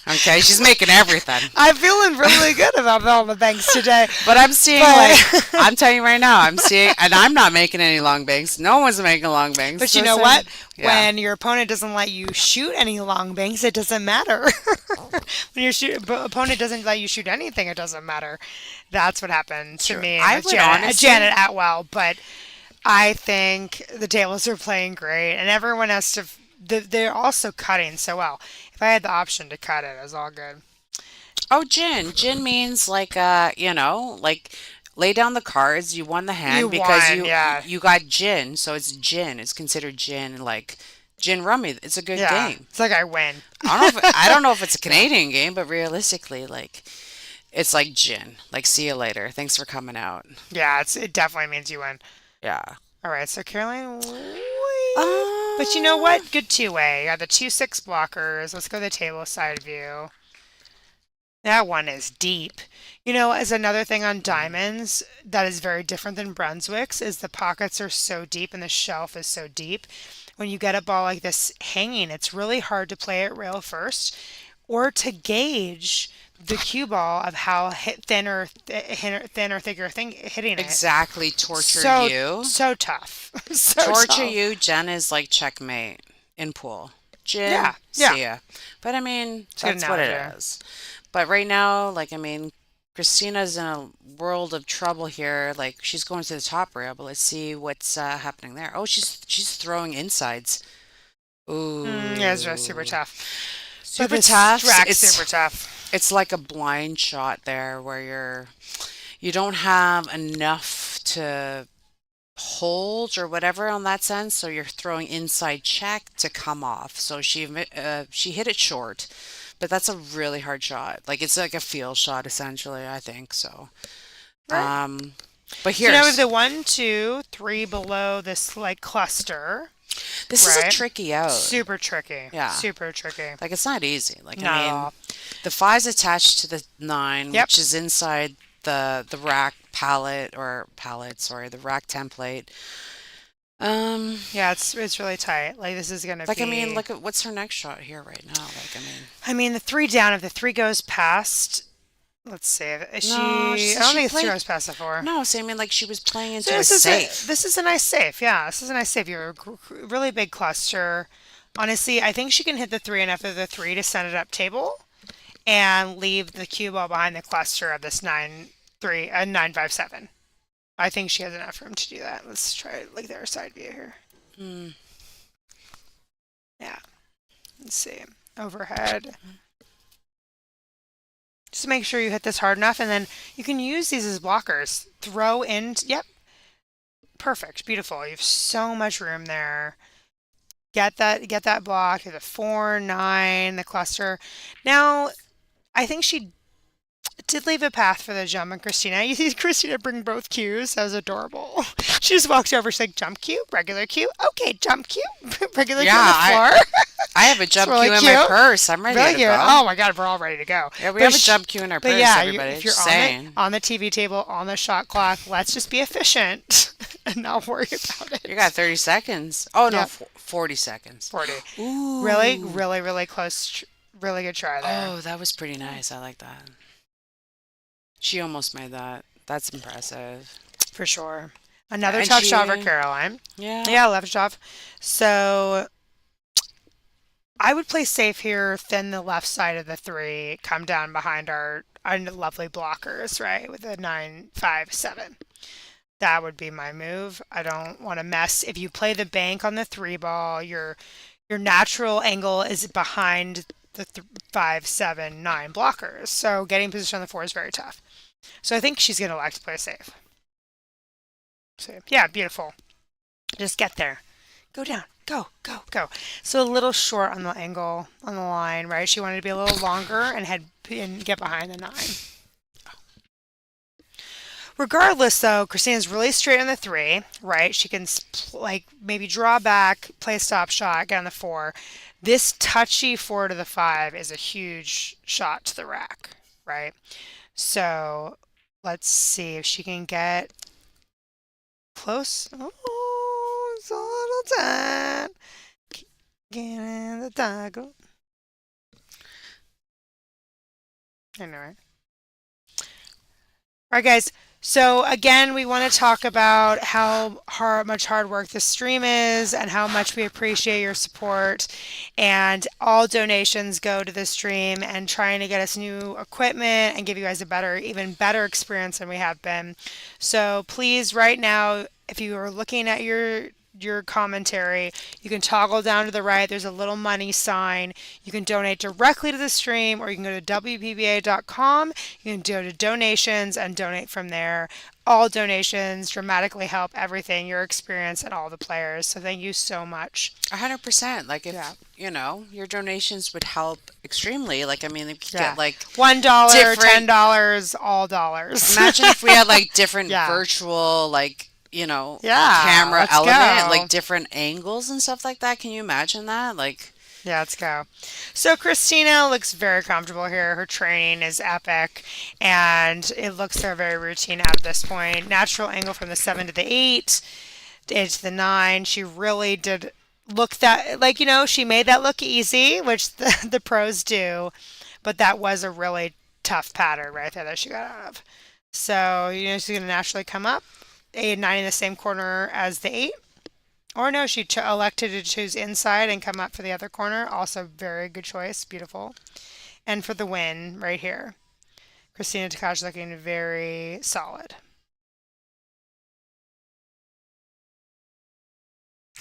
Okay, she's making everything. I'm feeling really good about all the banks today. But I'm seeing But- I'm telling you right now, I'm seeing, and I'm not making any long banks. No one's making long banks. But So you know so- what? Yeah. When your opponent doesn't let you shoot any long banks, it doesn't matter. When your opponent doesn't let you shoot anything, it doesn't matter. That's what happened to True. me I with would honestly- Janet Atwell. But I think the tables are playing great, and everyone has to. They're also cutting so well. If I had the option to cut it, it was all good. Oh, gin. Gin means like like lay down the cards. You won the hand You because won, yeah. you got gin, so it's gin. It's considered gin, like gin rummy. It's a good Yeah, game. it's like I win. I don't know if it's a Canadian game, but realistically, like it's like gin. Like see you later. Thanks for coming out. Yeah, it definitely means you win. Yeah. All right, so Caroline, Uh, but you know what? Good two-way. You got the 2-6 blockers. Let's go to the table side view. That one is deep. You know, as another thing on diamonds that is very different than Brunswick's is the pockets are so deep and the shelf is so deep. When you get a ball like this hanging, it's really hard to play it rail first or to gauge the cue ball of how thin or thicker thing hitting it. Exactly. Torture So you. so tough. So Torture tough. you. Jen is like checkmate in pool. Gin, Yeah, yeah. see ya. But I mean, It's a good that's what it analogy. is. But right now, like I mean, Christina's in a world of trouble here. Like she's going to the top rail, but let's see what's happening there. Oh, she's throwing insides. Yeah, it's just super Ooh, tough. But super this tough. rack's super tough. It's like a blind shot there where you don't have enough to hold or whatever on that sense, so you're throwing inside check to come off. So she hit it short, but that's a really hard shot. Like it's like a field shot essentially, I think so. Right. Um, but So now we have here's the 1, 2, 3 below this like cluster, this is a right? tricky out. Super tricky. Yeah, Super tricky. like it's not easy. Like I Not at mean, all. the five's attached to the nine, Yep. which is inside the rack palette, sorry, the rack template. Um, Yeah, it's really tight. Like this is gonna like I mean, be. look at what's her next shot here right now. Like I mean, I mean, the 3 down. If the 3 goes past, let's see. Is no, she? I don't she think the 3 played. goes past the 4. No, so I mean, like she was playing So into a safe. this is a nice safe. Yeah, this is a nice safe. You're a really big cluster. Honestly, I think she can hit the 3 and after the 3 to send it up table and leave the cue ball behind the cluster of this 9-5-7. I think she has enough room to do that. Let's try like their side view here. Hmm. Yeah, let's see. Overhead. Just make sure you hit this hard enough, and then you can use these as blockers. Throw in. Yep, perfect, beautiful. You have so much room there. Get that block. The 4, 9, the cluster. Now, I think she did leave a path for the jump on Christina. You see Christina bring both cues. That was adorable. She just walked over. She's like, jump cue, regular cue. Okay, jump cue, regular Yeah, cue on the floor. I have a It's jump really cue in my cute. purse. I'm ready Really to cute. go. Oh my God, we're all ready to go. Yeah, we But have a jump cue in our but purse, yeah, everybody. if you're Just saying. on the TV table, on the shot clock, let's just be efficient and not worry about You it. got 30 seconds. Oh no, Yep, 40 seconds. 40. Really, Ooh. really, really close. Really good try there. Oh, that was pretty nice. I like that. She almost made that. That's impressive. For sure. Another And tough shot for she, Caroline. yeah. Yeah, left off. So I would play safe here, thin the left side of the 3, come down behind our lovely blockers, right, with a 9-5-7. That would be my move. I don't want to mess. If you play the bank on the 3 ball, your natural angle is behind the 5-7-9 blockers. So getting position on the 4 is very tough. So I think she's going to like to play safe. So yeah, beautiful. Just get there. Go down. Go, go, go. So a little short on the angle on the line, right? She wanted to be a little longer and get behind the 9. Regardless, though, Christina's really straight on the 3, right? She can like maybe draw back, play a stop shot, get on the 4. This touchy 4 to the 5 is a huge shot to the rack, right? So let's see if she can get close. Oh, it's a little tight. Get in the tackle. Anyway. All right, guys. So again, we want to talk about how much hard work the stream is and how much we appreciate your support. And all donations go to the stream and trying to get us new equipment and give you guys a even better experience than we have been. So please, right now, if you are looking at your commentary, you can toggle down to the right. There's a little money sign. You can donate directly to the stream, or you can go to WPBA.com. You can go to donations and donate from there. All donations dramatically help everything, your experience, and all the players. So thank you so much. 100%. Like Yeah. if, your donations would help extremely. Like I mean, if you could Yeah. get like $1, different $10, all dollars. imagine if we had like different Yeah. virtual like, Yeah. camera Let's element, go. like different angles and stuff like that. Can you imagine that? Like Yeah, let's go. So Christina looks very comfortable here. Her training is epic, and it looks they're very routine out at this point. Natural angle from the 7 to the 8, it's the 9. She really did look that like she made that look easy, which the pros do, but that was a really tough pattern right there that she got out of. So she's gonna naturally come up. 8 and 9 in the same corner as the 8. Or no, she elected to choose inside and come up for the other corner. Also, very good choice. Beautiful. And for the win right here. Christina Takashi looking very solid.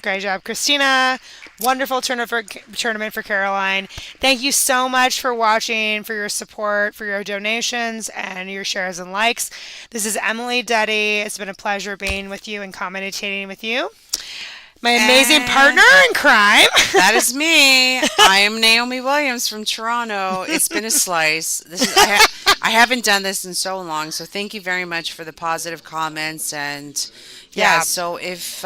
Great job, Christina. Wonderful tournament for Caroline. Thank you so much for watching, for your support, for your donations, and your shares and likes. This is Emily Duddy. It's been a pleasure being with you and commentating with you. My amazing partner And in crime. that is me. I am Naomi Williams from Toronto. It's been a slice. I haven't done this in so long, so thank you very much for the positive comments. And yeah, Yeah, so if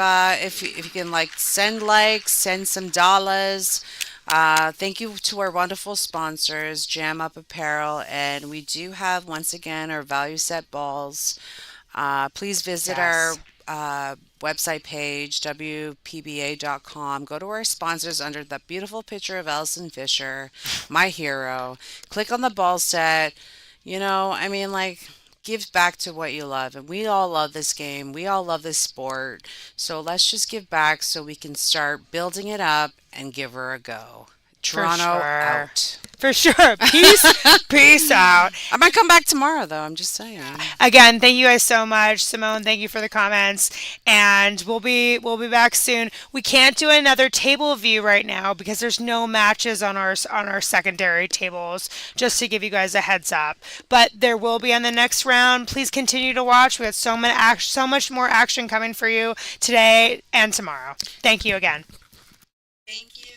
you can send likes, send some dollars. Thank you to our wonderful sponsors, Jam Up Apparel, and we do have once again our value set balls. Please visit our yes, website page, WPBA.com. Go to our sponsors under the beautiful picture of Alison Fisher, my hero. Click on the ball set. Give back to what you love. And we all love this game. We all love this sport. So let's just give back so we can start building it up and give her a go. for Toronto sure. out. For sure. Peace. Peace out. I might come back tomorrow, though. I'm just saying. Again, thank you guys so much. Simone, thank you for the comments. And we'll be back soon. We can't do another table view right now because there's no matches on our secondary tables, just to give you guys a heads up. But there will be on the next round. Please continue to watch. We have so much more action coming for you today and tomorrow. Thank you again. Thank you.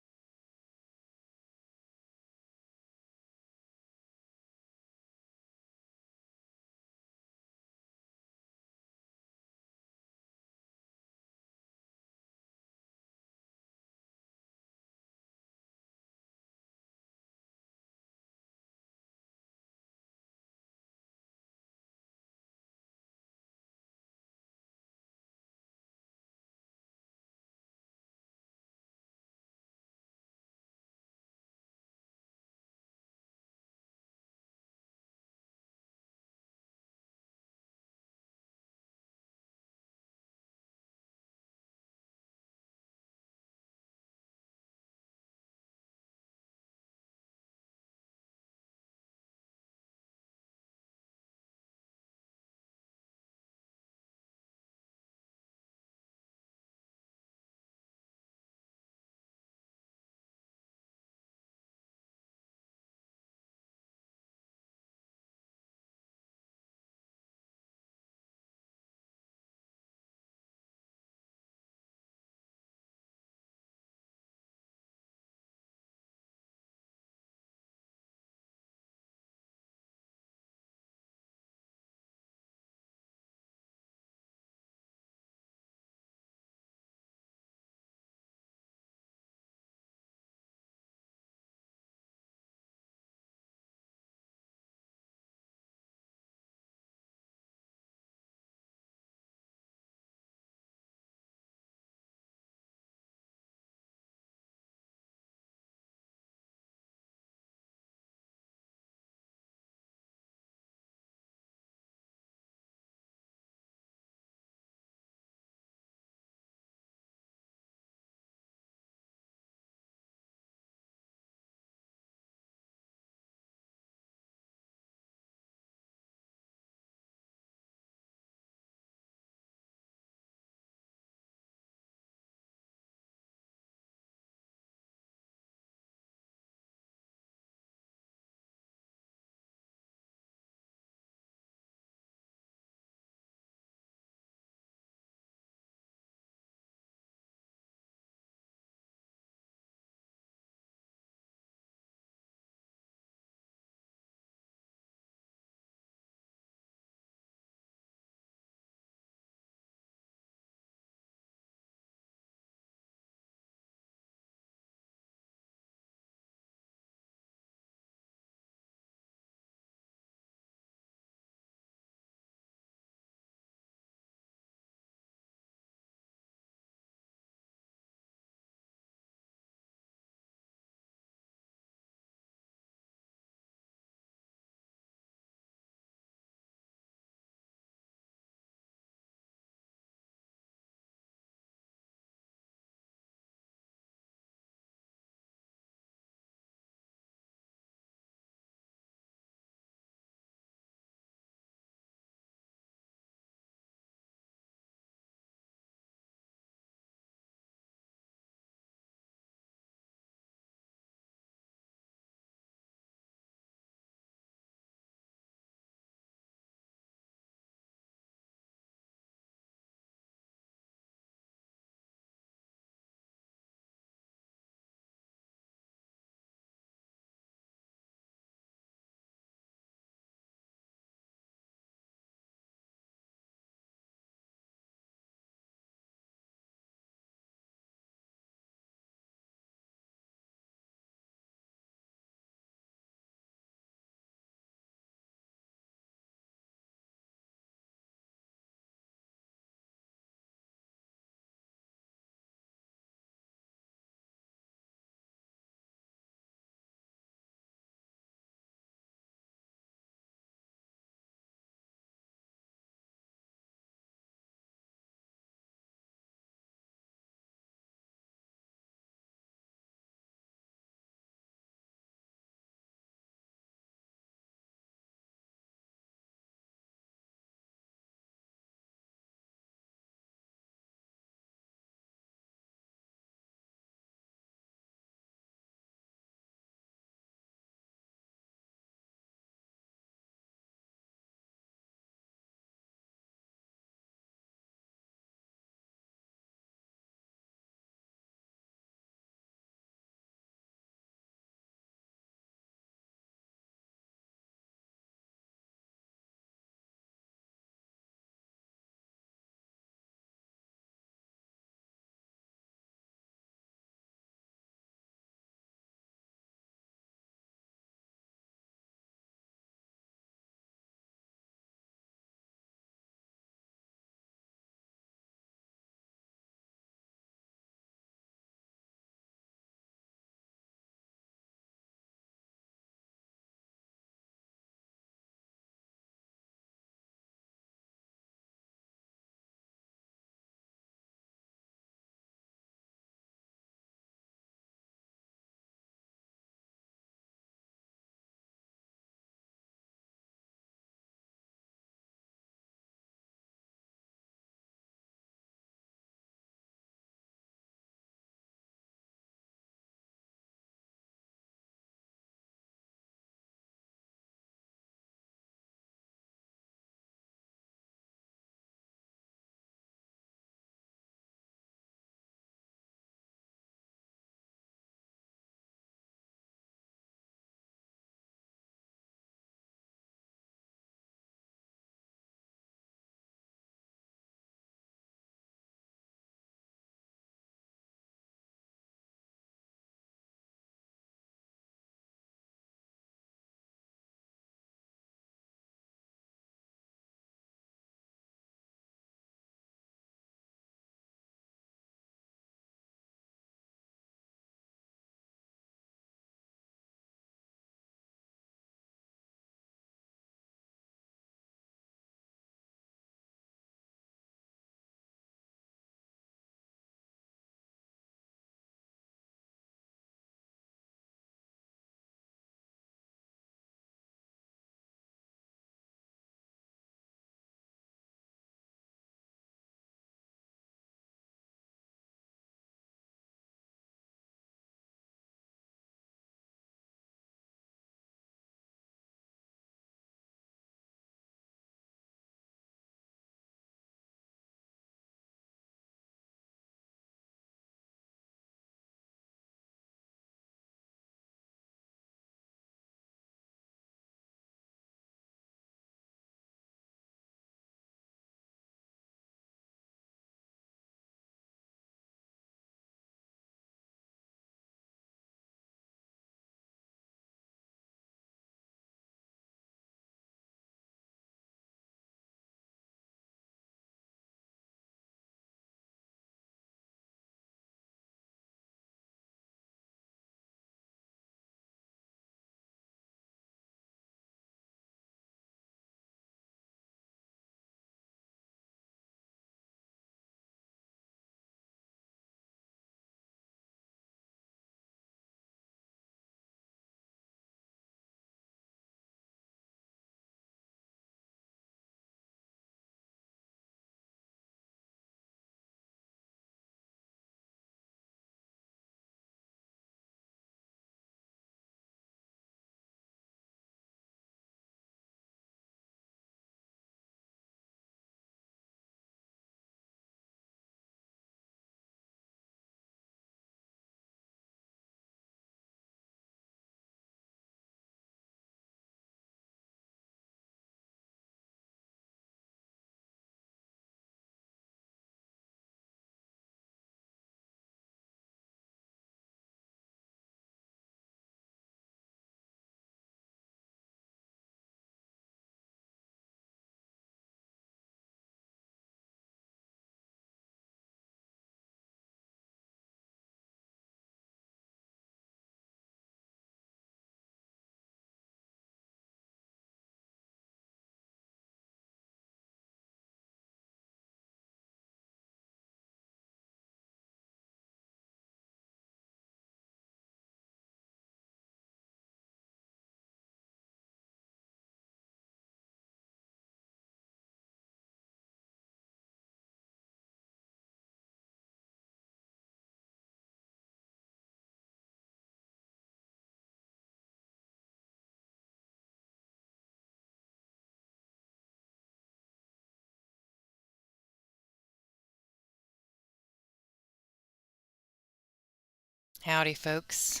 Howdy, folks.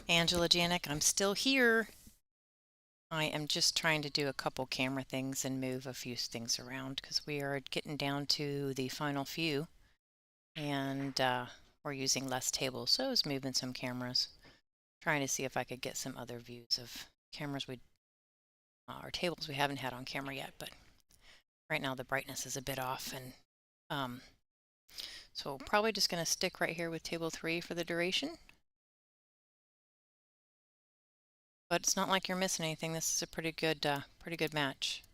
Angela Janik, I'm still here. I am just trying to do a couple camera things and move a few things around because we are getting down to the final few and we're using less tables, so I was moving some cameras, trying to see if I could get some other views of cameras or tables we haven't had on camera yet, but right now the brightness is a bit off, and so probably just going to stick right here with table 3 for the duration. But it's not like you're missing anything. This is a pretty good match.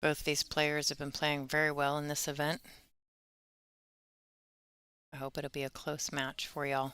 Both these players have been playing very well in this event. I hope it'll be a close match for y'all.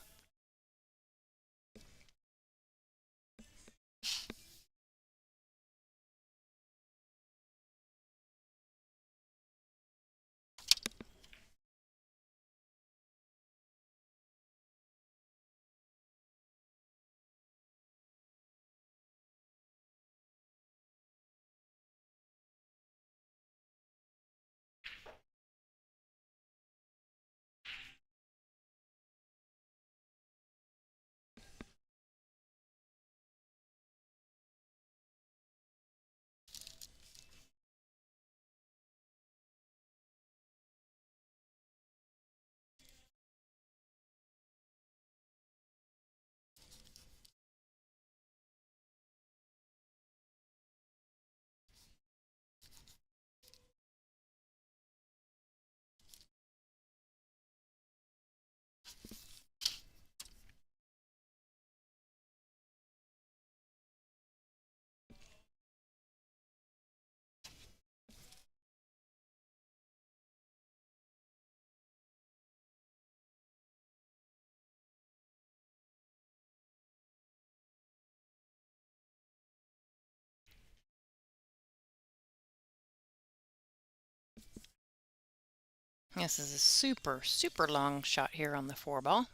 This is a super long shot here on the 4-ball.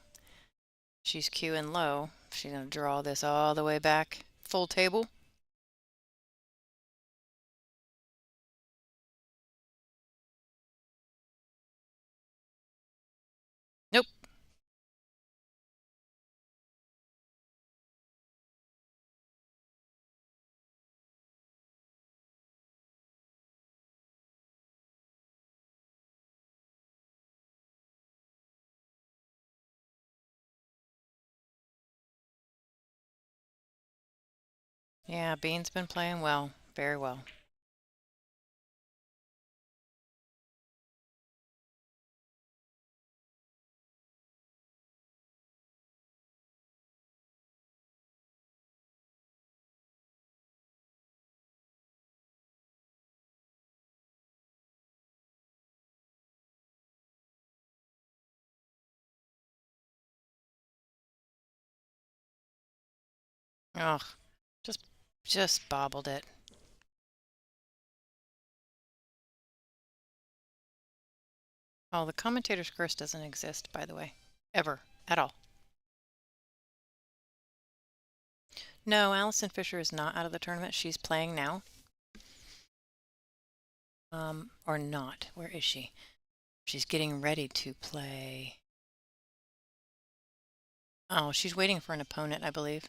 She's cueing low. She's going to draw this all the way back, full table. Nope. Yeah, Bean's been playing well, very well. Ugh, just bobbled it. Oh, the commentator's curse doesn't exist, by the way, ever, at all. No, Allison Fisher is not out of the tournament. She's playing now. Or not. Where is she? She's getting ready to play. Oh, she's waiting for an opponent, I believe.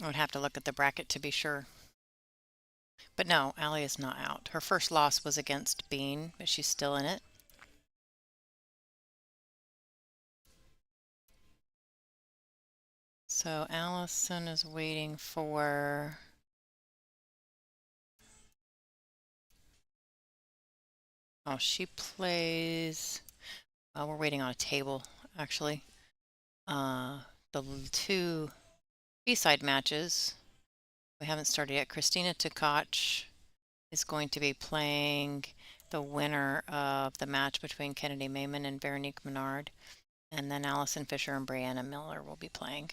I would have to look at the bracket to be sure. But no, Allie is not out. Her first loss was against Bean, but she's still in it. So Allison is waiting for... Oh, she plays. We're waiting on a table, actually. The two B-side matches we haven't started yet. Christina Tkach is going to be playing the winner of the match between Kennedy Mayman and Veronique Menard, and then Allison Fisher and Brianna Miller will be playing.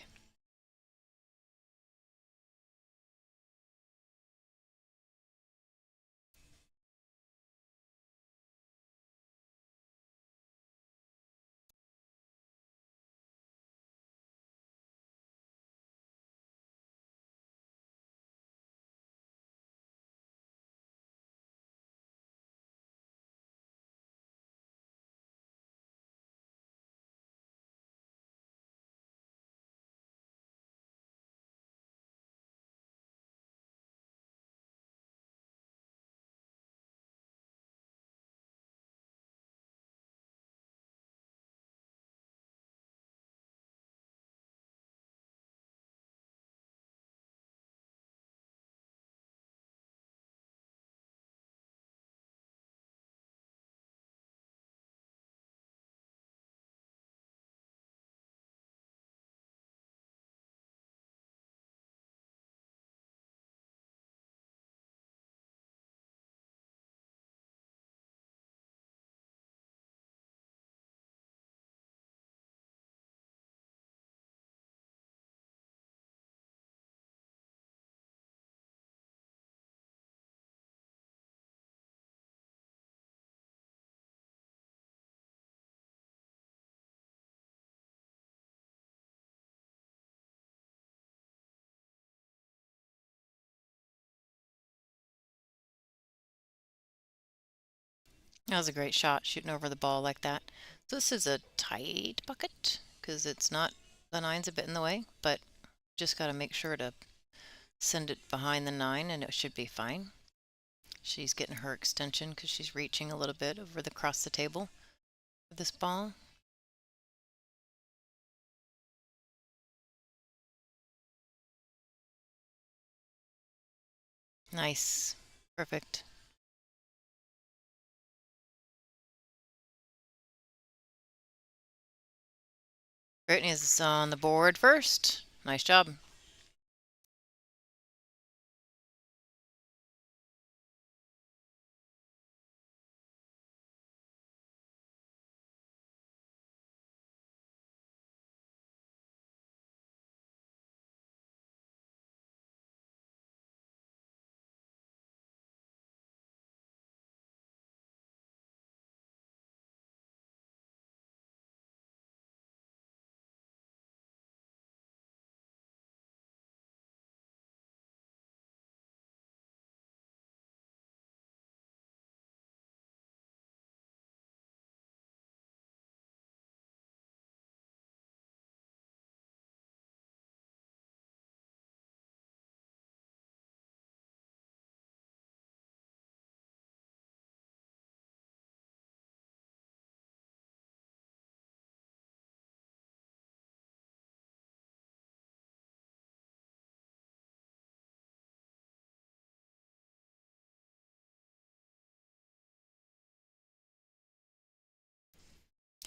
That was a great shot, shooting over the ball like that. So this is a tight bucket because it's not, the nine's a bit in the way, but just got to make sure to send it behind the nine and it should be fine. She's getting her extension because she's reaching a little bit over the across the table with this ball. Nice. Perfect. Brittany is on the board first. Nice job.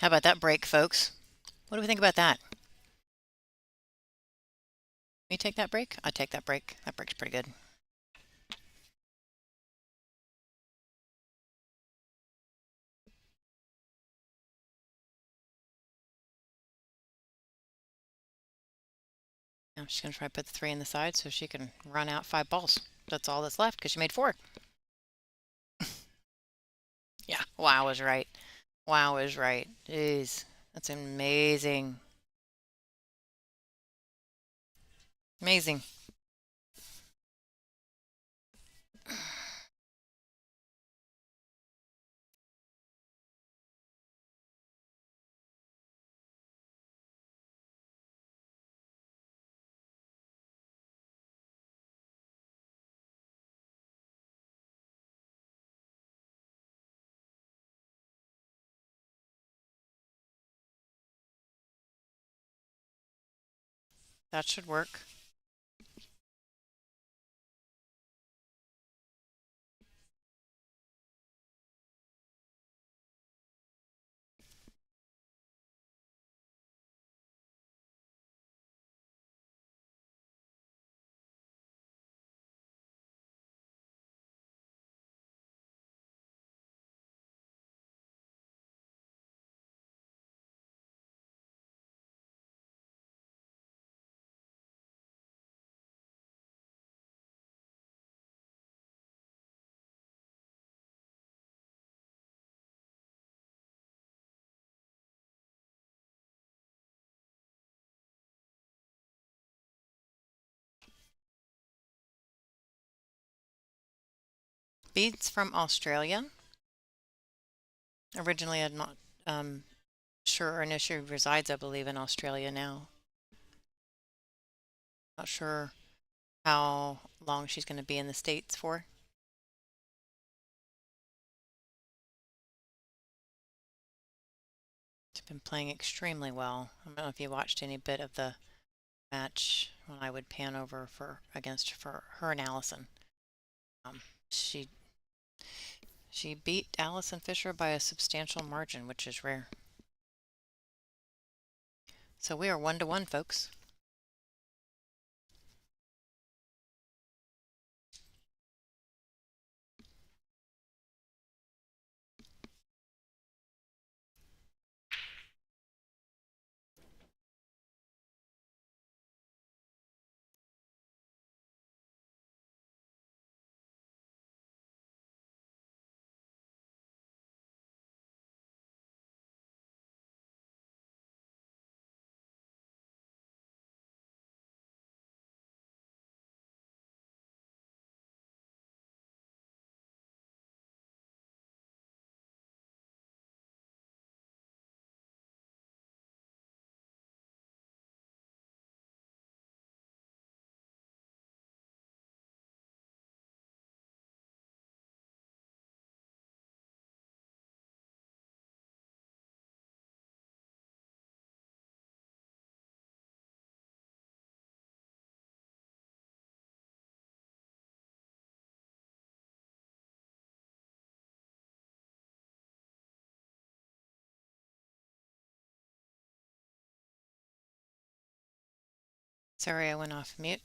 How about that break, folks? What do we think about that? You take that break? I take that break. That break's pretty good. Now she's going to try to put the three in the side so she can run out 5 balls. That's all that's left because she made 4. Yeah, wow is right. Wow is right. Jeez, that's amazing. Amazing. That should work. Beads from Australia. Originally, I'm not sure, and she resides, I believe, in Australia now. Not sure how long she's going to be in the States for. She's been playing extremely well. I don't know if you watched any bit of the match when I would pan over for her and Allison. Um, she she beat Allison Fisher by a substantial margin, which is rare. So we are 1-1, folks. Sorry, I went off mute.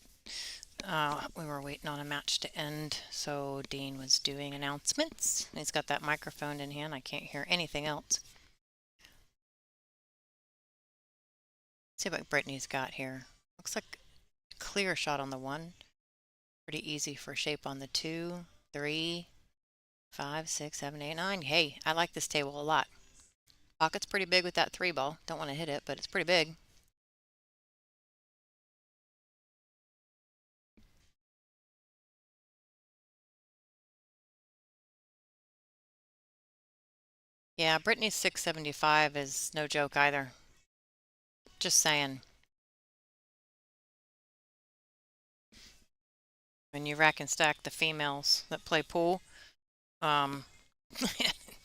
We were waiting on a match to end, so Dean was doing announcements. He's got that microphone in hand. I can't hear anything else. Let's see what Brittany's got here. Looks like a clear shot on the 1. Pretty easy for shape on the 2, 3, 5, 6, 7, 8, 9. Hey, I like this table a lot. Pocket's pretty big with that 3 ball. Don't want to hit it, but it's pretty big. Yeah, Brittany's 675 is no joke either. Just saying. When you rack and stack the females that play pool, um,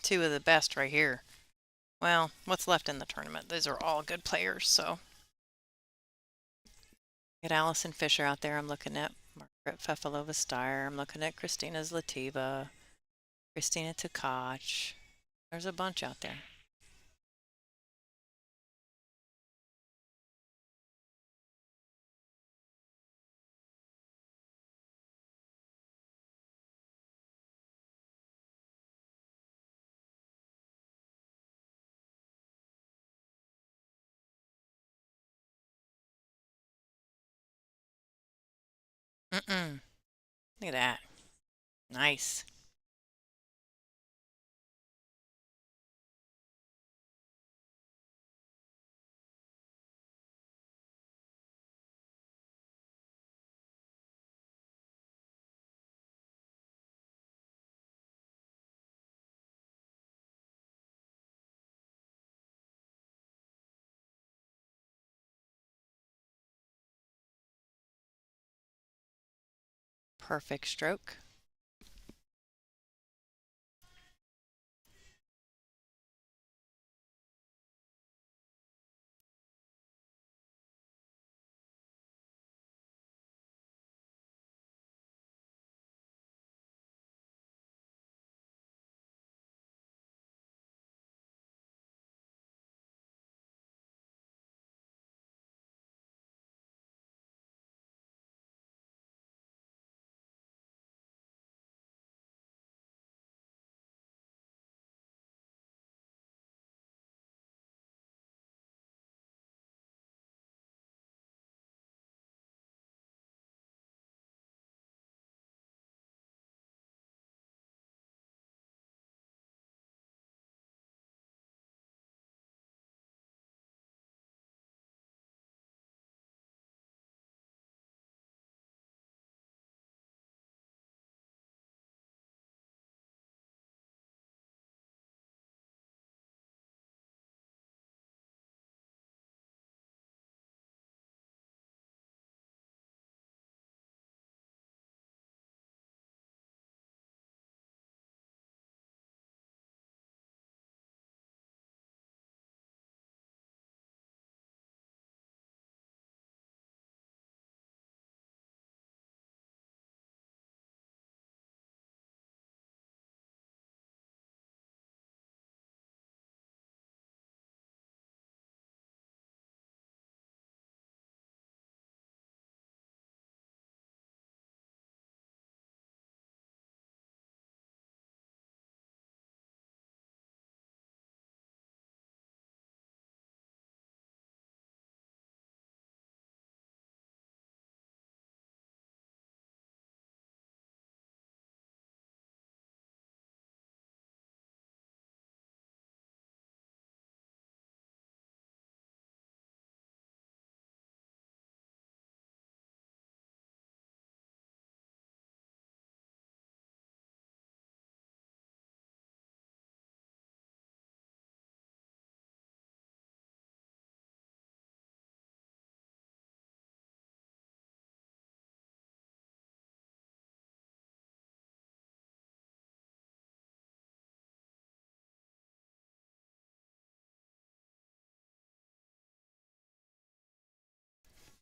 2 of the best right here. Well, what's left in the tournament? These are all good players, so. Get Allison Fisher out there. I'm looking at Margaret Fefalova-Steyer. I'm looking at Christina Zlativa, Christina Tkach. There's a bunch out there. Mm-mm. Look at that. Nice. Perfect stroke.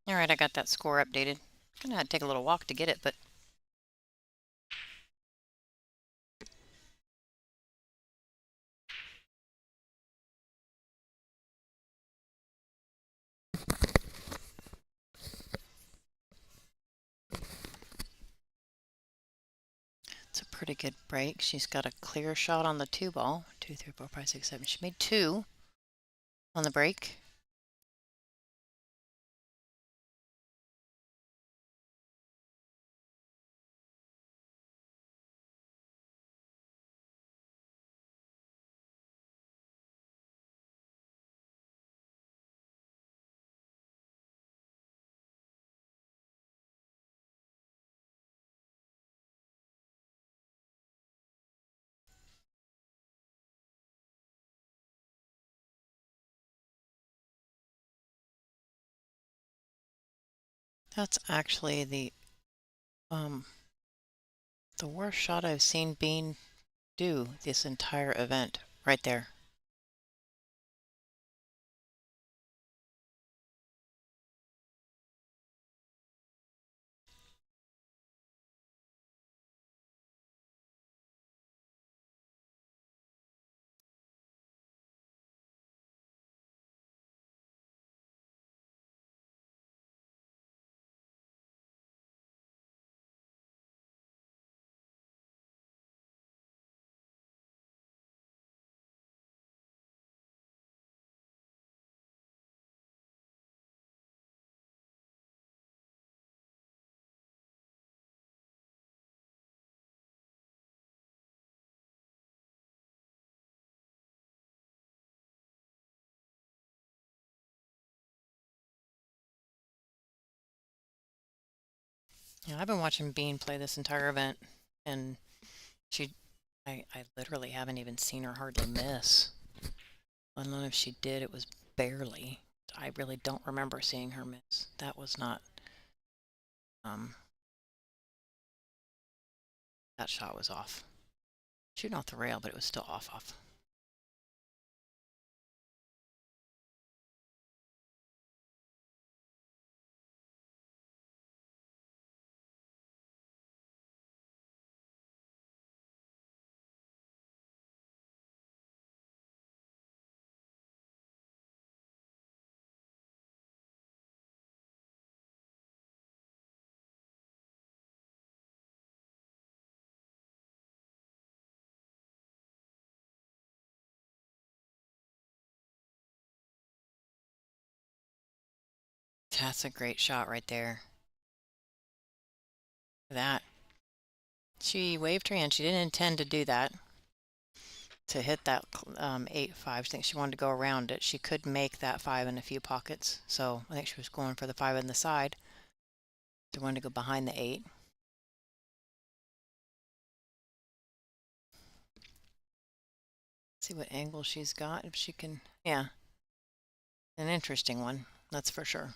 All right, I got that score updated. Gonna have to take a little walk to get it, but it's a pretty good break. She's got a clear shot on the two ball. 2, 3, 4, 5, 6, 7. She made 2 on the break. That's actually the worst shot I've seen Bean do this entire event right there. Yeah, I've been watching Bean play this entire event, and she, I literally haven't even seen her hardly miss. I don't know if she did, it was barely. I really don't remember seeing her miss. That was not, um, that shot was off. Shooting off the rail, but it was still off. That's a great shot right there. That. She waved her hand. She didn't intend to do that, to hit that 8-5. I think she wanted to go around it. She could make that 5 in a few pockets. So I think she was going for the 5 on the side. She wanted to go behind the 8. See what angle she's got, if she can. Yeah, an interesting one, that's for sure.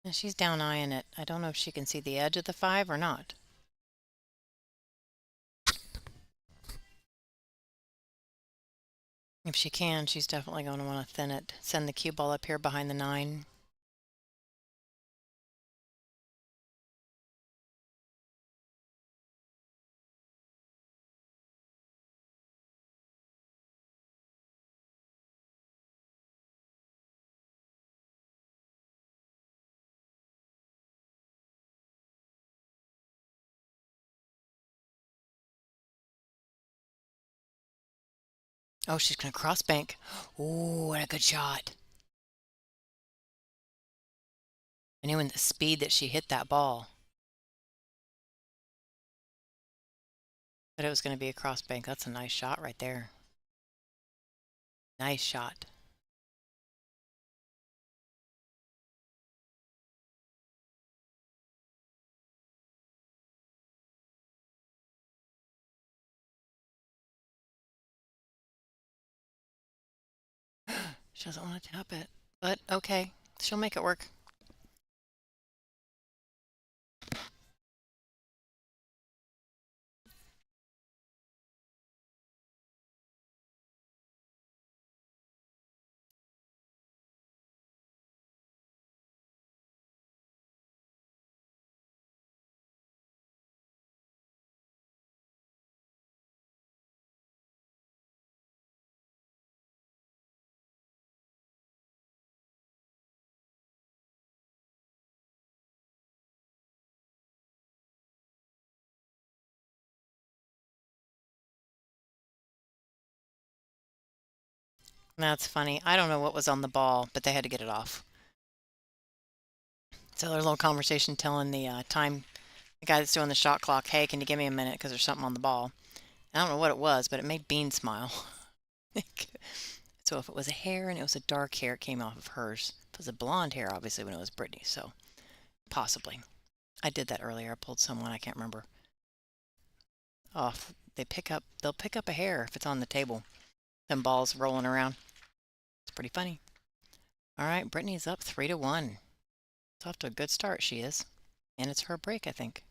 And she's down eyeing it. I don't know if she can see the edge of the 5 or not. If she can, she's definitely going to want to thin it. Send the cue ball up here behind the 9. Oh, she's going to cross bank. Ooh, what a good shot. I knew in the speed that she hit that ball that it was going to be a cross bank. That's a nice shot right there. Nice shot. She doesn't want to tap it, but okay, she'll make it work. That's funny. I don't know what was on the ball, but they had to get it off. So there's a little conversation telling the the guy that's doing the shot clock, hey, can you give me a minute because there's something on the ball. I don't know what it was, but it made Bean smile. So if it was a hair and it was a dark hair, it came off of hers. If it was a blonde hair, obviously when it was Brittany, so possibly. I did that earlier. I pulled someone, I can't remember. Off. They'll pick up a hair if it's on the table. Them balls rolling around. It's pretty funny. All right, Brittany's up 3-1. It's off to a good start, she is. And it's her break, I think.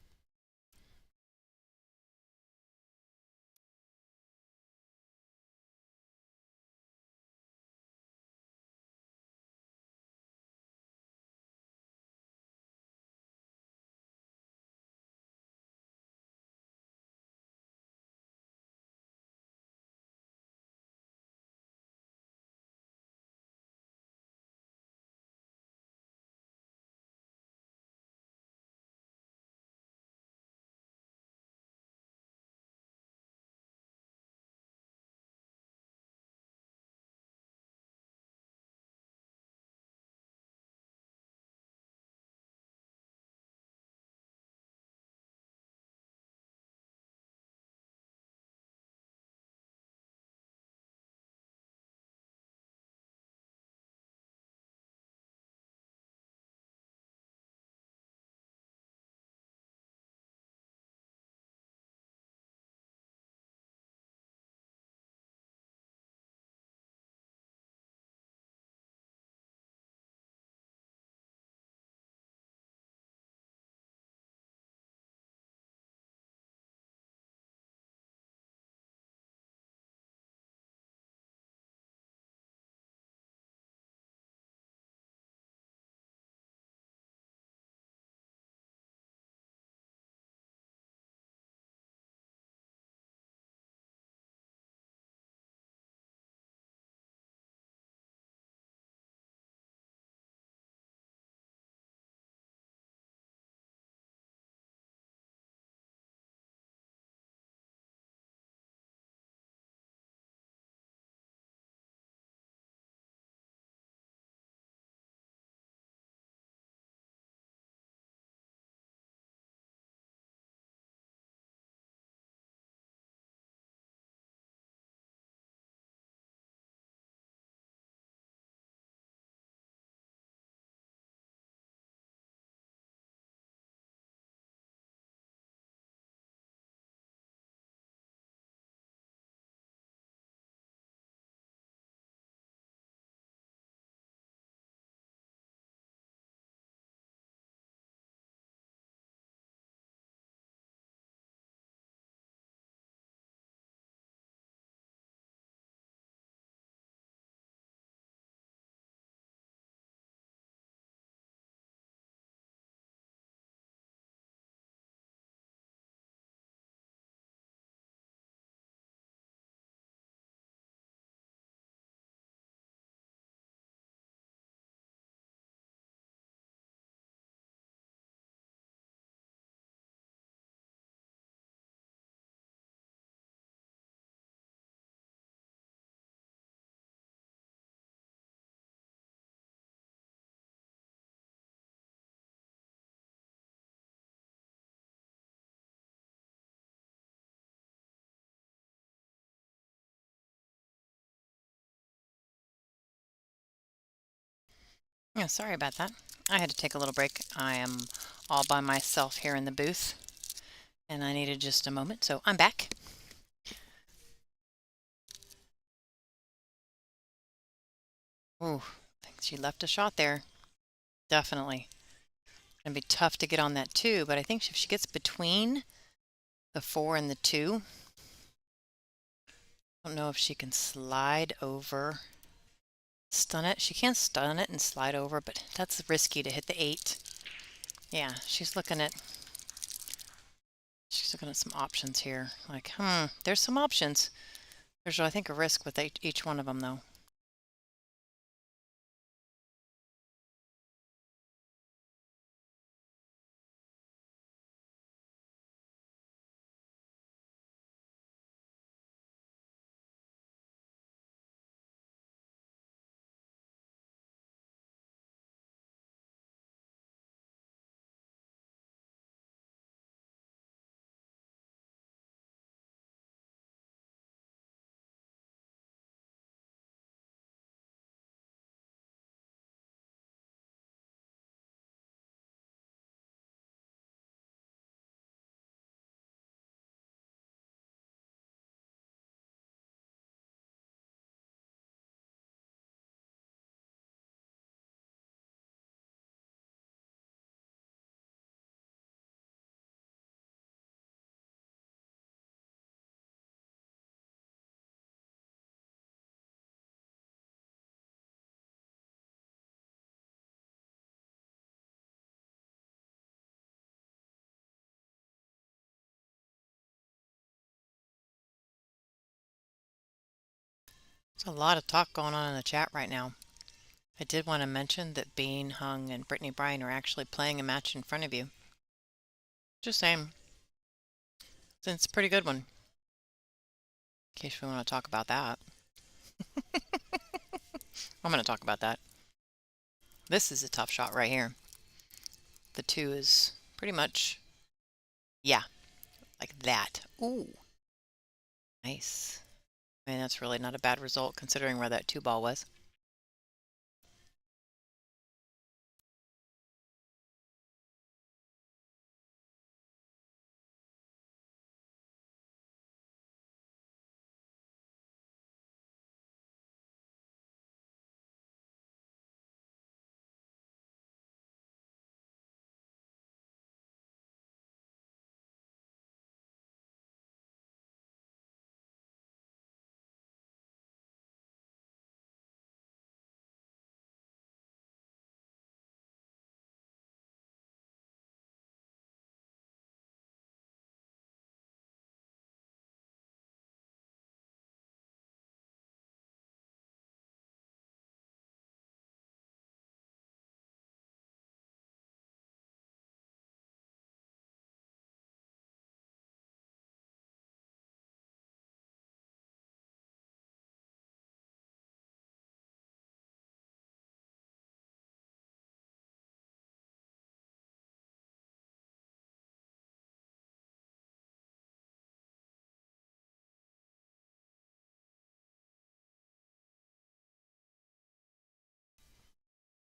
Yeah, sorry about that. I had to take a little break. I am all by myself here in the booth, and I needed just a moment, so I'm back. Ooh, I think she left a shot there. Definitely. Gonna be tough to get on that 2, but I think if she gets between the 4 and the 2, I don't know if she can slide over. Stun it. She can stun it and slide over, but that's risky to hit the 8. Yeah, she's looking at some options here. Like, there's some options. There's, I think, a risk with each one of them, though. There's a lot of talk going on in the chat right now. I did want to mention that Bean, Hung, and Brittany Bryan are actually playing a match in front of you. Just saying. It's a pretty good one. In case we want to talk about that. I'm going to talk about that. This is a tough shot right here. The 2 is pretty much, yeah, like that. Ooh, nice. I mean, that's really not a bad result considering where that 2 ball was.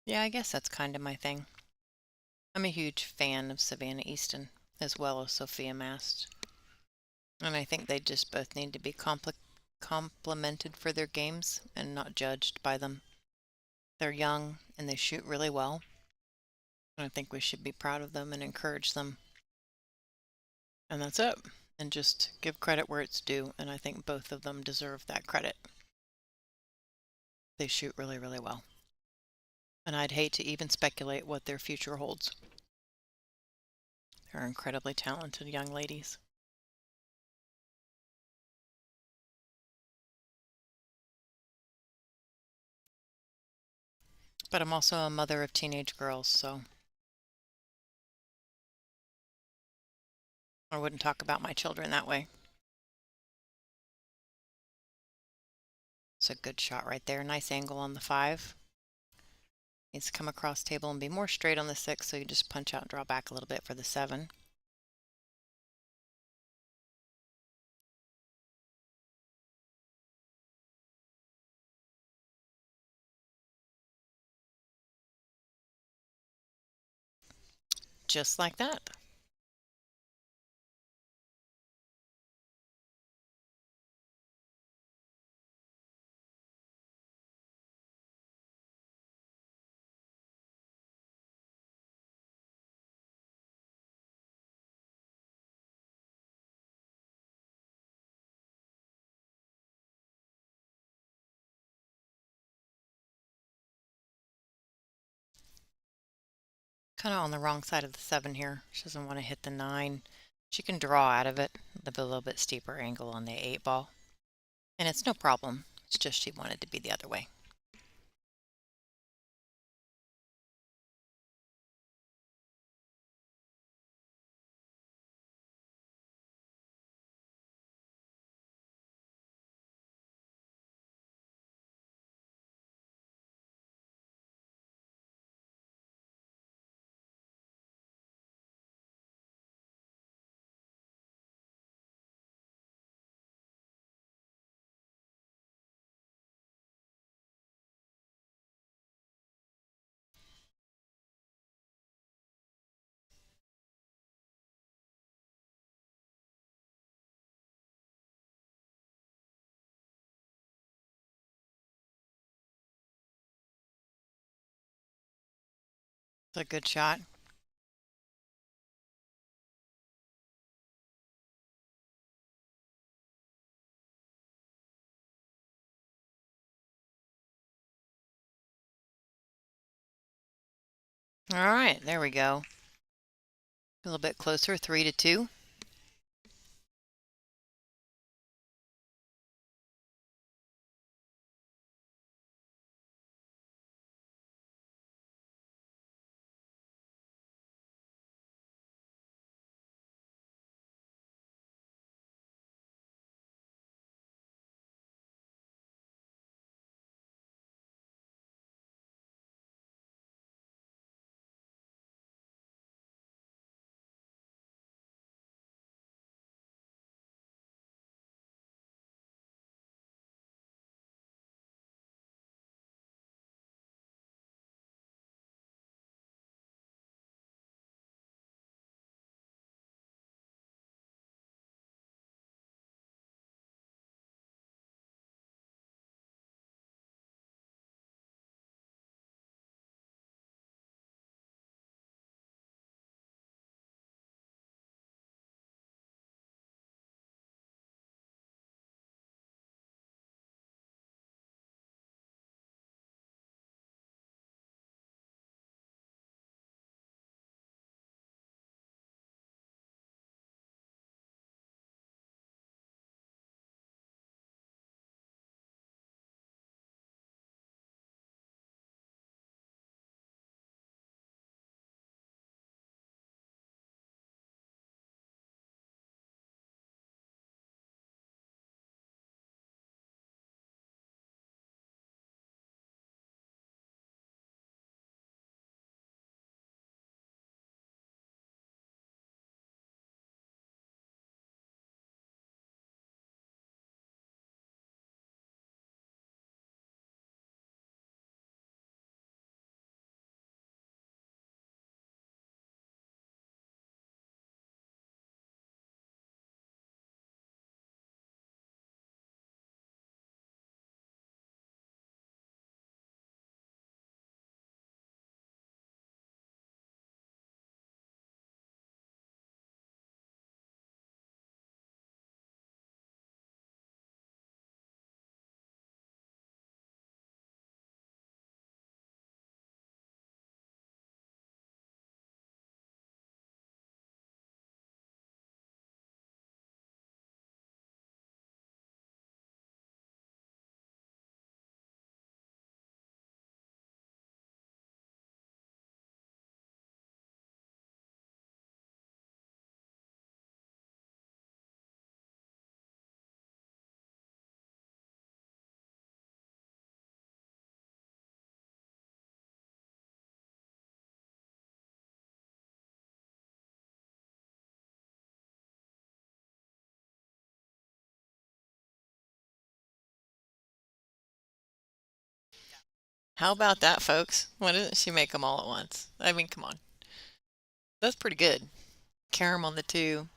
Yeah, I guess that's kind of my thing. I'm a huge fan of Savannah Easton as well as Sophia Mast. And I think they just both need to be complimented for their games and not judged by them. They're young and they shoot really well. And I think we should be proud of them and encourage them. And that's it. And just give credit where it's due. And I think both of them deserve that credit. They shoot really, really well. And I'd hate to even speculate what their future holds. They're incredibly talented young ladies. But I'm also a mother of teenage girls, so I wouldn't talk about my children that way. It's a good shot right there. Nice angle on the 5. Needs to come across table and be more straight on the 6, so you just punch out and draw back a little bit for the 7. just like that. Kind of on the wrong side of the 7 here. She doesn't want to hit the 9. She can draw out of it with a little bit steeper angle on the 8 ball. And it's no problem. It's just she wanted to be the other way. It's a good shot. All right, there we go. A little bit closer, 3-2. How about that, folks? Why doesn't she make them all at once? I mean, come on. That's pretty good. Carom on the 2,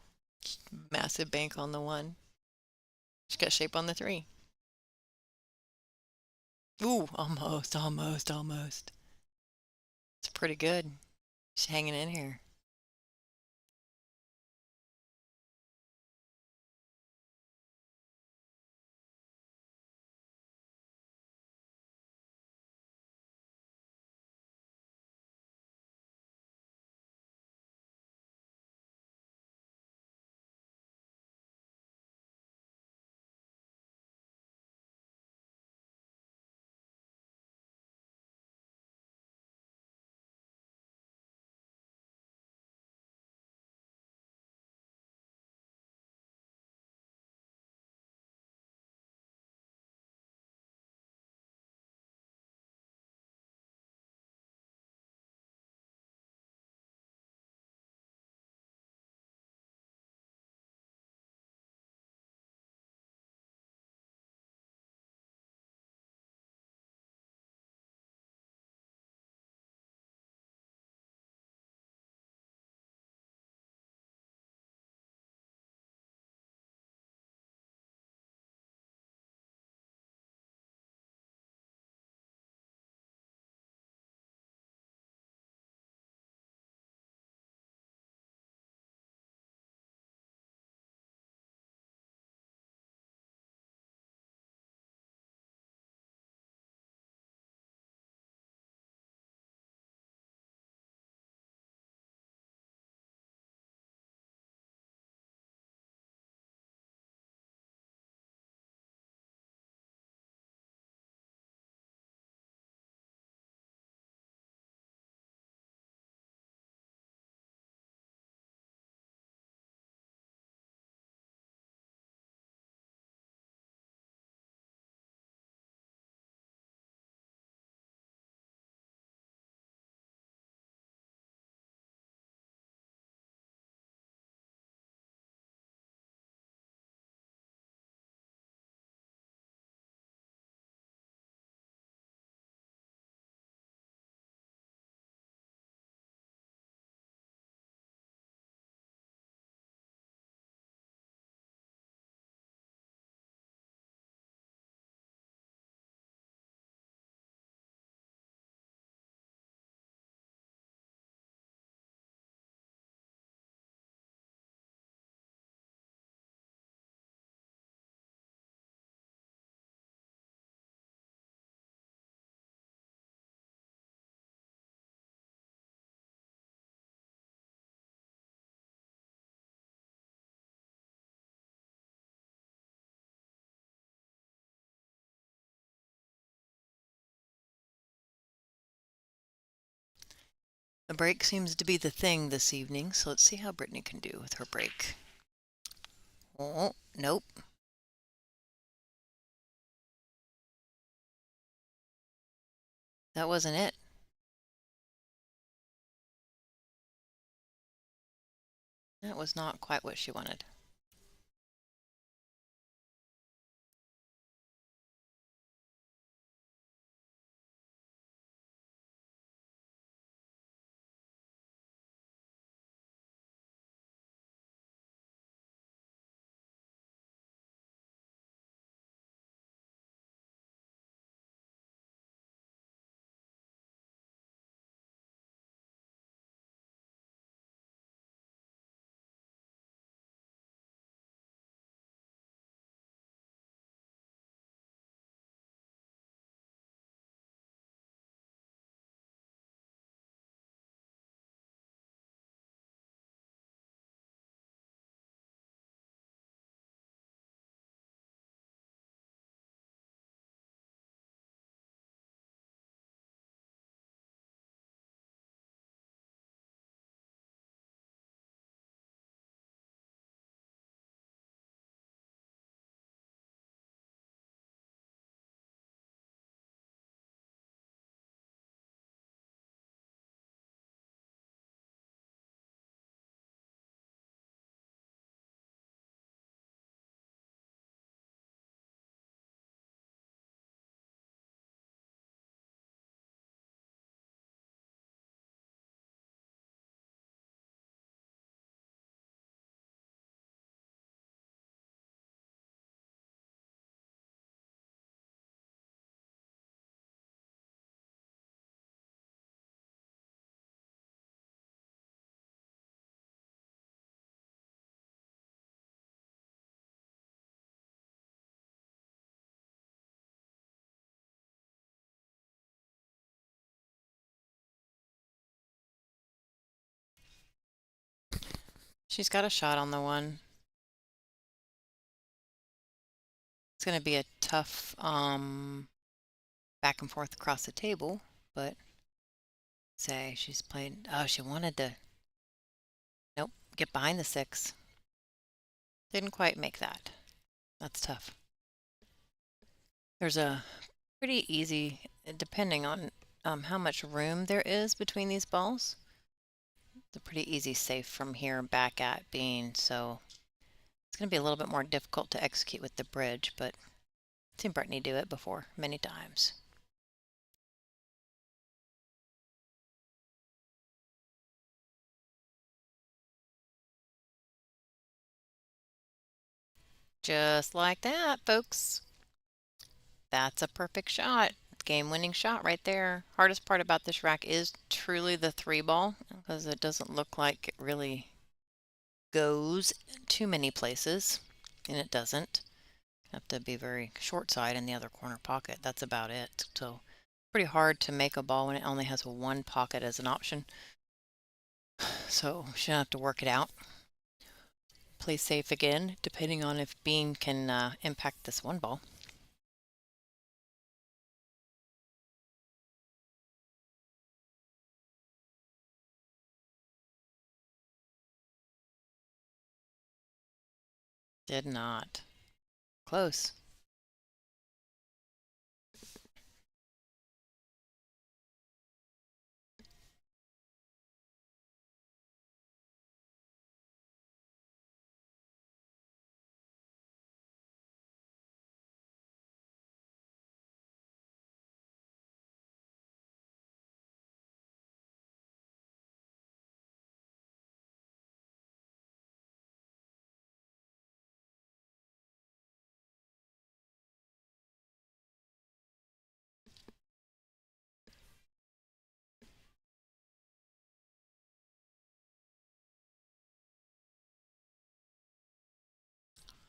massive bank on the 1. She's got shape on the 3. Ooh, almost, almost, almost. It's pretty good. She's hanging in here. The break seems to be the thing this evening, so let's see how Brittany can do with her break. Oh, nope. That wasn't it. That was not quite what she wanted. She's got a shot on the one. It's going to be a tough back and forth across the table, but say she's played. Oh, she wanted to. Nope, get behind the 6. Didn't quite make that. That's tough. There's a pretty easy, depending on how much room there is between these balls. It's a pretty easy safe from here back at being, so it's going to be a little bit more difficult to execute with the bridge, but I've seen Brittany do it before many times. Just like that, folks. That's a perfect shot. Game-winning shot right there. Hardest part about this rack is truly the 3 ball because it doesn't look like it really goes too many places, and it doesn't. Have to be very short side in the other corner pocket. That's about it. So pretty hard to make a ball when it only has 1 pocket as an option. So she'll have to work it out. Play safe again, depending on if being can impact this 1 ball. Did not. Close.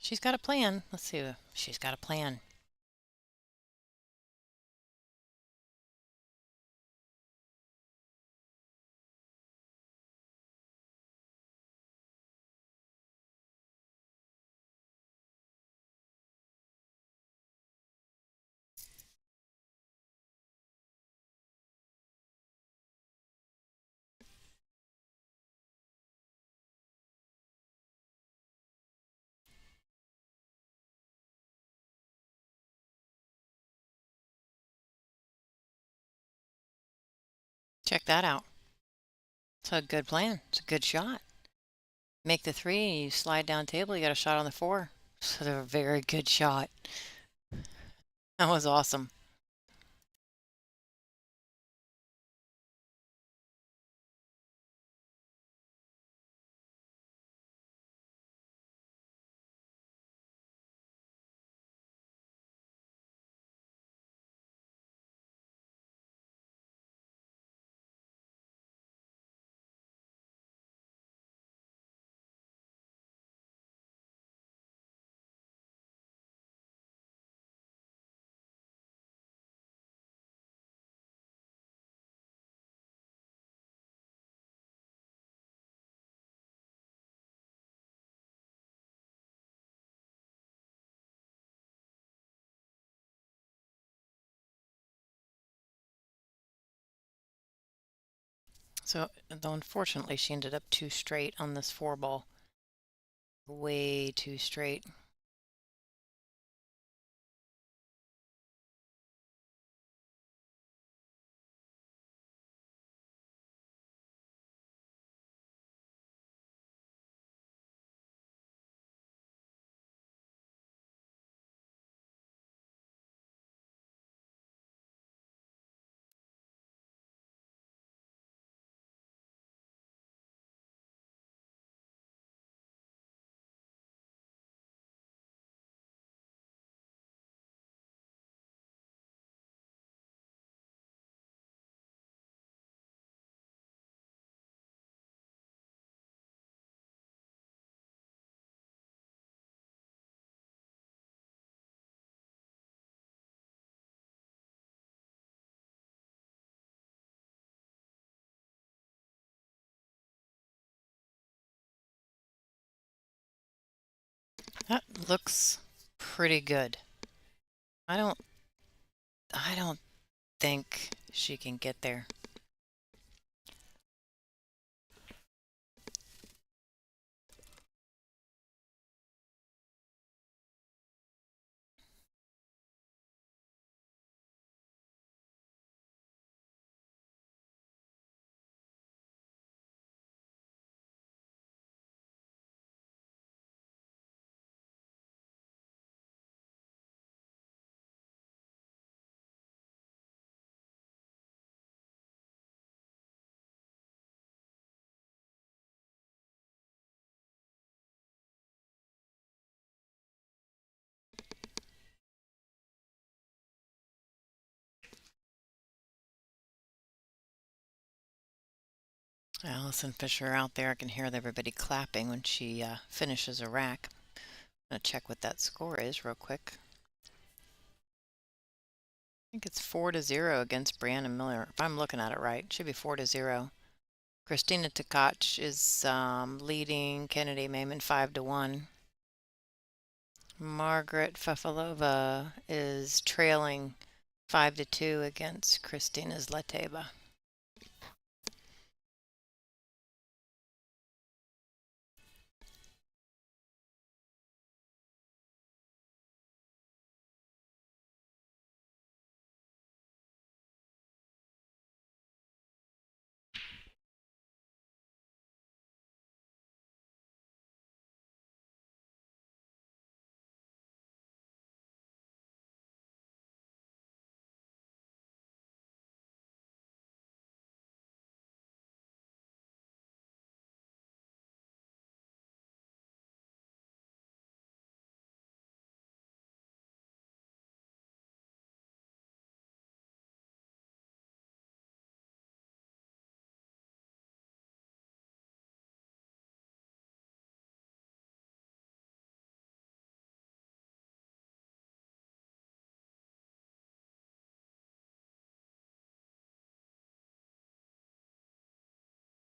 She's got a plan. Let's see. She's got a plan. Check that out. It's a good plan. It's a good shot. Make the 3, you slide down table, you got a shot on the 4. So they're a very good shot. That was awesome. So, though unfortunately, she ended up too straight on this 4 ball. Way too straight. That looks pretty good. I don't I don't think she can get there. Allison Fisher out there. I can hear everybody clapping when she finishes a rack. I'm going to check what that score is real quick. I think it's 4-0 against Brianna Miller. If I'm looking at it right, it should be 4-0. Christina Tkach is leading Kennedy Maiman 5-1. Margaret Fafalova is trailing 5-2 against Christina Zleteva.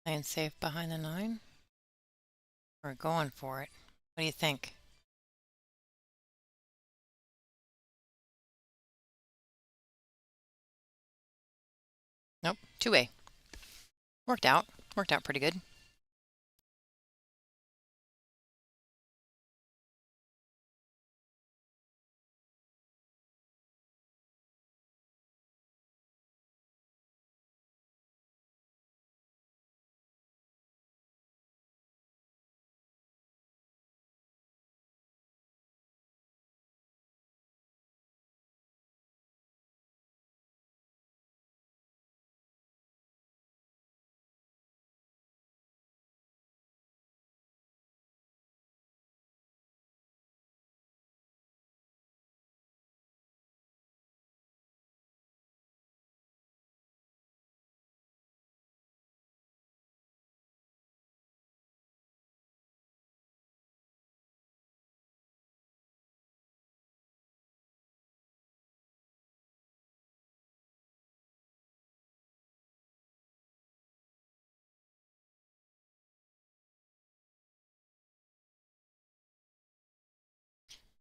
Playing safe behind the 9? Or going for it? What do you think? Nope, 2A. Worked out. Worked out pretty good.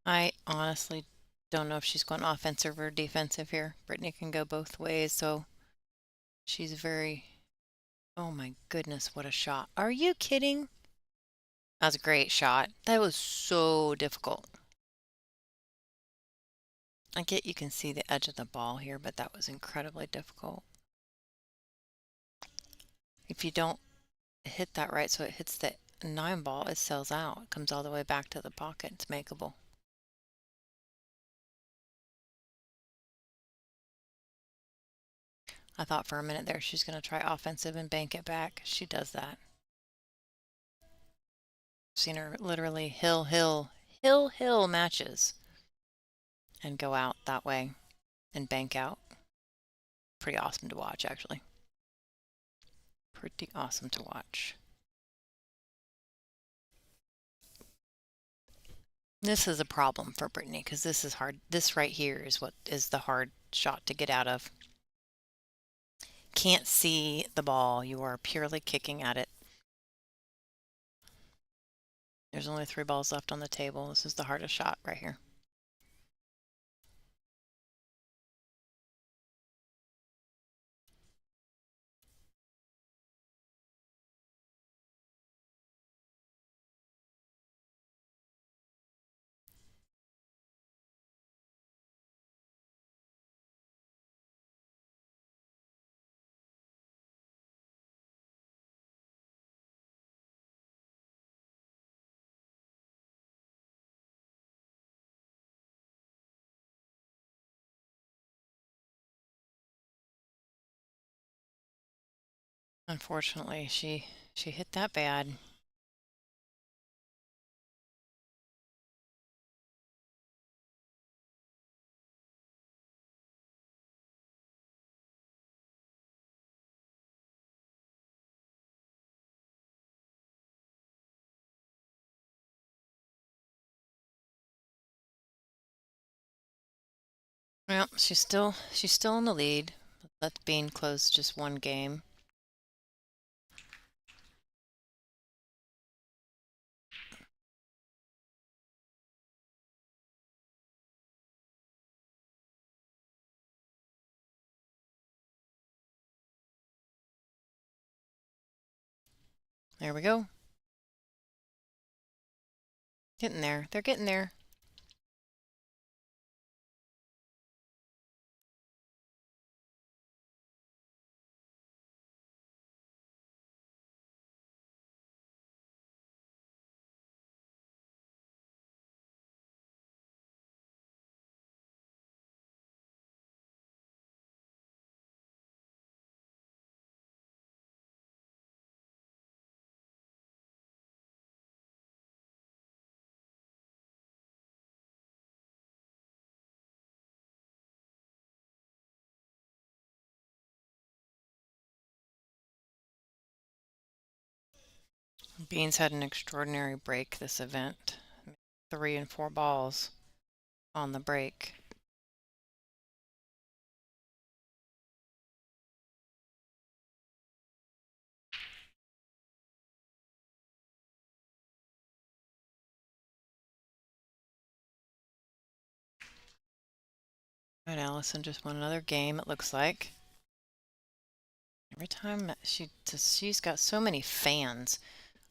I honestly don't know if she's going offensive or defensive here. Brittany can go both ways, so she's very... Oh my goodness, what a shot. Are you kidding? That was a great shot. That was so difficult. I get you can see the edge of the ball here, but that was incredibly difficult. If you don't hit that right so it hits the 9 ball, it sails out. It comes all the way back to the pocket. It's makeable. I thought for a minute there she's going to try offensive and bank it back. She does that. Seen her literally hill matches and go out that way and bank out. Pretty awesome to watch, actually. Pretty awesome to watch. This is a problem for Brittany because this is hard. This right here is what is the hard shot to get out of. Can't see the ball. You are purely kicking at it. There's only 3 balls left on the table. This is the hardest shot right here. Unfortunately, she hit that bad. Well, she's still in the lead. That's being closed just 1 game. There we go. Getting there. They're getting there. Beans had an extraordinary break this event. 3 and 4 balls on the break. Right, Allison just won another game, it looks like. Every time she's got so many fans.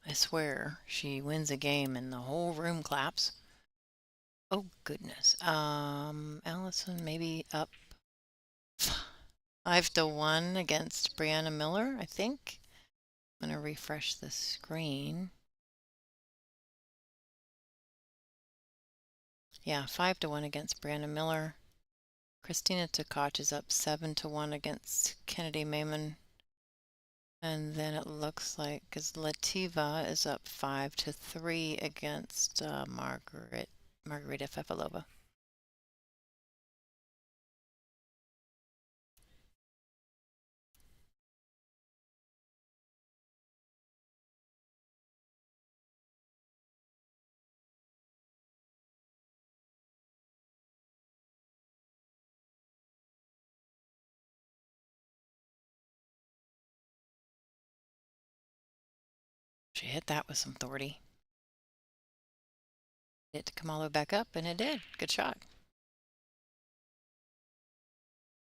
I swear, she wins a game and the whole room claps. Oh goodness. Allison maybe up 5-1 against Brianna Miller, I think. I'm gonna refresh the screen. Yeah, 5-1 against Brianna Miller. Christina Tkach is up 7-1 against Kennedy Mayman. And then it looks like Lativa is up 5-3 against Margarita Fefalova. She hit that with some authority. It to come all the way back up, and it did. Good shot.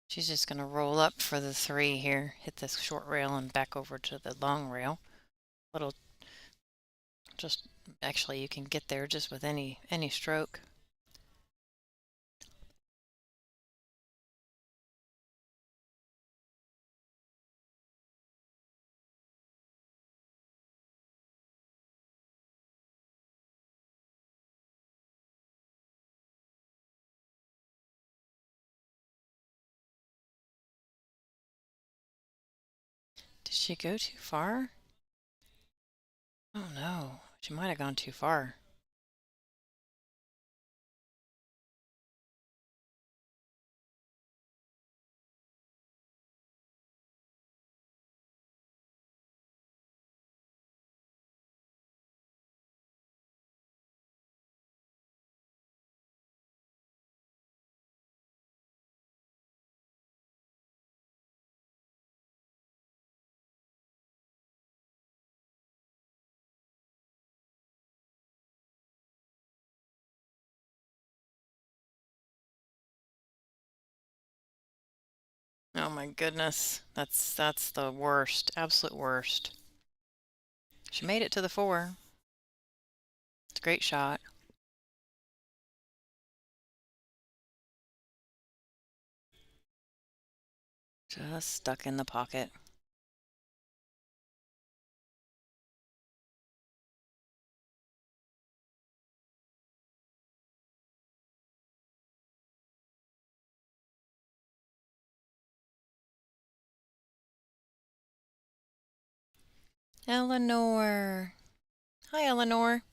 She's just going to roll up for the 3 here, hit this short rail and back over to the long rail. Little, just, actually you can get there just with any stroke. Did she go too far? Oh no, she might have gone too far. Oh my goodness. That's the worst. Absolute worst. She made it to the four. It's a great shot. Just stuck in the pocket. Eleanor. Hi, Eleanor.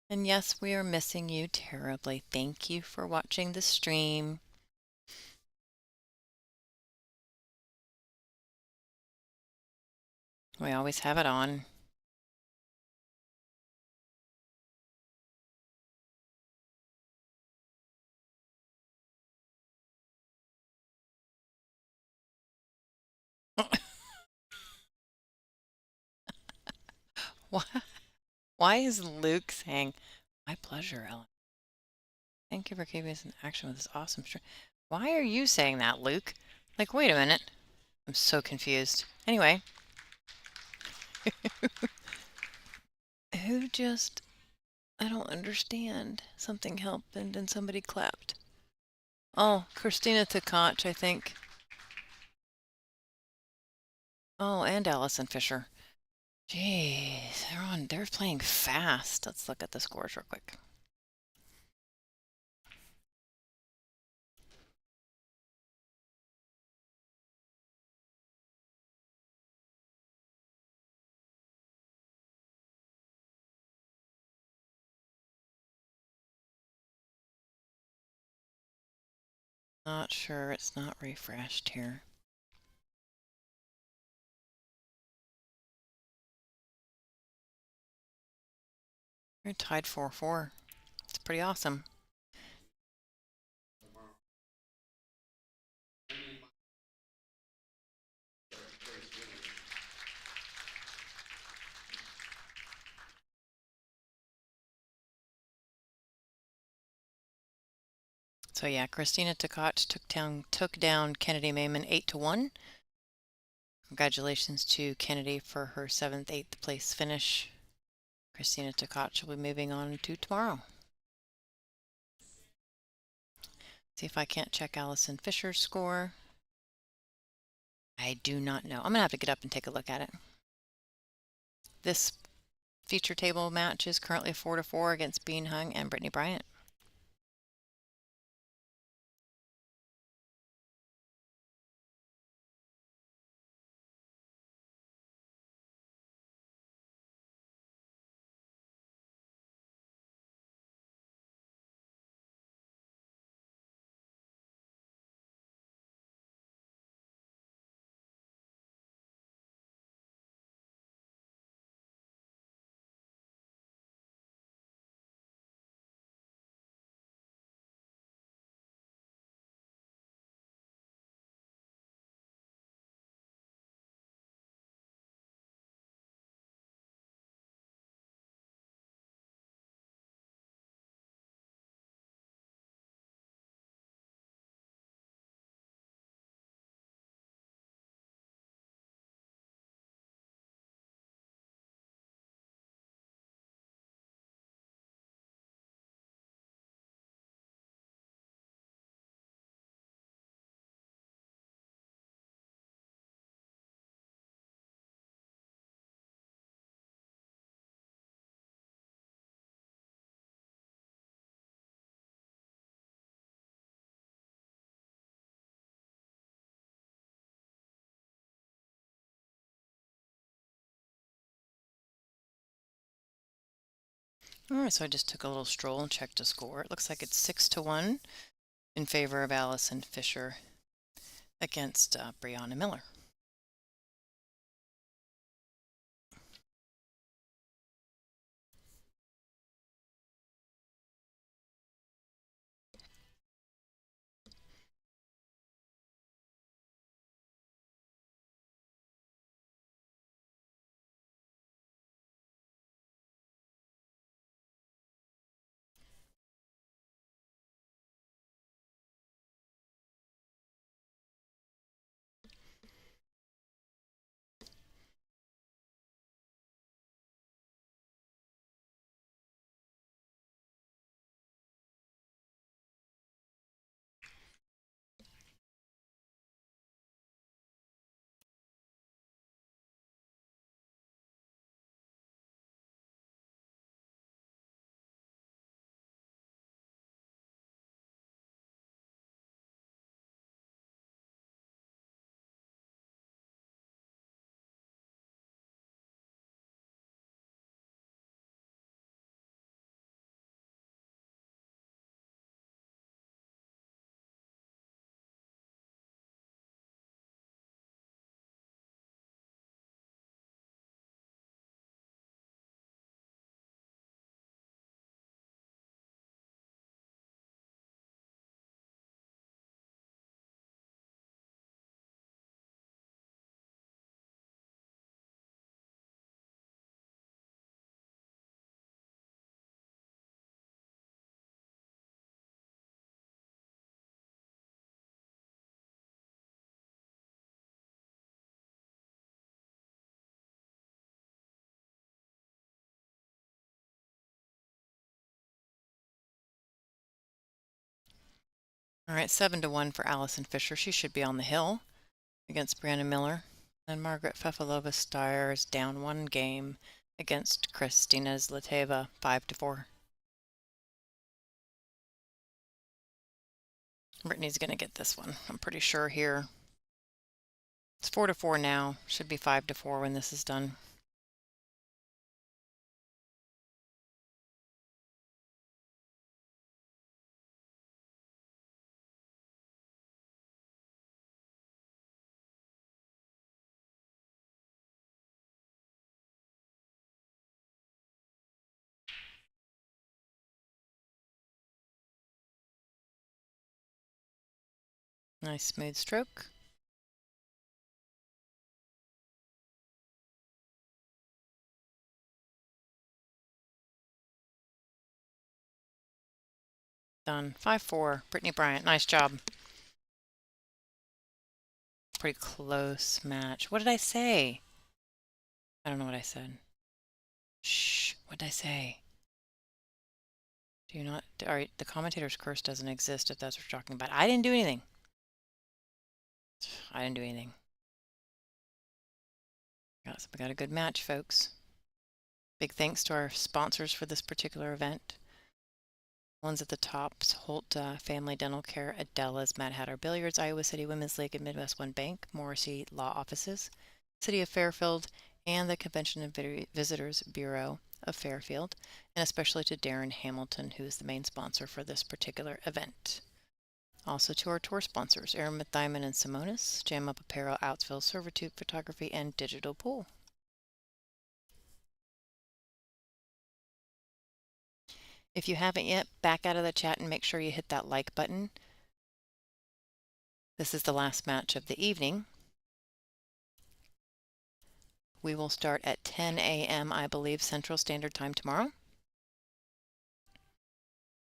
And yes, we are missing you terribly. Thank you for watching the stream. We always have it on. Why, why is Luke saying, "My pleasure, Ellen"? Thank you for keeping us in action with this awesome stream. Why are you saying that, Luke? Like, wait a minute. I'm so confused. Anyway, who just... I don't understand. Something happened and somebody clapped. Oh, Christina Tkach, I think. Oh, and Allison Fisher. Jeez, they're playing fast. Let's look at the scores real quick. Not sure, it's not refreshed here. We're tied 4-4. It's pretty awesome. So yeah, Christina Tkach took down Kennedy Mayman 8-1. Congratulations to Kennedy for her 7th, 8th place finish. Christina Tkach will be moving on to tomorrow. See if I can't check Allison Fisher's score. I do not know. I'm gonna have to get up and take a look at it. This feature table match is currently 4-4 against Bean Hung and Brittany Bryant. Alright, so I just took a little stroll and checked a score. It looks like it's 6-1 in favor of Allison Fisher against Brianna Miller. All right, 7-1 for Allison Fisher. She should be on the hill against Brianna Miller. And Margaret Fefalova Stires down 1 game against Kristina Zlateva, 5-4. Brittany's going to get this one, I'm pretty sure here. It's 4-4 now. Should be 5-4 when this is done. Nice smooth stroke. Done. 5-4. Brittany Bryant. Nice job. Pretty close match. What did I say? I don't know what I said. Shh. What did I say? Do you not? All right. The commentator's curse doesn't exist if that's what you're talking about. I didn't do anything. I didn't do anything. We got a good match, folks. Big thanks to our sponsors for this particular event. Ones at the tops: Holt Family Dental Care, Adela's Mad Hatter Billiards, Iowa City Women's League, and Midwest One Bank, Morrissey Law Offices, City of Fairfield, and the Convention and Visitors Bureau of Fairfield, and especially to Darren Hamilton, who is the main sponsor for this particular event. Also to our tour sponsors, Aaron Thyman and Simonis, Jam Up Apparel, Outsville Servitude Photography, and Digital Pool. If you haven't yet, back out of the chat and make sure you hit that like button. This is the last match of the evening. We will start at 10 a.m., I believe, Central Standard Time tomorrow.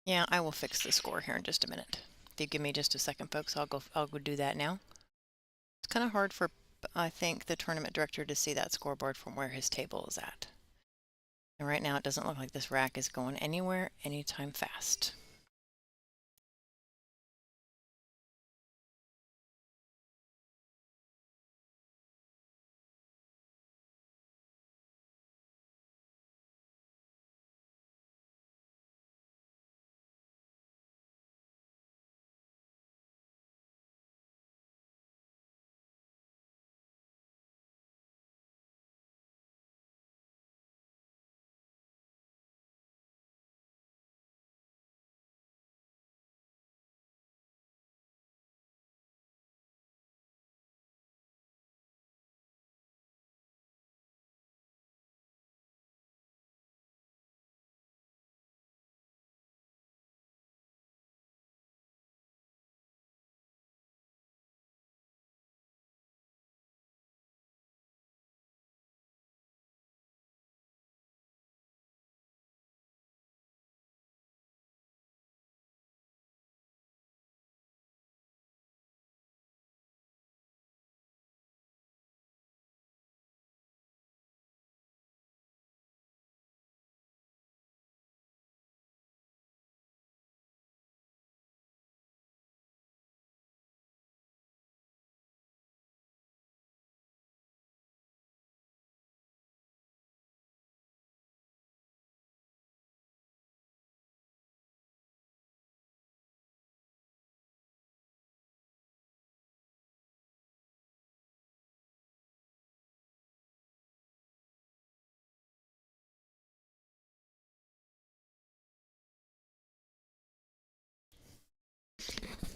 Yeah, I will fix the score here in just a minute. If you give me just a second, folks, I'll go do that now. It's kind of hard for, I think, the tournament director to see that scoreboard from where his table is at. And right now it doesn't look like this rack is going anywhere anytime fast.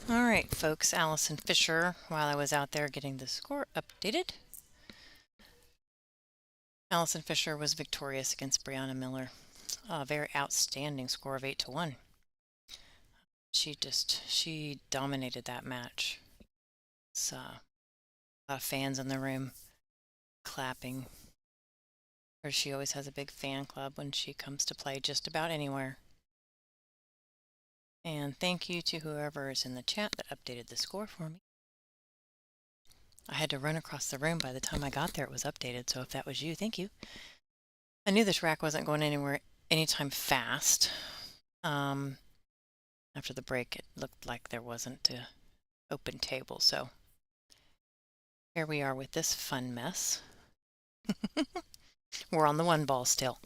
All right, folks, Allison Fisher, while I was out there getting the score updated, Allison Fisher was victorious against Brianna Miller. A very outstanding score of 8-1. She dominated that match. Saw a lot of fans in the room clapping. Or she always has a big fan club when she comes to play just about anywhere. And thank you to whoever is in the chat that updated the score for me. I had to run across the room by the time I got there. It was updated, so if that was you, thank you. I knew this rack wasn't going anywhere anytime fast. After the break, it looked like there wasn't an open table, so here we are with this fun mess. We're on the one ball still.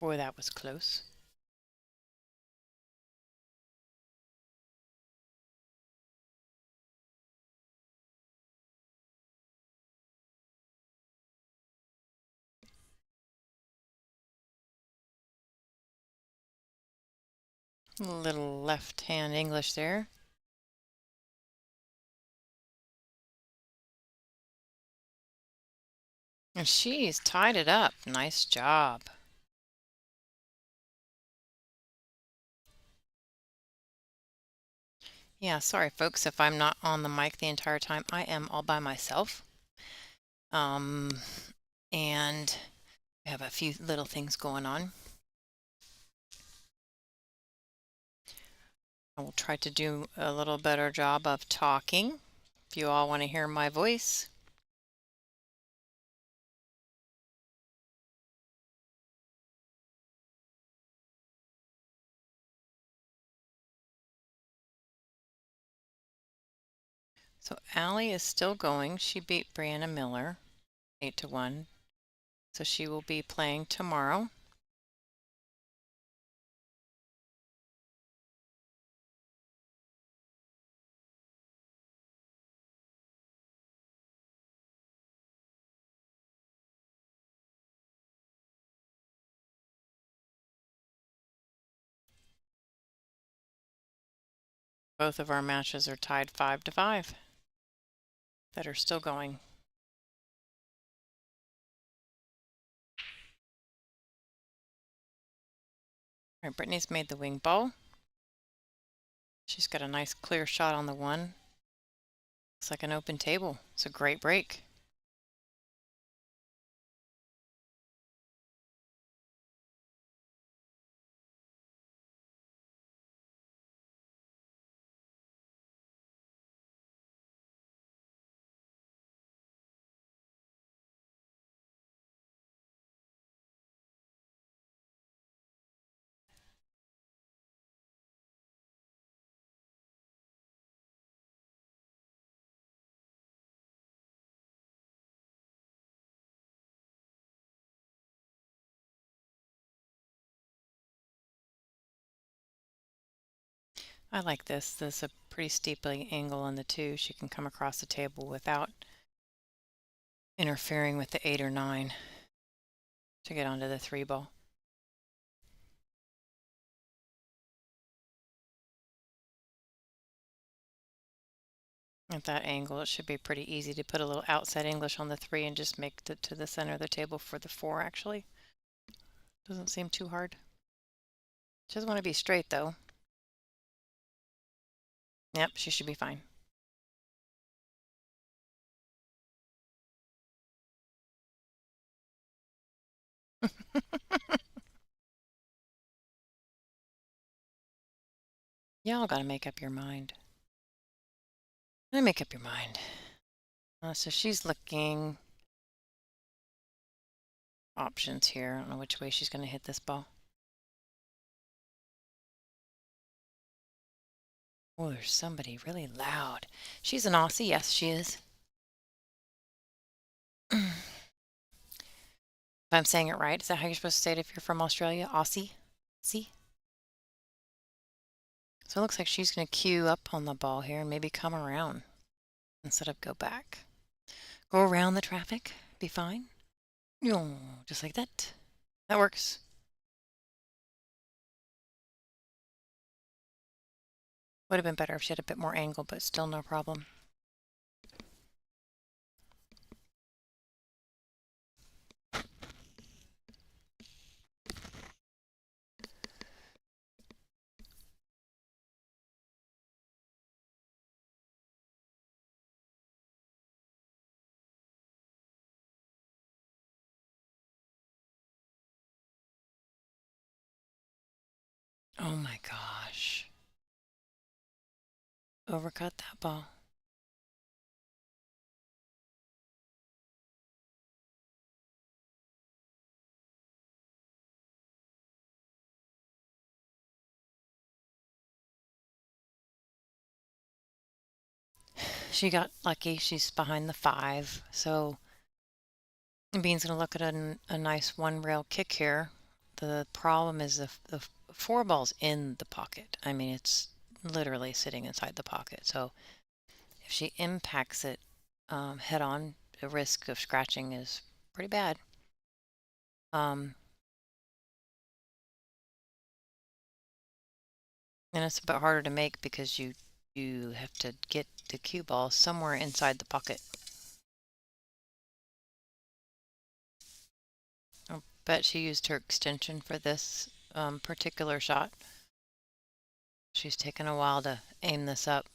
Boy, that was close. A little left-hand English there. And she's tied it up. Nice job. Yeah, sorry folks if I'm not on the mic the entire time. I am all by myself. And we have a few little things going on. I will try to do a little better job of talking if you all want to hear my voice. So Allie is still going. She beat Brianna Miller 8-1. So she will be playing tomorrow. Both of our matches are tied 5-5 that are still going. All right, Brittany's made the wing ball. She's got a nice clear shot on the one. Looks like an open table. It's a great break. I like this. There's a pretty steep angle on the 2. She can come across the table without interfering with the 8 or 9 to get onto the 3 ball. At that angle, it should be pretty easy to put a little outside English on the 3 and just make it to the center of the table for the 4, actually. Doesn't seem too hard. She doesn't want to be straight, though. Yep, she should be fine. Y'all gotta make up your mind. Make up your mind. So she's looking options here. I don't know which way she's going to hit this ball. Oh, there's somebody really loud. She's an Aussie. Yes, she is. If I'm saying it right, is that how you're supposed to say it if you're from Australia? Aussie? See? So it looks like she's going to queue up on the ball here and maybe come around instead of go back. Go around the traffic. Be fine. Just like that. That works. Would have been better if she had a bit more angle, but still no problem. Oh my gosh. Overcut that ball. She got lucky. She's behind the 5. So Bean's going to look at a nice 1 rail kick here. The problem is the 4 ball's in the pocket. I mean, it's literally sitting inside the pocket. So if she impacts it head on, the risk of scratching is pretty bad. And it's a bit harder to make because you have to get the cue ball somewhere inside the pocket. I'll bet she used her extension for this particular shot. She's taken a while to aim this up.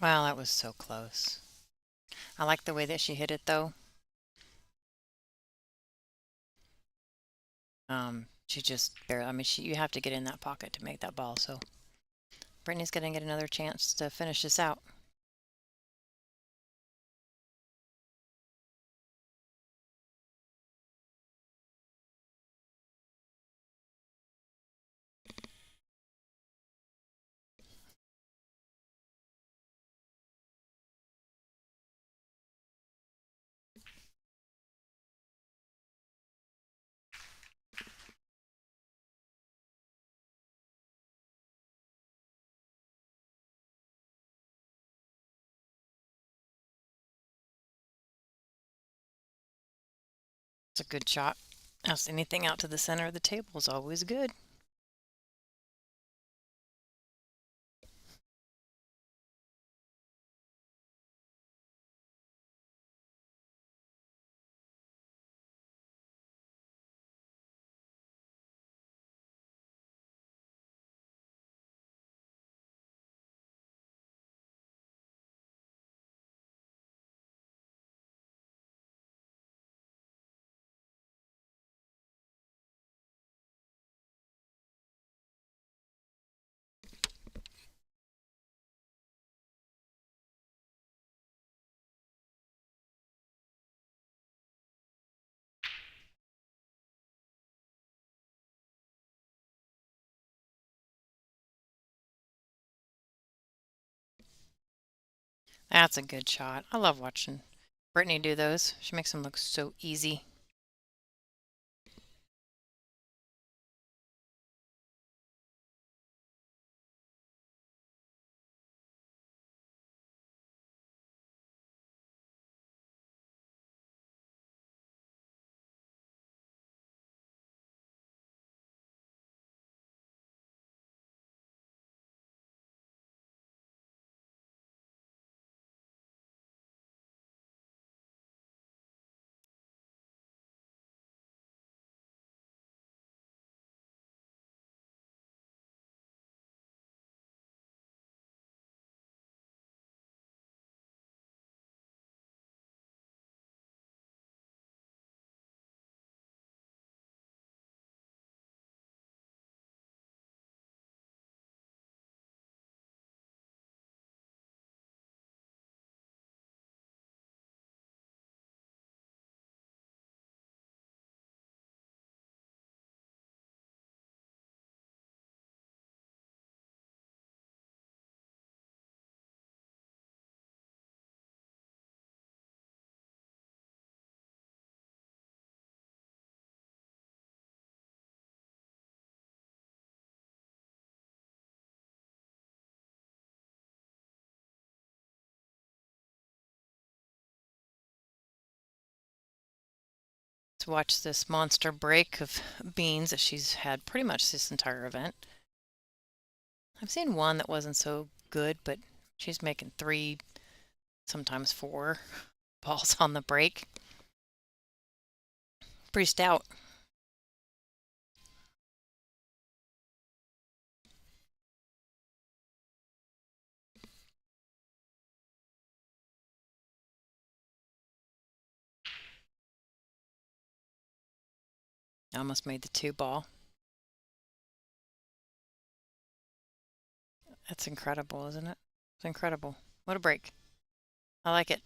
Wow, that was so close. I like the way that she hit it, though. She just barely, I mean, you have to get in that pocket to make that ball, so Brittany's going to get another chance to finish this out. It's a good shot. Anything out to the center of the table is always good. That's a good shot. I love watching Brittany do those. She makes them look so easy. To watch this monster break of beans that she's had pretty much this entire event. I've seen one that wasn't so good, but she's making 3, sometimes 4 balls on the break. Pretty stout. I almost made the 2 ball. That's incredible, isn't it? It's incredible. What a break. I like it.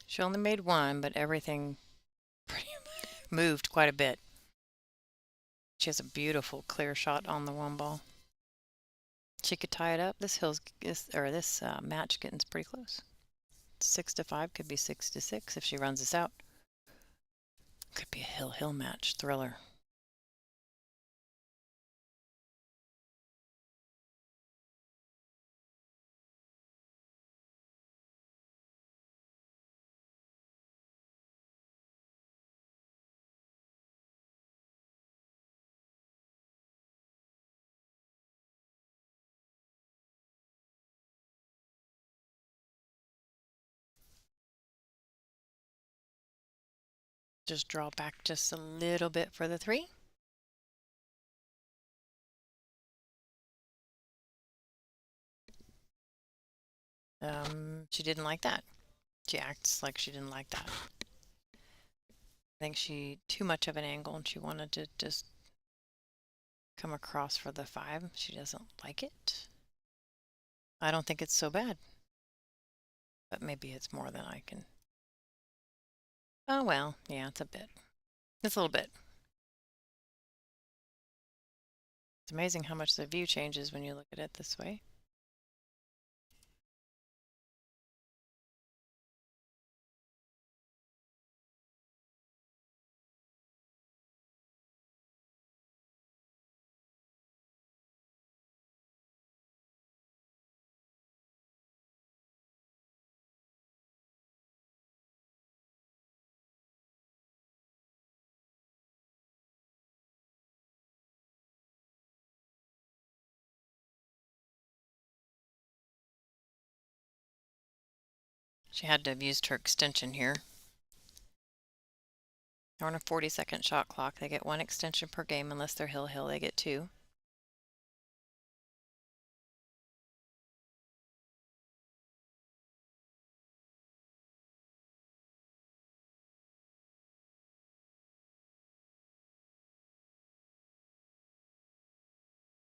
She only made 1, but everything pretty moved quite a bit. She has a beautiful clear shot on the 1 ball. She could tie it up. This match getting pretty close. 6-5 could be 6-6 if she runs this out. Could be a hill match thriller. Just draw back just a little bit for the 3. She didn't like that. She acts like she didn't like that. I think she too much of an angle and she wanted to just come across for the 5. She doesn't like it. I don't think it's so bad, but maybe it's more than I can. Oh well, yeah, it's a bit. It's a little bit. It's amazing how much the view changes when you look at it this way. She had to have used her extension here. They're on a 40-second shot clock. They get 1 extension per game unless they're hill, they get 2.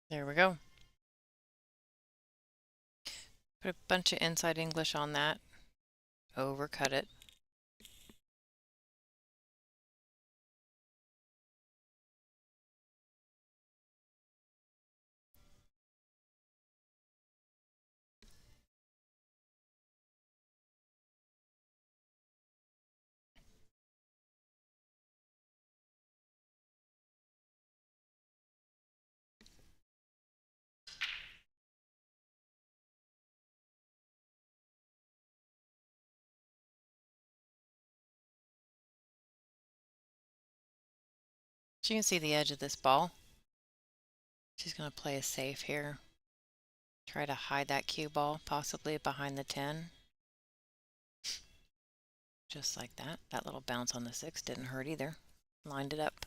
There we go. Put a bunch of inside English on that. Overcut it. So you can see the edge of this ball. She's going to play it safe here. Try to hide that cue ball, possibly behind the 10. Just like that. That little bounce on the 6 didn't hurt either. Lined it up.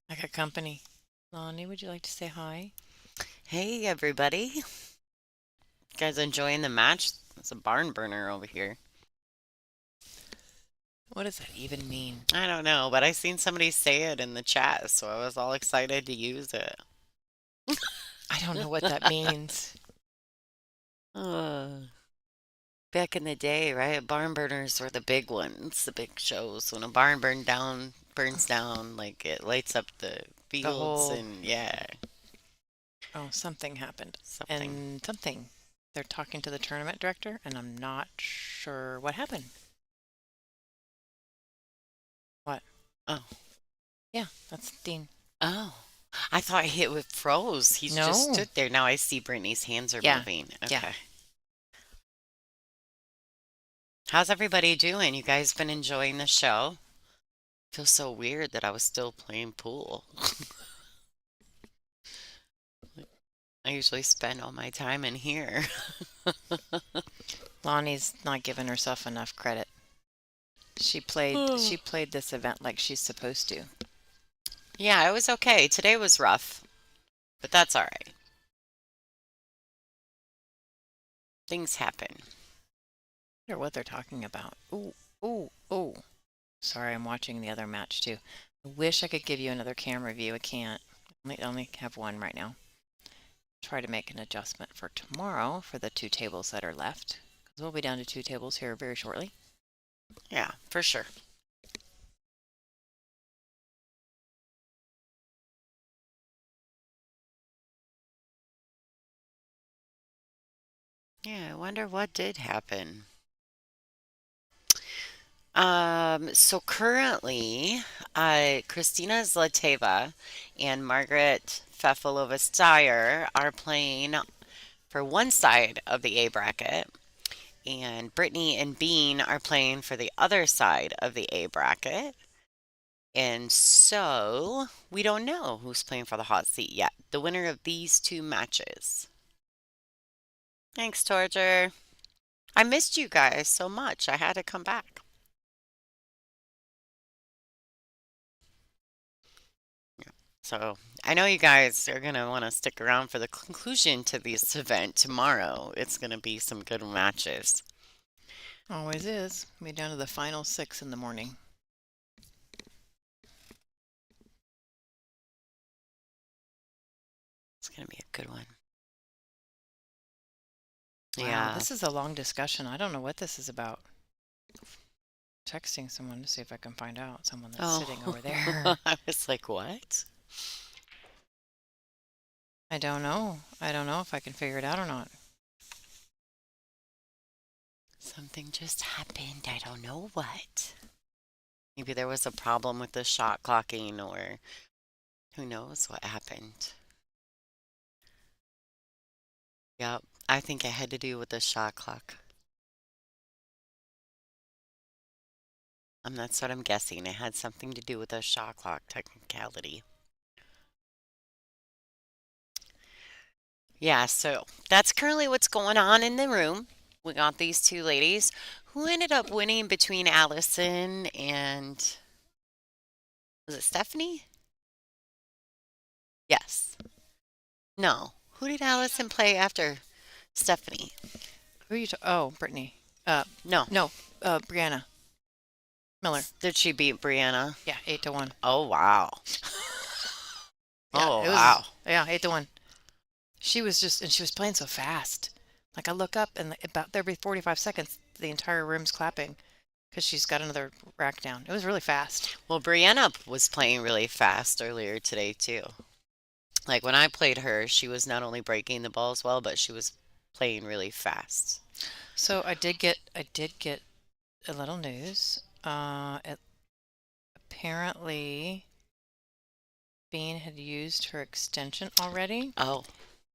I got company. Lonnie, would you like to say hi? Hey everybody. You guys enjoying the match? It's a barn burner over here. What does that even mean? I don't know, but I seen somebody say it in the chat, so I was all excited to use it. I don't know what that means. Uh, Back in the day, right? Barn burners were the big ones, the big shows. When a barn burns down, like it lights up the The fields whole, and yeah, oh, something happened. something. And something. They're talking to the tournament director, and I'm not sure what happened. What? Oh, Yeah, that's Dean. oh. I thought he it froze. He's just No. stood there. Now I see Brittany's hands are Yeah. moving. Yeah. Okay. How's everybody doing? You guys been enjoying the show? Feels so weird that I was still playing pool. I usually spend all my time in here. Lonnie's not giving herself enough credit. She played this event like she's supposed to. Yeah, it was okay. Today was rough. but that's all right. Things happen. I wonder what they're talking about. Ooh, ooh, ooh. Sorry, I'm watching the other match too. I wish I could give you another camera view. I can't. I only have one right now. Try to make an adjustment for tomorrow for the 2 tables that are left, because we'll be down to 2 tables here very shortly. Yeah, for sure. Yeah, I wonder what did happen. So currently, Christina Zlateva and Margaret Fefalova-Steyer are playing for one side of the A bracket, and Brittany and Bean are playing for the other side of the A bracket. And so we don't know who's playing for the hot seat yet. The winner of these 2 matches. Thanks, Torture. I missed you guys so much. I had to come back. So I know you guys are going to want to stick around for the conclusion to this event tomorrow. It's going to be some good matches. Always is. We're down to the final 6 in the morning. It's going to be a good one. Wow, Yeah. this is a long discussion. I don't know what this is about. Texting someone to see if I can find out. Someone that's sitting over there. I was like, what? I don't know. I don't know if I can figure it out or not. Something just happened. I don't know what. Maybe there was a problem with the shot clocking, or who knows what happened. Yep, I think it had to do with the shot clock. That's what I'm guessing. It had something to do with the shot clock technicality. Yeah, so that's currently what's going on in the room. We got these 2 ladies who ended up winning between Allison and, was it Stephanie? Yes. No. Who did Allison play after Stephanie? Who are you Oh, Brittany. No. No, Brianna Miller. Did she beat Brianna? Yeah, 8-1. Oh, wow. Yeah, Oh, it was. wow. Yeah, 8-1. She was playing so fast. Like I look up and about every 45 seconds, the entire room's clapping because she's got another rack down. It was really fast. Well, Brianna was playing really fast earlier today, too. Like when I played her, she was not only breaking the balls well, but she was playing really fast. So I did get a little news. Apparently Bean had used her extension already Oh,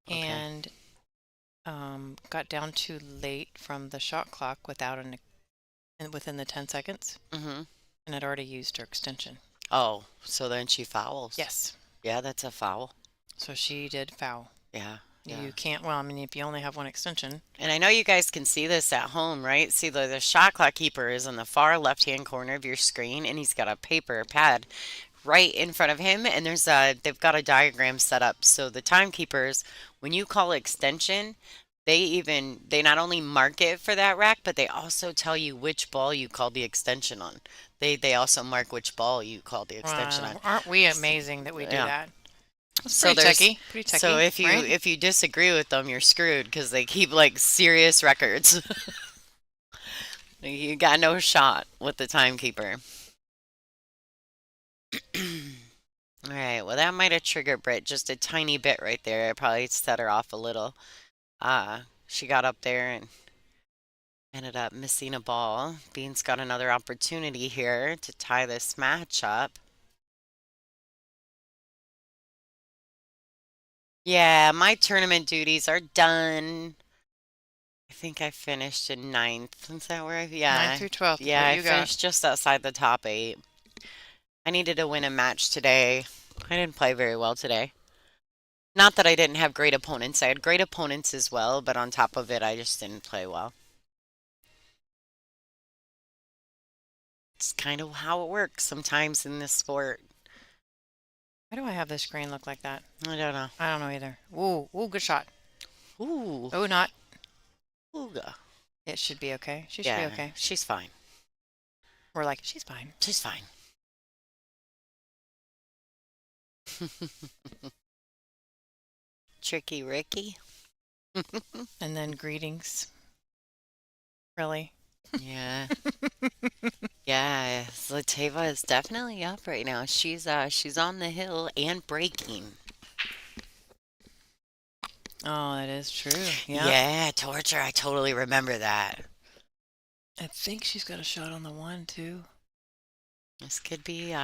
okay. and got down too late from the shot clock within the 10 seconds Mm-hmm. and had already used her extension. Oh, so then she fouls. Yes. Yeah, that's a foul. So she did foul. Yeah. Yeah. You can't, well, I mean, if you only have one extension. And I know you guys can see this at home, right? See, the shot clock keeper is in the far left-hand corner of your screen, and he's got a paper pad right in front of him, and they've got a diagram set up. So the timekeepers, when you call extension, they not only mark it for that rack, but they also tell you which ball you called the extension on. They also mark which ball you called the extension on. Aren't we amazing that we do Yeah. that? That's So pretty there's techy. Pretty techy. so right? if you disagree with them, you're screwed because they keep like serious records. You got no shot with the timekeeper. All right, well that might have triggered Britt just a tiny bit right there. It probably set her off a little. She got up there and ended up missing a ball. Bean's got another opportunity here to tie this match up. Yeah, my tournament duties are done. I think I finished in 9th. Is that where yeah. 9th through 12th. Yeah, What I you got? finished just outside the top 8. I needed to win a match today. I didn't play very well today. Not that I didn't have great opponents. I had great opponents as well, but on top of it, I just didn't play well. It's kind of how it works sometimes in this sport. Why do I have this screen look like that? I don't know. I don't know either. Ooh, ooh, good shot. Ooh, Oh, not. ooga. It should be okay. She should be Yeah, okay. she's fine. We're like, she's fine. She's fine. Tricky Ricky. And then greetings. Really? Yeah. Yeah, Zlateva is definitely up right now. She's on the hill and breaking. Oh, that is true. Yeah. Yeah, torture. I totally remember that. I think she's got a shot on the one, too. This could be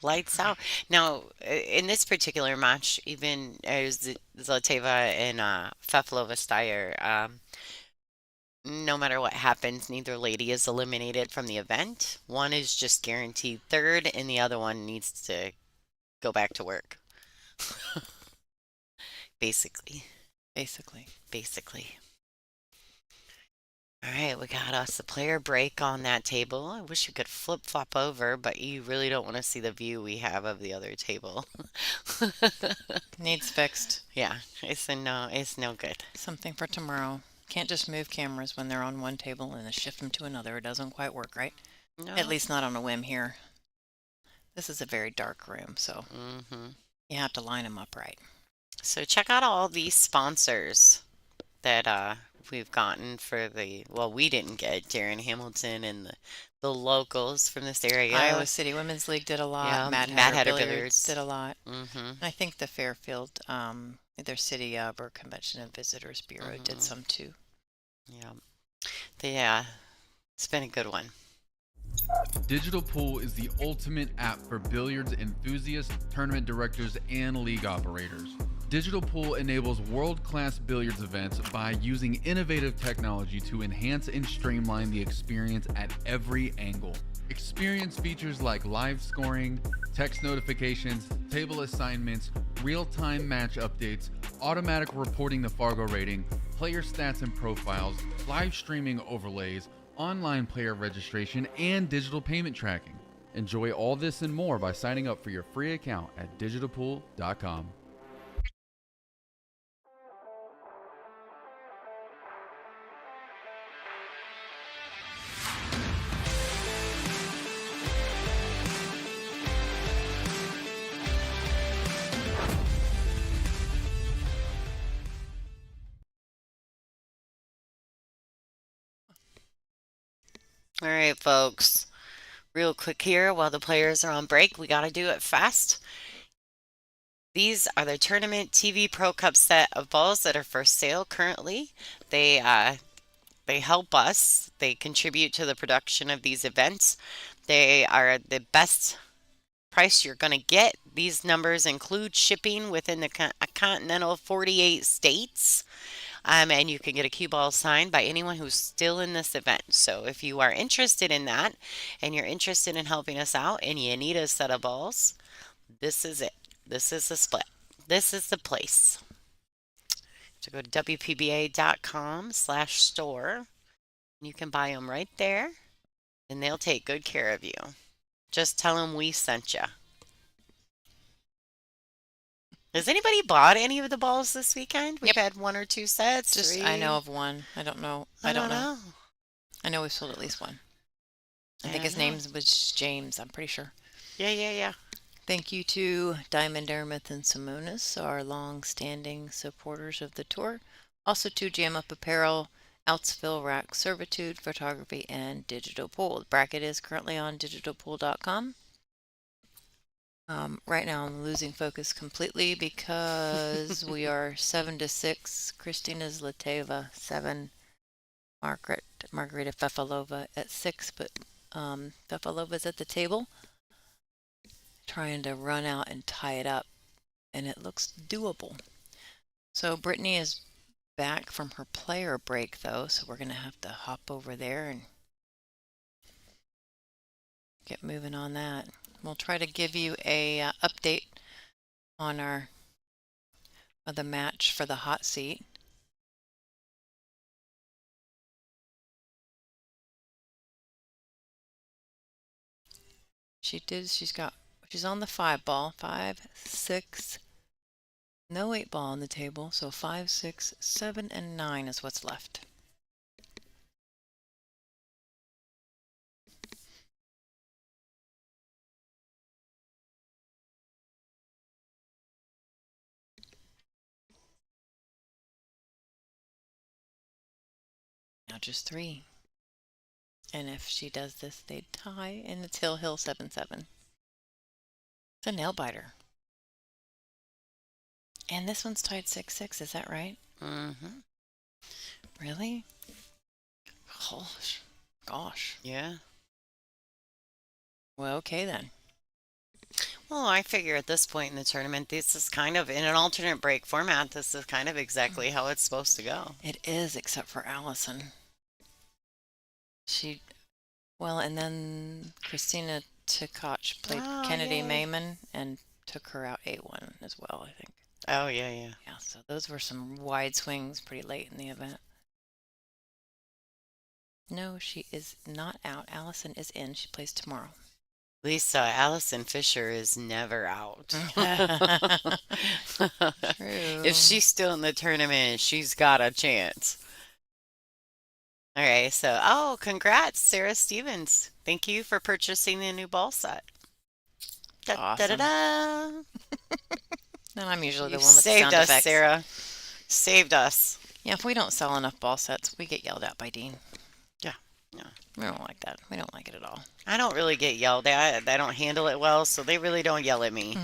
lights out. Now, in this particular match, even as Zlateva and Feflova Steyer, no matter what happens, neither lady is eliminated from the event. One is just guaranteed third, and the other one needs to go back to work. Basically. Basically. Basically. All right, we got us a player break on that table. I wish we could flip-flop over, but you really don't want to see the view we have of the other table. Needs fixed. Yeah, it's no good. Something for tomorrow. Can't just move cameras when they're on one table and then shift them to another. It doesn't quite work, right? No. At least not on a whim here. This is a very dark room, so you have to line them up right. So check out all these sponsors that we've gotten for well, we didn't get Darren Hamilton and the locals from this area. Iowa City Women's League did a lot. Yeah, Mad Mad Hatter Hatter Billiards Billiards. did a lot. Mm-hmm. And I think the Fairfield, either City or Convention and Visitors Bureau did some too. Yeah, it's been a good one. Digital Pool is the ultimate app for billiards enthusiasts, tournament directors, and league operators. Digital Pool enables world-class billiards events by using innovative technology to enhance and streamline the experience at every angle. Experience features like live scoring, text notifications, table assignments, real-time match updates, automatic reporting the Fargo rating, player stats and profiles, live streaming overlays, online player registration, and digital payment tracking. Enjoy all this and more by signing up for your free account at digitalpool.com. All right, folks. Real quick here, while the players are on break, we got to do it fast. These are the Tournament TV Pro Cup set of balls that are for sale currently. They help us. They contribute to the production of these events. They are the best price you're going to get. These numbers include shipping within the continental 48 states. And you can get a cue ball signed by anyone who's still in this event. So if you are interested in that and you're interested in helping us out and you need a set of balls, this is it. This is the split. This is the place. So go to WPBA.com/store. You can buy them right there and they'll take good care of you. Just tell them we sent you. Has anybody bought any of the balls this weekend? We've had one or two sets. Just, three. I know of one. I don't know. I don't know. I know we sold at least one. I think don't his know. name was James, I'm pretty sure. Yeah. Thank you to Diamond Airmouth and Simonis, our long-standing supporters of the tour. Also to Jam Up Apparel, Outsville Rack Servitude, Photography, and Digital Pool. The bracket is currently on digitalpool.com. Right now I'm losing focus completely because we are 7-6. Christina Zlateva 7. Margarita Fefalova at 6, but Fefalova's at the table trying to run out and tie it up, and it looks doable. So Brittany is back from her player break though, so we're gonna have to hop over there and get moving on that. We'll try to give you a update on the match for the hot seat. She She's on the 5 ball. 5, 6. No 8 ball on the table, so 5, 6, 7, and 9 is what's left. Now just 3. And if she does this, they'd tie, and it's Hill, Hill, 7, 7. It's a nail biter. And this one's tied 6, 6, is that right? Mm-hmm. Really? Gosh. Gosh. Yeah. Well, okay then. Well, I figure at this point in the tournament, this is kind of in an alternate break format. This is kind of exactly how it's supposed to go. It is, except for Allison. Well, and then Christina Tkach played Kennedy yay. Mayman and took her out 8-1 as well, I think. Oh, yeah, yeah. Yeah, so those were some wide swings pretty late in the event. No, she is not out. Allison is in. She plays tomorrow. Lisa, Allison Fisher is never out. True. If she's still in the tournament, she's got a chance. All right, so, congrats, Sarah Stevens. Thank you for purchasing the new ball set. Da, Awesome. da, da, da. And I'm usually You the one with the saved sound us, effects. Sarah. Saved us. Yeah, if we don't sell enough ball sets, we get yelled at by Dean. Yeah, yeah. We don't like that. We don't like it at all. I don't really get yelled at. I don't handle it well, so they really don't yell at me.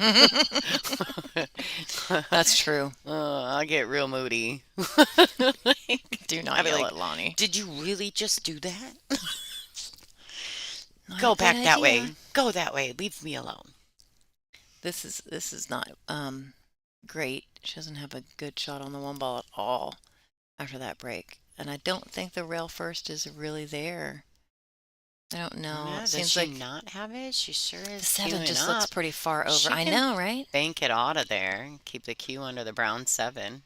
That's true. I get real moody. Do not I'd be yell like, at Lonnie. Did you really just do that? Not a Go good back that way. idea. Go that way. Leave me alone. This is not great. She doesn't have a good shot on the 1 ball at all after that break. And I don't think the rail first is really there. I don't know. Yeah, It does seems she like not have it? She sure the is 7 queuing just up. looks pretty far over. She I can know, right? bank it out of there. Keep the cue under the brown 7.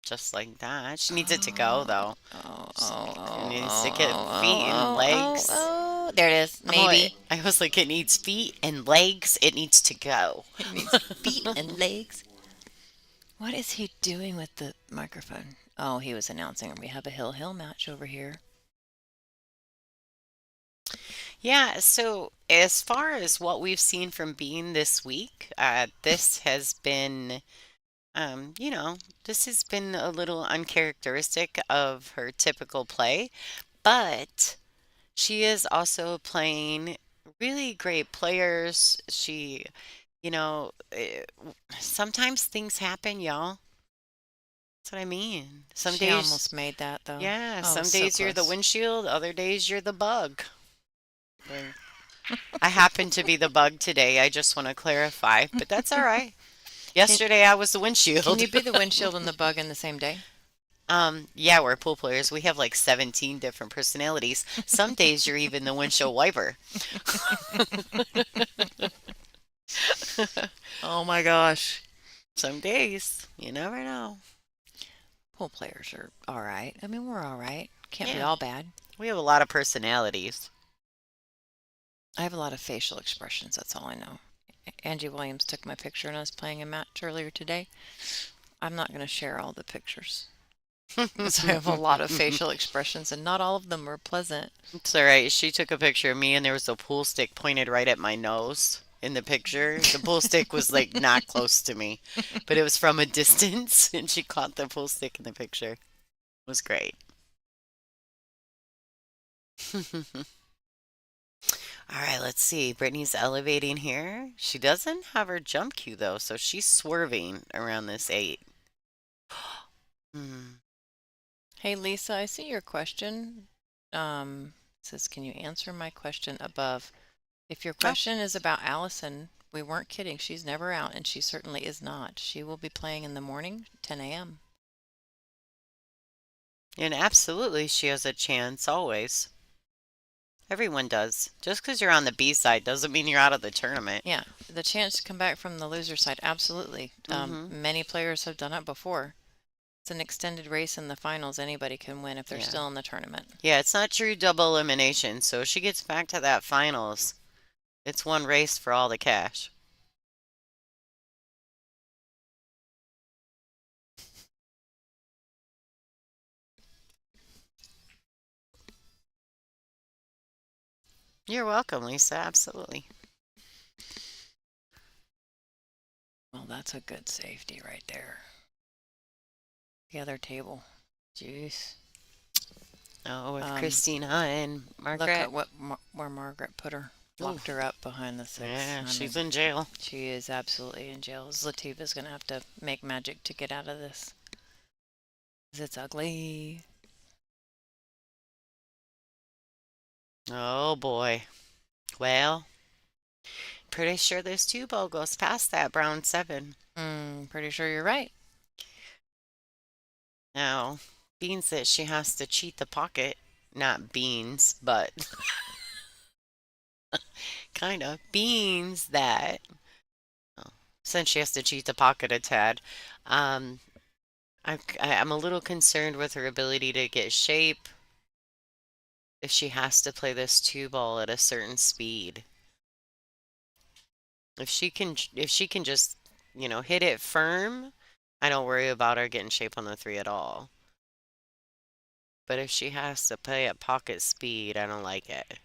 Just like that. She needs it to go, though. It needs to get feet and legs. Oh, there it is. I'm like- Maybe. I was like, it needs feet and legs. It needs to go. It needs feet and legs. What is he doing with the microphone? Oh, he was announcing we have a Hill Hill match over here. Yeah, so as far as what we've seen from Bean this week, this has been, this has been a little uncharacteristic of her typical play, but she is also playing really great players. She, sometimes things happen, y'all. That's what I mean. Some She days, almost made that though. yeah, Oh, some so days you're the close. windshield, other days you're the bug. I happen to be the bug today. I just want to clarify, but that's all right. Yesterday I was the windshield. Can you be the windshield and the bug in the same day? Yeah, we're pool players. We have like 17 different personalities. Some days you're even the windshield wiper. Oh my gosh. Some days, you never know. Pool players are all right. I mean, we're all right. Can't be Yeah. all bad. We have a lot of personalities. I have a lot of facial expressions. That's all I know. Angie Williams took my picture and I was playing a match earlier today. I'm not going to share all the pictures. So I have a lot of facial expressions and not all of them are pleasant. It's all right. She took a picture of me and there was a pool stick pointed right at my nose in the picture. The pool stick was like not close to me, but it was from a distance and she caught the pool stick in the picture. It was great. All right, let's see. Brittany's elevating here. She doesn't have her jump cue though, so she's swerving around this 8. Hey Lisa, I see your question. Says, can you answer my question above? If your question is about Allison, we weren't kidding. She's never out, and she certainly is not. She will be playing in the morning, 10 a.m. And absolutely, she has a chance always. Everyone does. Just because you're on the B side doesn't mean you're out of the tournament. Yeah, the chance to come back from the loser side, absolutely. Many players have done it before. It's an extended race in the finals. Anybody can win if they're still in the tournament. Yeah, it's not true double elimination. So if she gets back to that finals, it's one race for all the cash. You're welcome, Lisa. Absolutely. Well, that's a good safety right there. The other table. Jeez. Oh, with Um, Christina and Look at Margaret. where Margaret put her. Ooh, Locked her up behind the six. yeah, I she's mean, in jail. she is absolutely in jail. Zlativa's going to have to make magic to get out of this. 'Cause it's ugly. Oh boy. Well, pretty sure this two ball goes past that brown seven. Pretty sure you're right. Now, beans that she has to cheat the pocket. Not beans, but kind of beans that, oh, since she has to cheat the pocket a tad, um, I'm a little concerned with her ability to get shape if she has to play this two ball at a certain speed. If she can just, hit it firm, I don't worry about her getting shape on the three at all. But if she has to play at pocket speed, I don't like it.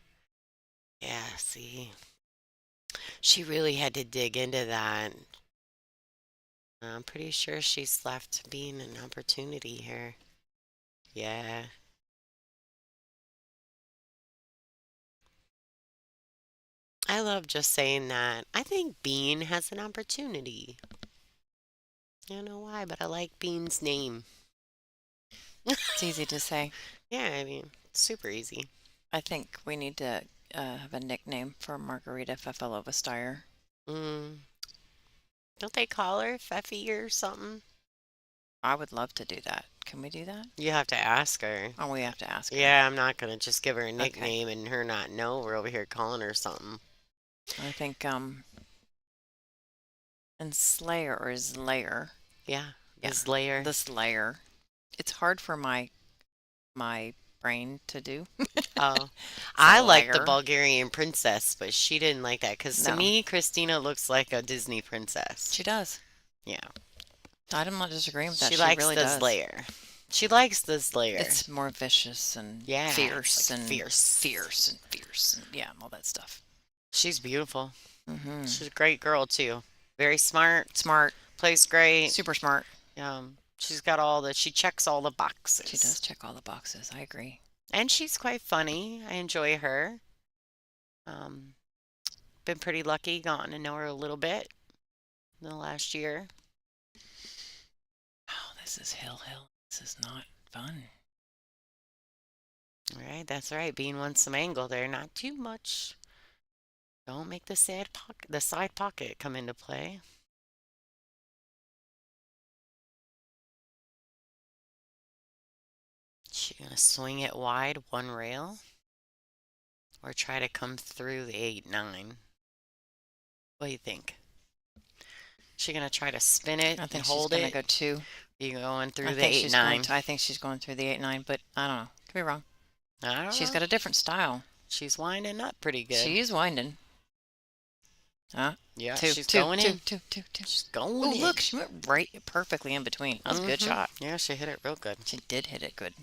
Yeah, see, she really had to dig into that. I'm pretty sure she's left being an opportunity here. Yeah. I love just saying that. I think Bean has an opportunity. I don't know why, but I like Bean's name. It's easy to say. Yeah, I mean, super easy. I think we need to have a nickname for Margarita Fefalova Steyer. Mm. Don't they call her Feffy or something? I would love to do that. Can we do that? You have to ask her. Oh, we have to ask her. Yeah, I'm not gonna just give her a Okay. nickname and her not know we're over here calling her something. I think and Slayer or Slayer. Yeah, Yeah, the Slayer. the Slayer. It's hard for my brain to do. Oh, I like the Slayer. Bulgarian princess, but she didn't like that because to No. me, Christina looks like a Disney princess. She does. Yeah, I'm not disagreeing with that. she She likes really the does. Slayer. She likes the Slayer. It's more vicious and Yeah, fierce it's like and fierce. and yeah, all that stuff. She's beautiful. Mm-hmm. She's a great girl too. Very smart. Smart, Plays great. super smart. She's got she checks all the boxes. She does check all the boxes. I agree. And she's quite funny. I enjoy her. Been pretty lucky, gotten to know her a little bit in the last year. Oh, this is Hill. This is not fun. All right, that's right. Bean wants some angle there, not too much. Don't make the side pocket come into play. She gonna swing it wide, one rail, or try to come through the 8-9. What do you think? She gonna try to spin it I and think hold she's it? gonna go 2. You going through I the think she's 8-9? I think she's going through the 8-9, but I don't know. Could be wrong. I don't She's know. got a different style. She's winding up pretty good. She is winding. Huh? Yeah, Two, she's two, going two, in. two, two, two. She's going Oh, in. look, she went right perfectly in between. That was a good shot. Yeah, she hit it real good. She did hit it good.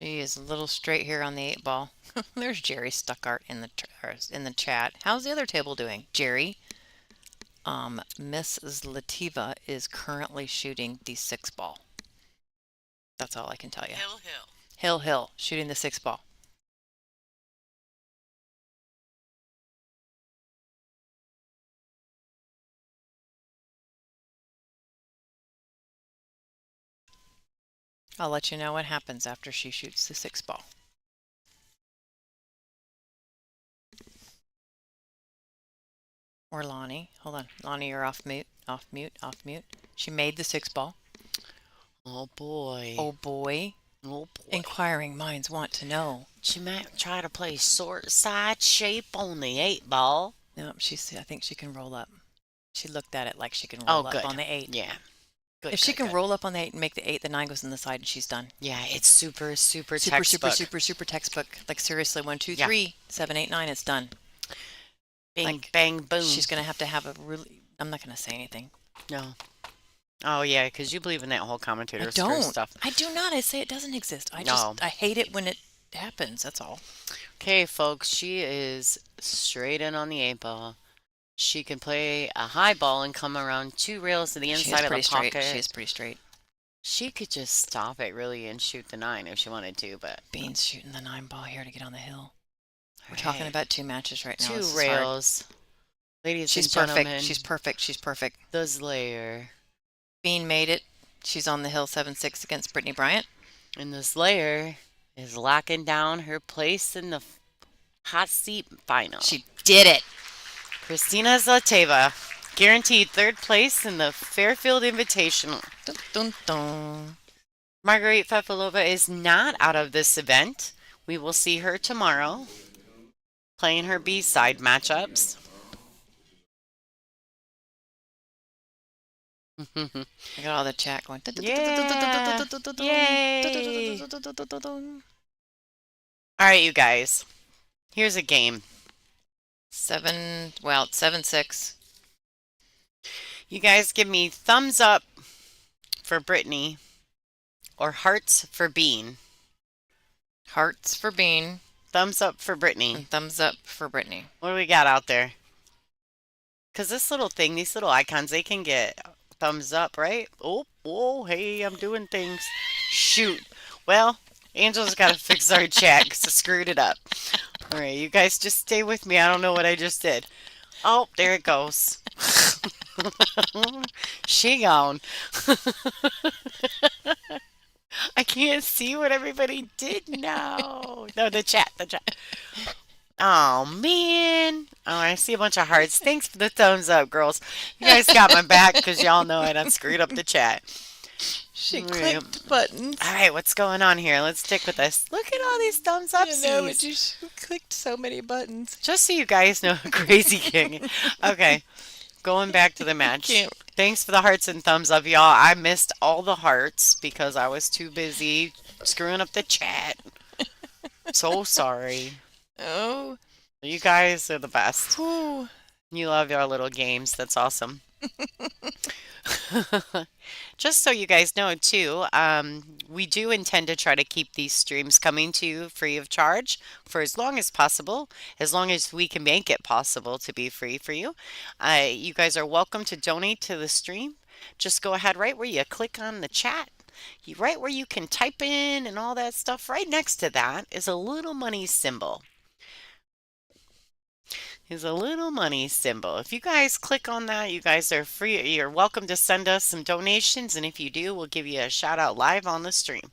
She is a little straight here on the 8 ball. There's Jerry Stuckart in the chat. How's the other table doing, Jerry? Miss Zlativa is currently shooting the 6 ball. That's all I can tell you. Hill shooting the 6 ball. I'll let you know what happens after she shoots the 6 ball. Or Lonnie. Hold on. Lonnie, you're off mute. Off mute. Off mute. She made the 6 ball. Oh boy. Oh boy. Oh boy. Inquiring minds want to know. She might try to play short side shape on the 8 ball. No, I think she can roll up. She looked at it like she can roll up good. on the 8. Yeah. If she can roll up on the 8 and make the 8, the 9 goes in the side and she's done. Yeah, it's super, super Super, textbook. super textbook. Like seriously, 1, 2, Yeah. 3, 7, 8, 9, it's done. Bing, Like, bang, boom. She's going to have a really, I'm not going to say anything. No. Oh, yeah, because you believe in that whole commentator stuff. I do not. I say it doesn't exist. I hate it when it happens. That's all. Okay, folks, she is straight in on the 8 ball. She can play a high ball and come around 2 rails to the inside of the pocket. She is pretty straight. She could just stop it really and shoot the 9 if she wanted to, but Bean's shooting the 9 ball here to get on the hill. We're talking about 2 matches right now. 2 rails. Ladies and gentlemen. She's perfect. The Slayer. Bean made it. She's on the hill 7-6 against Brittany Bryant. And the Slayer is locking down her place in the hot seat final. She did it. Kristina Zlateva, guaranteed 3rd place in the Fairfield Invitational. Dun, dun, dun. Marguerite Fefilova is not out of this event. We will see her tomorrow playing her B-side matchups. I got all the chat going. Yeah. Yay. All right, you guys. Here's a game. It's 7-6. You guys give me thumbs up for Brittany or hearts for Bean. Hearts for Bean. Thumbs up for Brittany. And thumbs up for Brittany. What do we got out there? Because this little thing, these little icons, they can get thumbs up, right? Oh, whoa, hey, I'm doing things. Shoot. Well, Angel's got to fix our chat because I screwed it up. All right, you guys just stay with me. I don't know what I just did. Oh, there it goes. She gone. I can't see what everybody did now. No, the chat. Oh, man. Oh, I see a bunch of hearts. Thanks for the thumbs up, girls. You guys got my back because y'all know I done screwed up the chat. She clicked buttons. All right, what's going on here? Let's stick with this. Look at all these thumbs up. You clicked so many buttons. Just so you guys know, crazy king. Okay, going back to the match. Thanks for the hearts and thumbs up, y'all. I missed all the hearts because I was too busy screwing up the chat. So sorry. Oh. You guys are the best. Whew. You love our little games. That's awesome. Just so you guys know, too, we do intend to try to keep these streams coming to you free of charge for as long as possible, as long as we can make it possible to be free for you. You guys are welcome to donate to the stream. Just go ahead right where you click on the chat. Right where you can type in and all that stuff. Right next to that is a little money symbol. Is a little money symbol. If you guys click on that, you guys are free. You're welcome to send us some donations, and if you do, we'll give you a shout out live on the stream.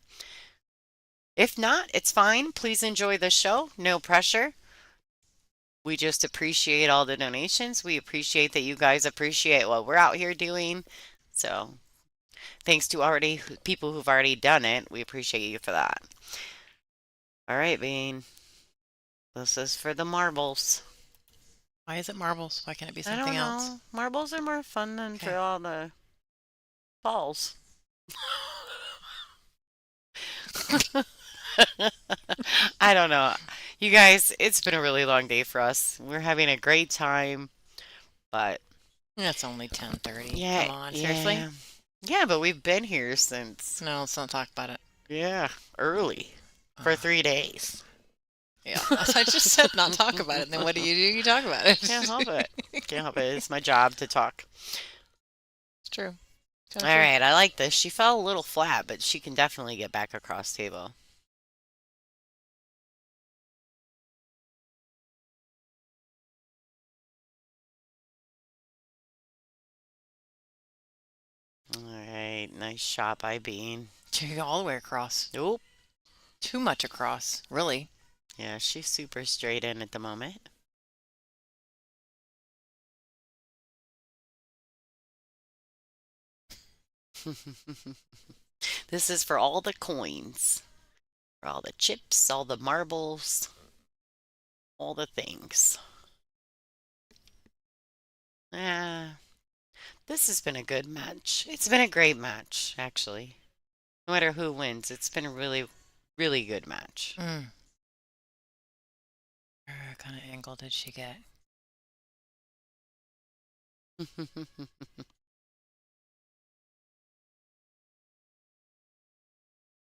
If not, it's fine. Please enjoy the show. No pressure. We just appreciate all the donations. We appreciate that you guys appreciate what we're out here doing. So thanks to people who've already done it. We appreciate you for that. All right, Bean. This is for the marbles. Why is it marbles? Why can't it be something I don't else? know. Marbles are more fun than for all the balls. I don't know. You guys, it's been a really long day for us. We're having a great time, but It's only 10:30. yeah, Come on, seriously? Yeah, but we've been here since No, let's not talk about it. early for 3 days. Yeah, I just said not talk about it. And then what do? You talk about it. Can't help it. Can't help it. It's my job to talk. It's true. All right, I like this. She fell a little flat, but she can definitely get back across table. All right, nice shot by Bean. She go all the way across. Nope. Too much across, really. Yeah, she's super straight in at the moment. This is for all the coins, for all the chips, all the marbles, all the things. This has been a good match. It's been a great match, actually. No matter who wins, it's been a really, really good match. What kind of angle did she get?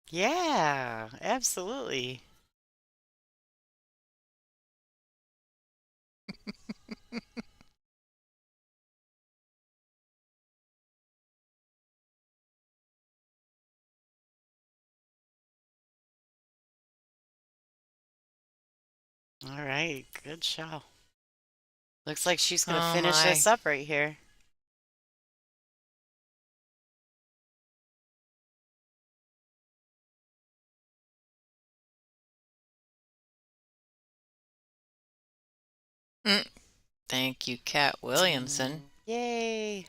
Yeah, absolutely. All right, good show. Looks like she's going to Oh finish my. this up right here. Mm. Thank you, Kat Williamson. Yay.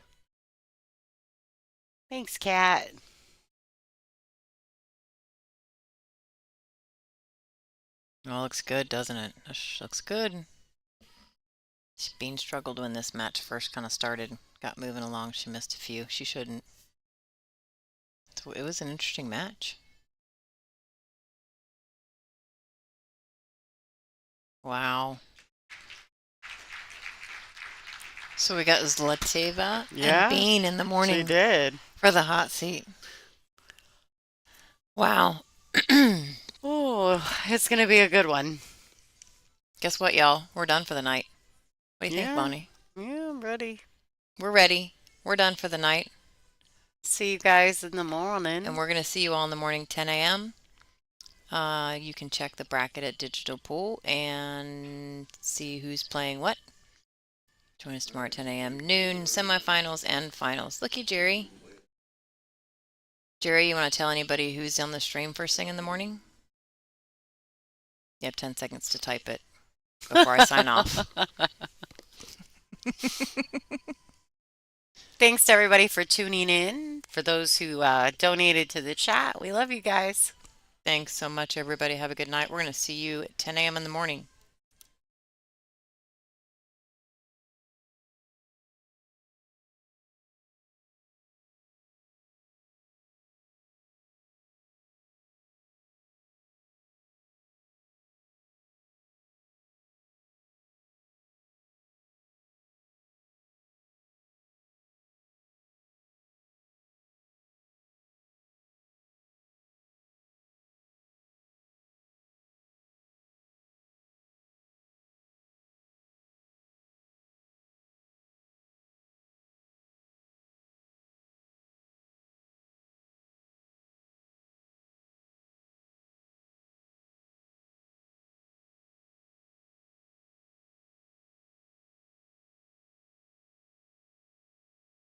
Thanks, Kat. Well, looks good, doesn't it? Looks good. Bean struggled when this match first kind of started. Got moving along. She missed a few. She shouldn't. So it was an interesting match. Wow. So we got Zlateva and Yeah, Bean in the she morning did. for the hot seat. Wow. Oh, it's going to be a good one. Guess what, y'all? We're done for the night. What do you think, Yeah. Bonnie? Yeah, I'm ready. We're ready. We're done for the night. See you guys in the morning. And we're going to see you all in the morning, 10 a.m. You can check the bracket at Digital Pool and see who's playing what. Join us tomorrow at 10 a.m. noon, semifinals and finals. Looky, Jerry. Jerry, you want to tell anybody who's on the stream first thing in the morning? You have 10 seconds to type it before I sign off. Thanks to everybody for tuning in. For those who donated to the chat, we love you guys. Thanks so much, everybody. Have a good night. We're going to see you at 10 a.m. in the morning.